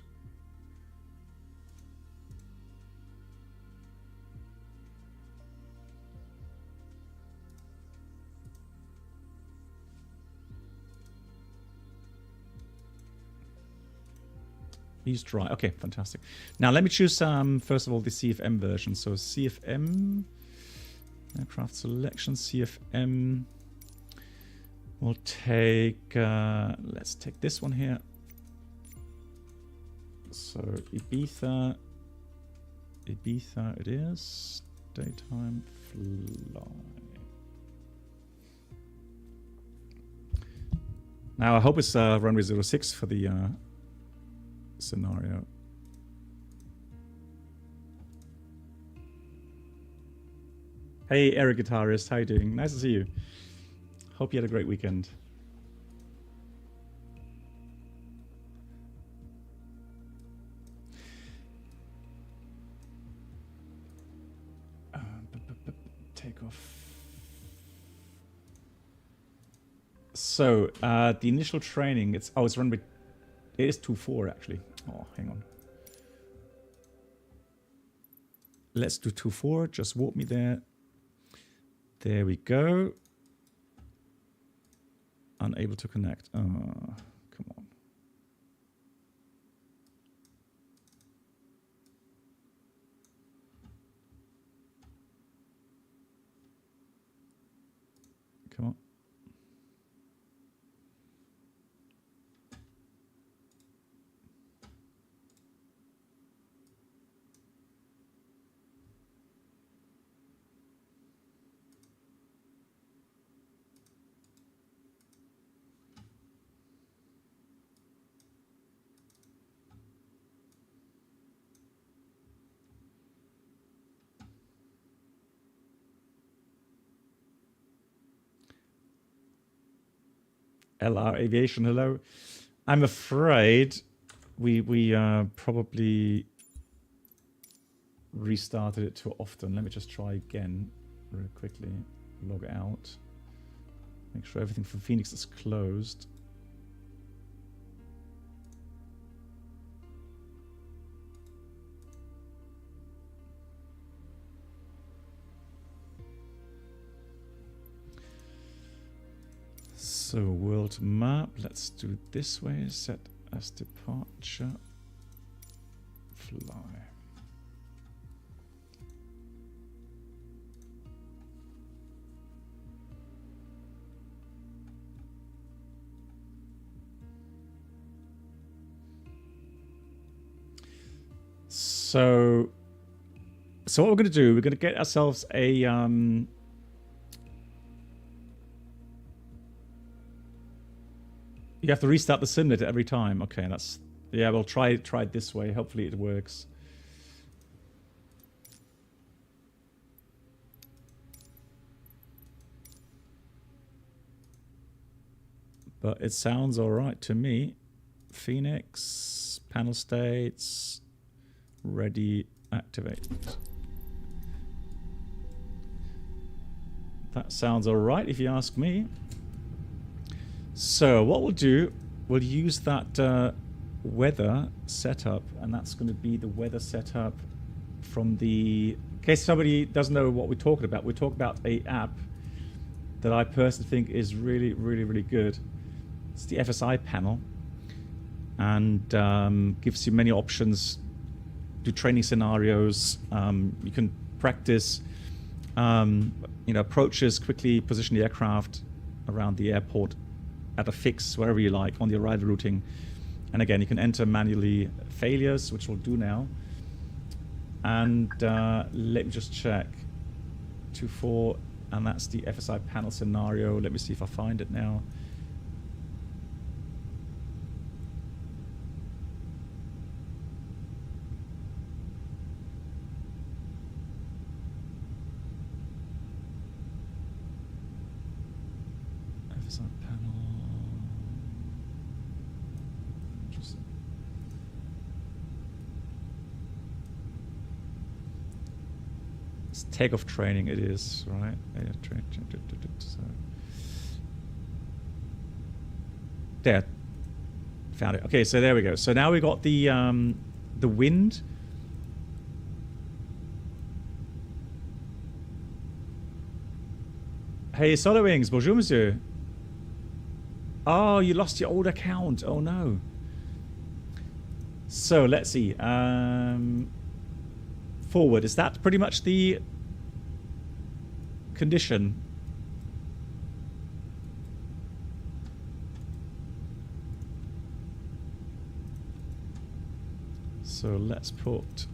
Use Dry. Okay, fantastic. Now let me choose, first of all, the CFM version. So CFM, aircraft selection, CFM. We'll take, let's take this one here. So Ibiza it is. Daytime fly. Now I hope it's runway 06 for the scenario. Hey Eric Guitarist, how you doing? Nice to see you. Hope you had a great weekend. Takeoff. So the initial training, it's runway. It is 24 actually. Oh, hang on. Let's do 24. Just walk me there. There we go. Unable to connect. Oh, come on. Come on. LR Aviation, hello. I'm afraid we probably restarted it too often. Let me just try again real quickly. Log out. Make sure everything from FENIX is closed. So world map, let's do it this way. Set as departure. Fly. So what we're going to do, we're going to get ourselves a you have to restart the simulator every time. Okay, that's, yeah, we'll try it this way. Hopefully it works. But it sounds all right to me. FENIX, panel states, ready, activate. That sounds all right if you ask me. So what we'll do, we'll use that weather setup, and that's going to be the weather setup from the, in case somebody doesn't know what we're talking about, we're talking about a app that I personally think is really, really, really good. It's the FSI panel, and gives you many options, do training scenarios, you can practice you know, approaches, quickly position the aircraft around the airport at a fix, wherever you like, on the arrival routing. And again, you can enter manually failures, which we'll do now. And let me just check. 2.4, and that's the FSI panel scenario. Let me see if I find it now. Takeoff training it is, right? So. There. Found it. Okay, so there we go. So now we got the wind. Hey, Solar Wings, bonjour, monsieur. Oh, you lost your old account. Oh no. So let's see. Forward, is that pretty much the condition? So let's put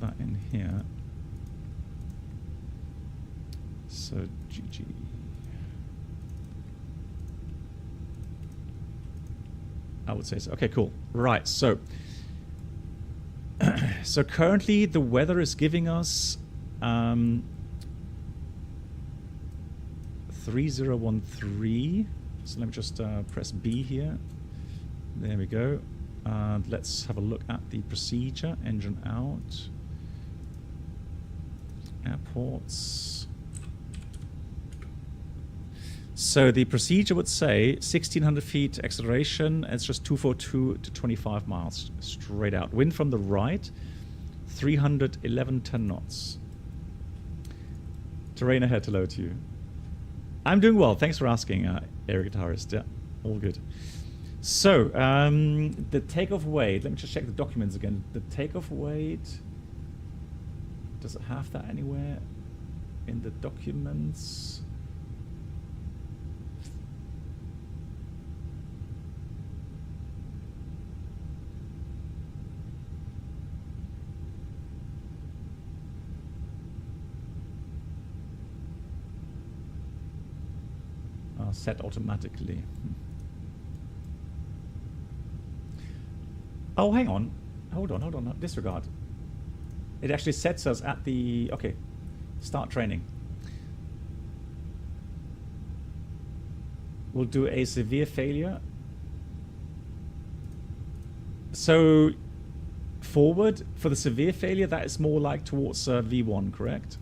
that in here. So GG. I would say so. Okay, cool. Right, so so currently the weather is giving us 3013. So let me just press B here. There we go. Let's have a look at the procedure. Engine out. Airports. So the procedure would say 1600 feet acceleration. It's just 242 to 25 miles straight out. Wind from the right, 311 10 knots. Terrain ahead, hello to you. I'm doing well. Thanks for asking, air guitarist. Yeah, all good. So the takeoff weight. Let me just check the documents again. The takeoff weight. Does it have that anywhere in the documents? Set automatically. Oh, hang on. Hold on. Disregard. It actually sets us at the... Okay. Start training. We'll do a severe failure. So, forward, for the severe failure, that is more like towards V1, correct?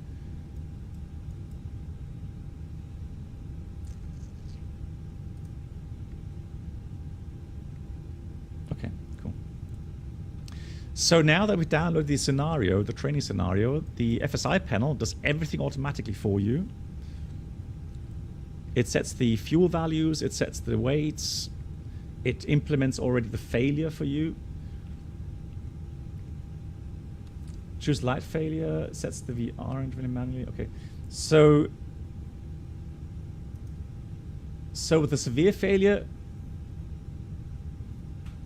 So now that we've downloaded the scenario, the training scenario, the FSI panel does everything automatically for you. It sets the fuel values, it sets the weights, it implements already the failure for you. Choose light failure, sets the VR engine manually. Okay, so with the severe failure,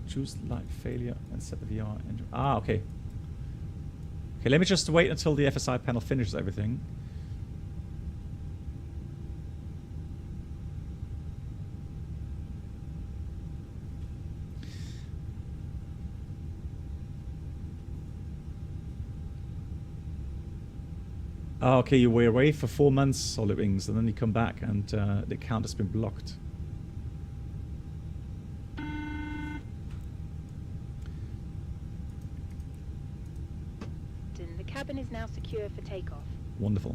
choose light failure and set the VR engine. Ah, okay. Okay, let me just wait until the FSI panel finishes everything. Oh, okay, you were away for 4 months, Solid Wings, and then you come back and the account has been blocked. The cabin is now secure for takeoff. Wonderful.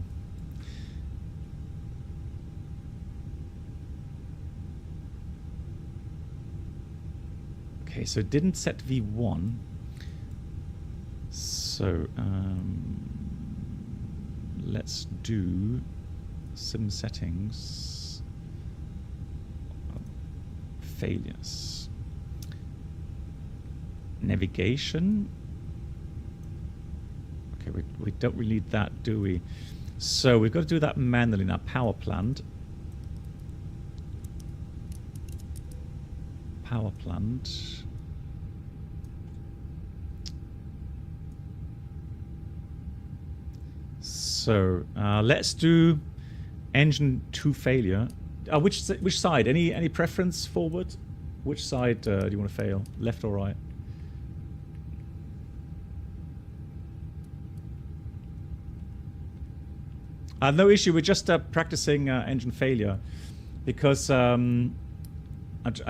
Okay, so it didn't set V1. So, let's do sim settings. Failures. Navigation. Okay, we don't really need that, do we? So we've got to do that manually now. Power plant. Power plant. So let's do engine 2 failure. Which side? Any preference forward? Which side do you want to fail? Left or right? No issue. We're just practicing engine failure because I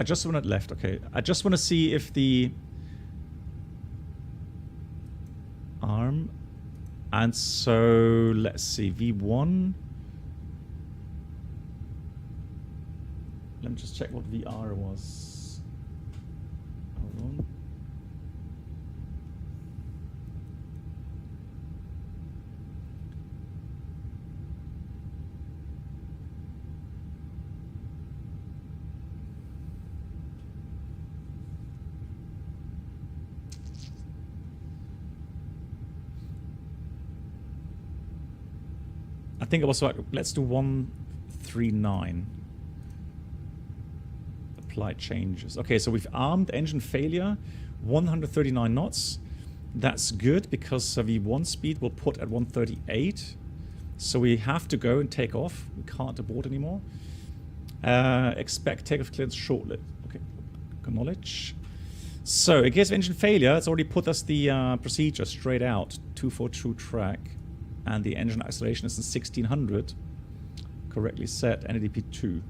just want it left. Okay. I just want to see if the arm. And so let's see, V1. Let me just check what VR was. Hold on. I think it was like, let's do 139. Apply changes. Okay, so we've armed engine failure, 139 knots. That's good because V1 speed will put at 138. So we have to go and take off. We can't abort anymore. Expect takeoff clearance shortly. Okay, acknowledge. So against engine failure, it's already put us the procedure straight out. 242 track. And the engine acceleration is in 1600. Correctly set. NADP 2.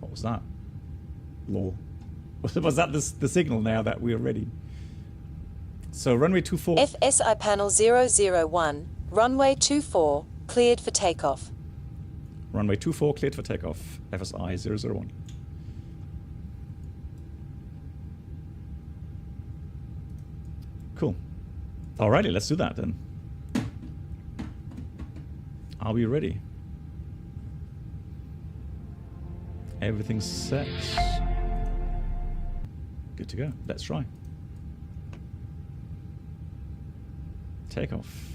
What was that? Lol. Was that the signal now that we are ready? So runway 24. FSI panel 001. Runway 24. Cleared for takeoff. Runway 24 cleared for takeoff. FSI 001. Cool. Alrighty, let's do that then. Are we ready? Everything's set. Good to go. Let's try. Takeoff.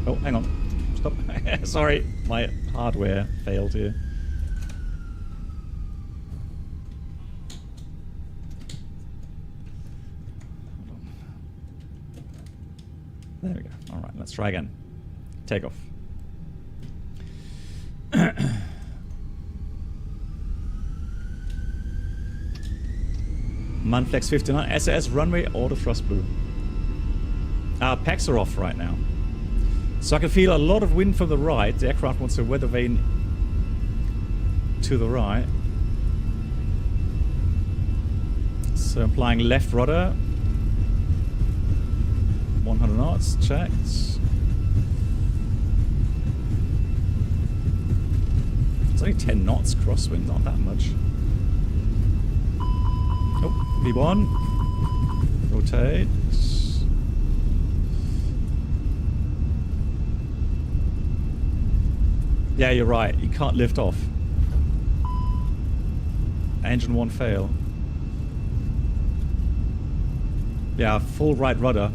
Oh, hang on. Stop. Sorry, my hardware failed here. Hold on. There we go. All right, let's try again. Take off. Manflex 59, SAS runway, auto thrust blue. Our packs are off right now. So I can feel a lot of wind from the right. The aircraft wants a weather vane to the right. So I'm applying left rudder. 100 knots, checked. It's only 10 knots crosswind, not that much. Oh, V1. Rotate. Yeah, you're right. You can't lift off. Engine 1 fail. Yeah, full right rudder.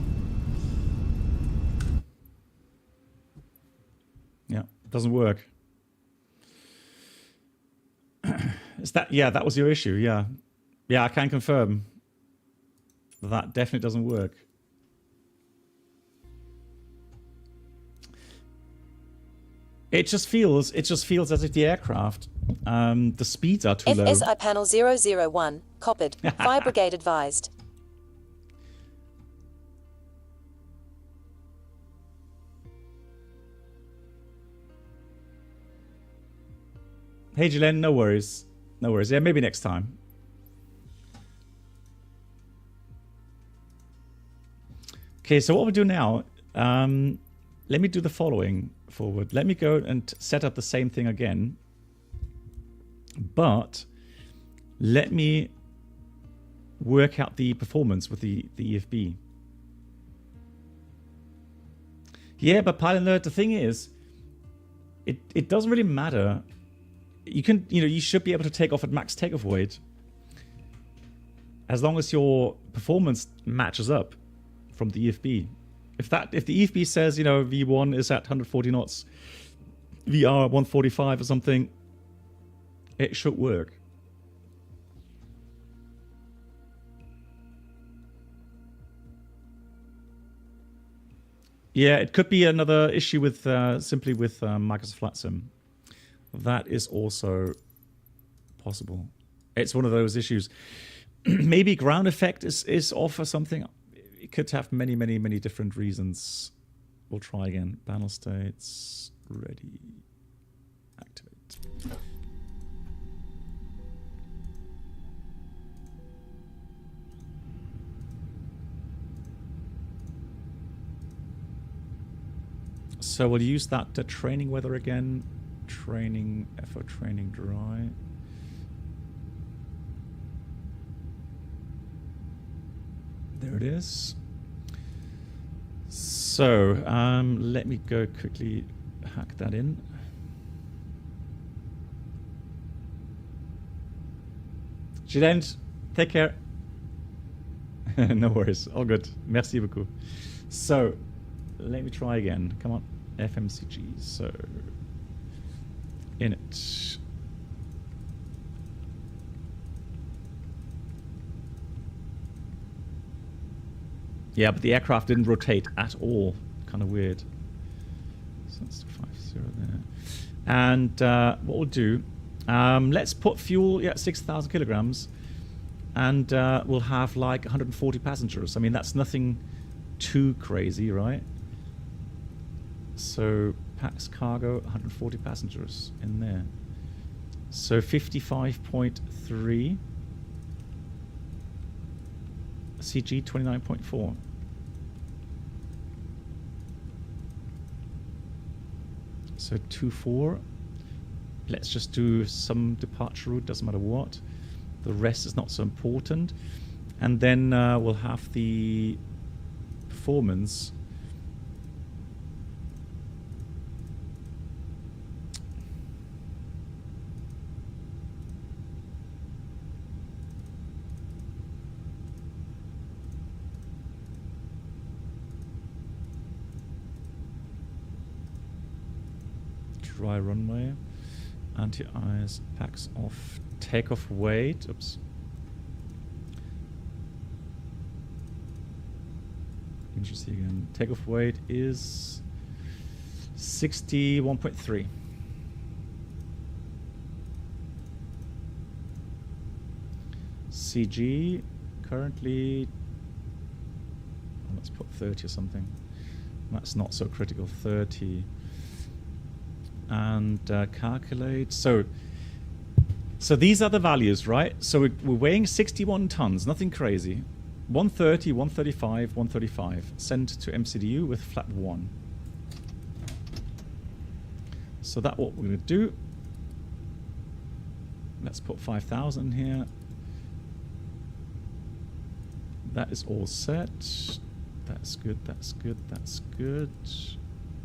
Yeah, doesn't work. Is that, yeah, that was your issue, yeah. Yeah, I can confirm. That definitely doesn't work. It just feels as if the aircraft, the speeds are too low. FSI panel 001, copied. Fire brigade advised. Hey, Jalen, no worries. No worries. Yeah, maybe next time. Okay, so what we'll do now, let me do the following forward. Let me go and set up the same thing again. But let me work out the performance with the EFB. Yeah, but Pilot Alert, the thing is, it doesn't really matter. You should be able to take off at max takeoff weight as long as your performance matches up from the EFB. If the EFB says, V1 is at 140 knots, VR 145 or something, it should work. Yeah, it could be another issue with simply with Microsoft Flight Sim. That is also possible. It's one of those issues. Maybe ground effect is off or something. It could have many, many, many different reasons. We'll try again. Panel states, ready, activate. So we'll use that training weather again. Training, FO training dry. There it is. So let me go quickly hack that in. Gilles, take care. No worries, all good. Merci beaucoup. So let me try again. Come on, FMCG. So in it. Yeah, but the aircraft didn't rotate at all. Kind of weird. So that's 50 there. And what we'll do, let's put fuel, 6,000 kilograms, and we'll have like 140 passengers. I mean, that's nothing too crazy, right? So packs cargo, 140 passengers in there. So 55.3. CG 29.4. So 24. Let's just do some departure route, doesn't matter what. The rest is not so important. And then we'll have the performance. Dry runway, anti-ice, packs off, takeoff weight, oops. Interesting again. Takeoff weight is 61.3. CG currently, let's put 30 or something. That's not so critical. 30. And calculate. So So these are the values, right? So we're weighing 61 tons, nothing crazy. 130, 135, 135. Sent to MCDU with flap 1. So that's what we're going to do. Let's put 5,000 here. That is all set. That's good, that's good, that's good.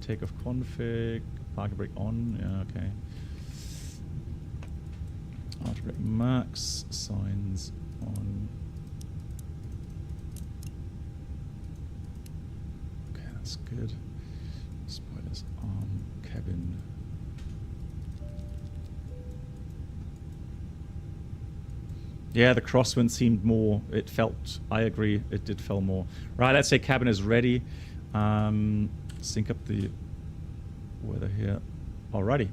Takeoff config. Parking brake on. Yeah, okay. Auto brake max. Signs on. Okay, that's good. Spoilers arm. Cabin. Yeah, the crosswind seemed more. It felt. I agree. It did feel more. Right. Let's say cabin is ready. Sync up the weather here. Alrighty.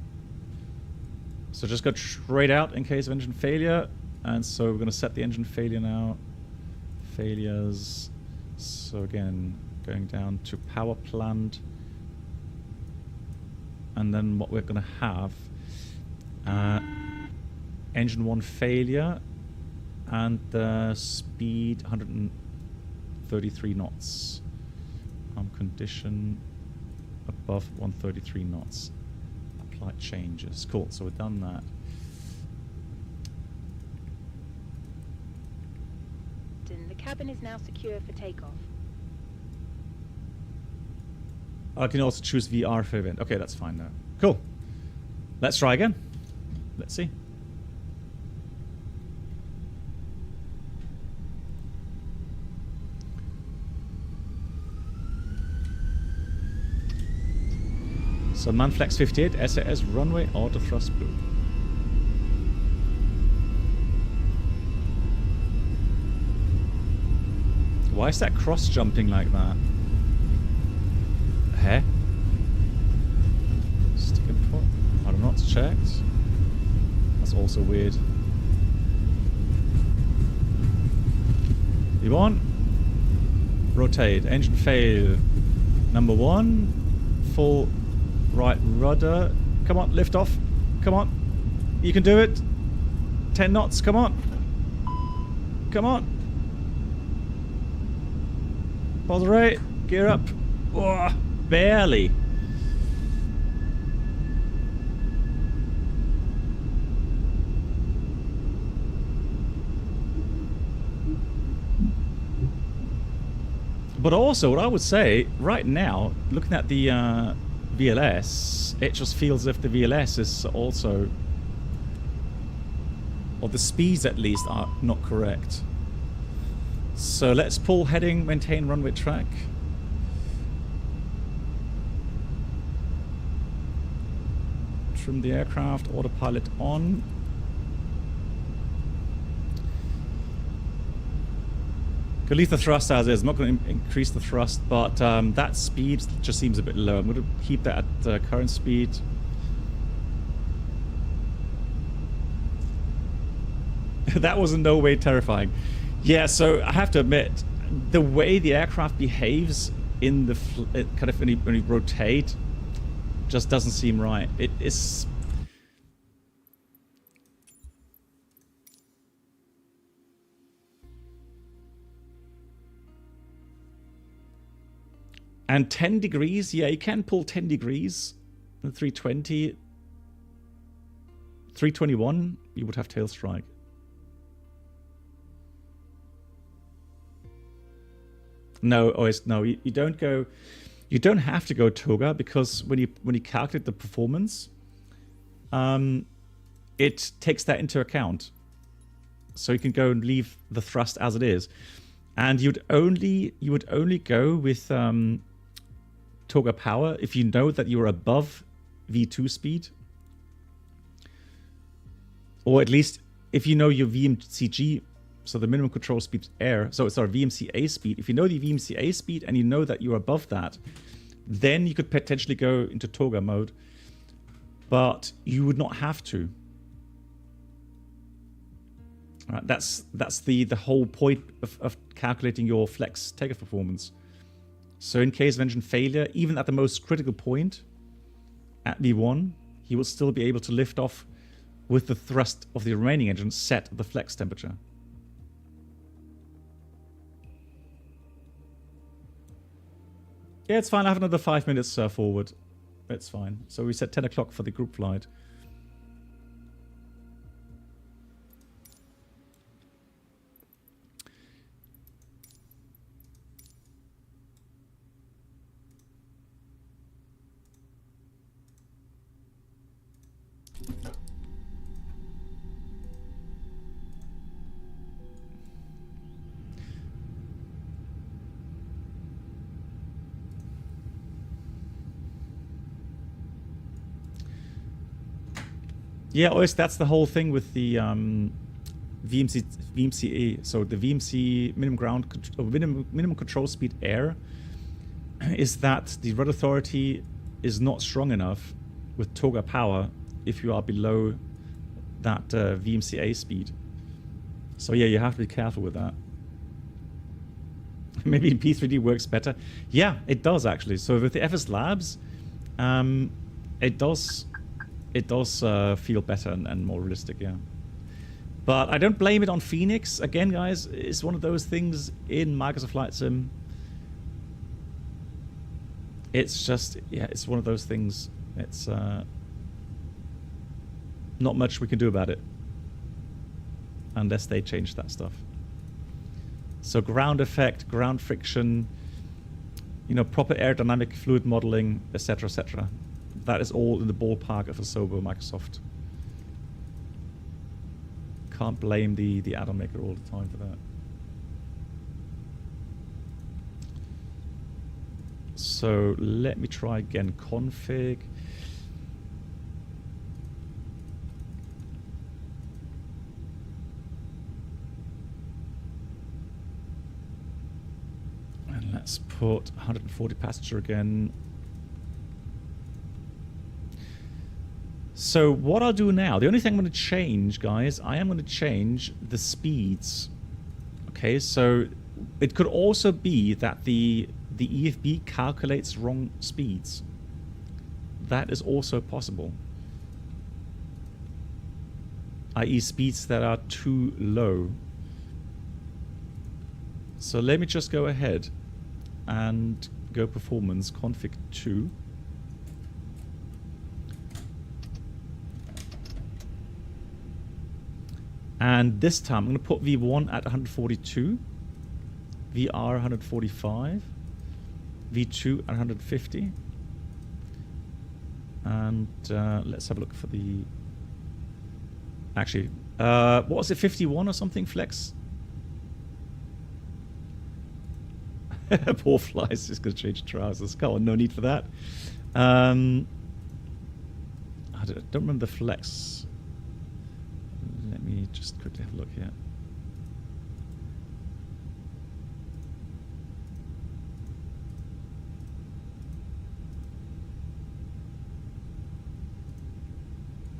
So just go straight out in case of engine failure. And so we're going to set the engine failure now. Failures. So again, going down to power plant. And then what we're going to have. Engine 1 failure. And speed 133 knots. Condition above 133 knots. Apply changes. Cool, so we've done that. The cabin is now secure for takeoff. I can also choose VR for event. Okay, that's fine now. Cool. Let's try again. Let's see. So Manflex 58, SAS runway, auto thrust blue. Why is that cross jumping like that? Huh? Stick input. I don't know, it's checked. That's also weird. V1. Rotate. Engine fail. Number 1. Full right rudder. Come on, lift off. Come on. You can do it. 10 knots. Come on. Come on. Pause rate. Gear up. Oh, barely. But also, what I would say, right now, looking at the VLS, it just feels as if the VLS is also, or the speeds at least, are not correct. So let's pull heading, maintain runway track. Trim the aircraft, autopilot on. Could leave the thrust as is. I'm not going to increase the thrust, but that speed just seems a bit low. I'm going to keep that at current speed. That was in no way terrifying. Yeah, so I have to admit, the way the aircraft behaves in the kind of when you rotate just doesn't seem right. It is. And 10 degrees, yeah, you can pull 10 degrees. The 320, 321, you would have tail strike. No, no, you don't go. You don't have to go toga, because when you calculate the performance, it takes that into account. So you can go and leave the thrust as it is, and you would only go with toga power if you know that you're above V2 speed, or at least if you know your VMCG. So the minimum control speed air, so it's our VMCA speed. If you know the VMCA speed and you know that you're above that, then you could potentially go into toga mode, but you would not have to. All right, that's the whole point of calculating your flex takeoff performance. So in case of engine failure, even at the most critical point, at V1, he will still be able to lift off with the thrust of the remaining engine set at the flex temperature. Yeah, it's fine. I have another 5 minutes forward. It's fine. So we set 10 o'clock for the group flight. Yeah, always that's the whole thing with the VMCA. So the VMC minimum control speed air is that the rudder authority is not strong enough with toga power if you are below that VMCA speed. So yeah, you have to be careful with that. Maybe P3D works better. Yeah, it does actually. So with the FS Labs, it does feel better and more realistic, yeah. But I don't blame it on FENIX. Again, guys, it's one of those things in Microsoft Flight Sim. It's just, yeah, it's one of those things. It's not much we can do about it unless they change that stuff. So ground effect, ground friction, you know, proper aerodynamic fluid modeling, etc., etc. That is all in the ballpark of a sober Microsoft. Can't blame the add-on maker all the time for that. So let me try again. Config. And let's put 140 passenger again. So what I'll do now, the only thing I'm going to change, guys, I am going to change the speeds. Okay, so it could also be that the EFB calculates wrong speeds. That is also possible. i.e. speeds that are too low. So let me just go ahead and go performance config 2. And this time I'm going to put V1 at 142, VR 145, V2 at 150. And let's have a look for the... Actually, what was it, 51 or something, flex? Poor flies, just going to change trousers. Come on, no need for that. I don't remember the flex. Let me just quickly have a look here.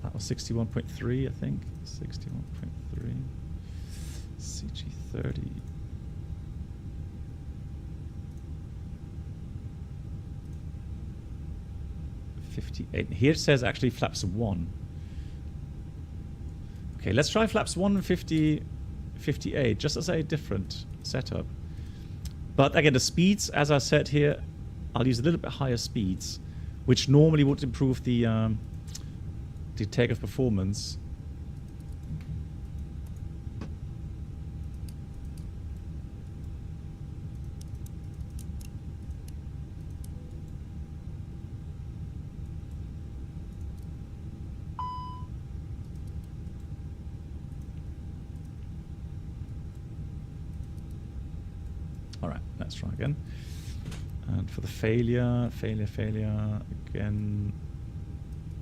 That was 61.3, I think. 61.3. CG30. Here it says actually flaps 1. Okay, let's try flaps 1 and 58, just as a different setup. But again, the speeds, as I said here, I'll use a little bit higher speeds, which normally would improve the takeoff performance. Let's try again. And for the failure again,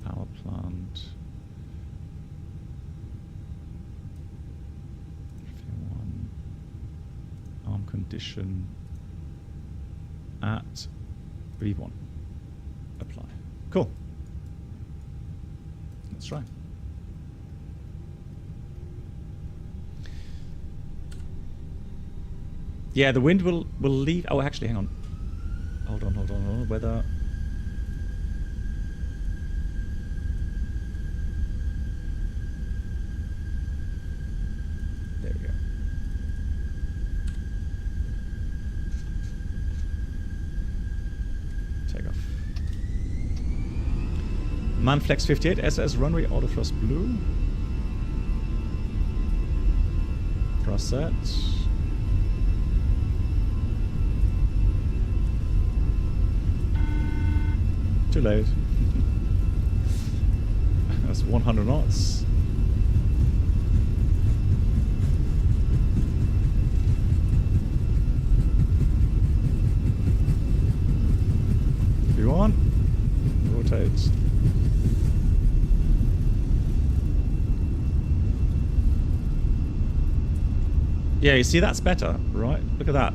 power plant. Arm condition at V1. Apply. Cool. Let's try. Yeah, the wind will leave. Oh, actually, hang on. Hold on. Weather. Manflex 58 SS runway autothrust blue. Thrust set. Too late. That's 100 knots. If you want, rotate. Yeah, you see that's better, right? Look at that.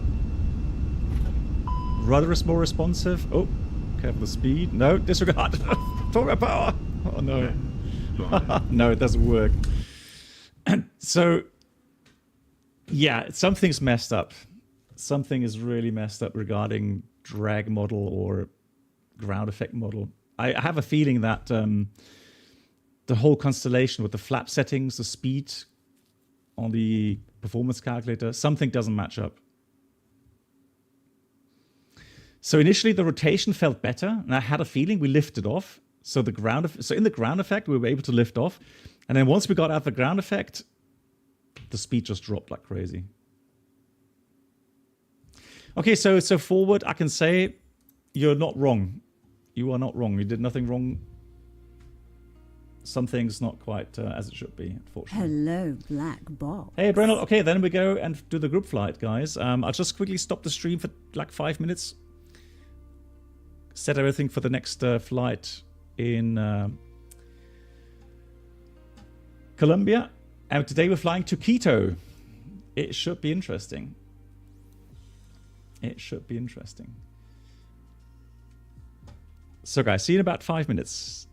Rudder is more responsive. Oh, careful the speed. No, disregard. Talk about power. Oh no. No, it doesn't work. So, yeah, something's messed up. Something is really messed up regarding drag model or ground effect model. I have a feeling that the whole constellation with the flap settings, the speed on the performance calculator, something doesn't match up. So initially the rotation felt better, and I had a feeling we lifted off. So in the ground effect, we were able to lift off. And then once we got out the ground effect, the speed just dropped like crazy. Okay, so forward, I can say you're not wrong. You are not wrong. You did nothing wrong. Something's not quite as it should be, unfortunately. Hello, Black Box. Hey, Brennel. Okay, then we go and do the group flight, guys. I'll just quickly stop the stream for like 5 minutes. Set everything for the next flight in Colombia. And today we're flying to Quito. It should be interesting. It should be interesting. So, guys, see you in about 5 minutes.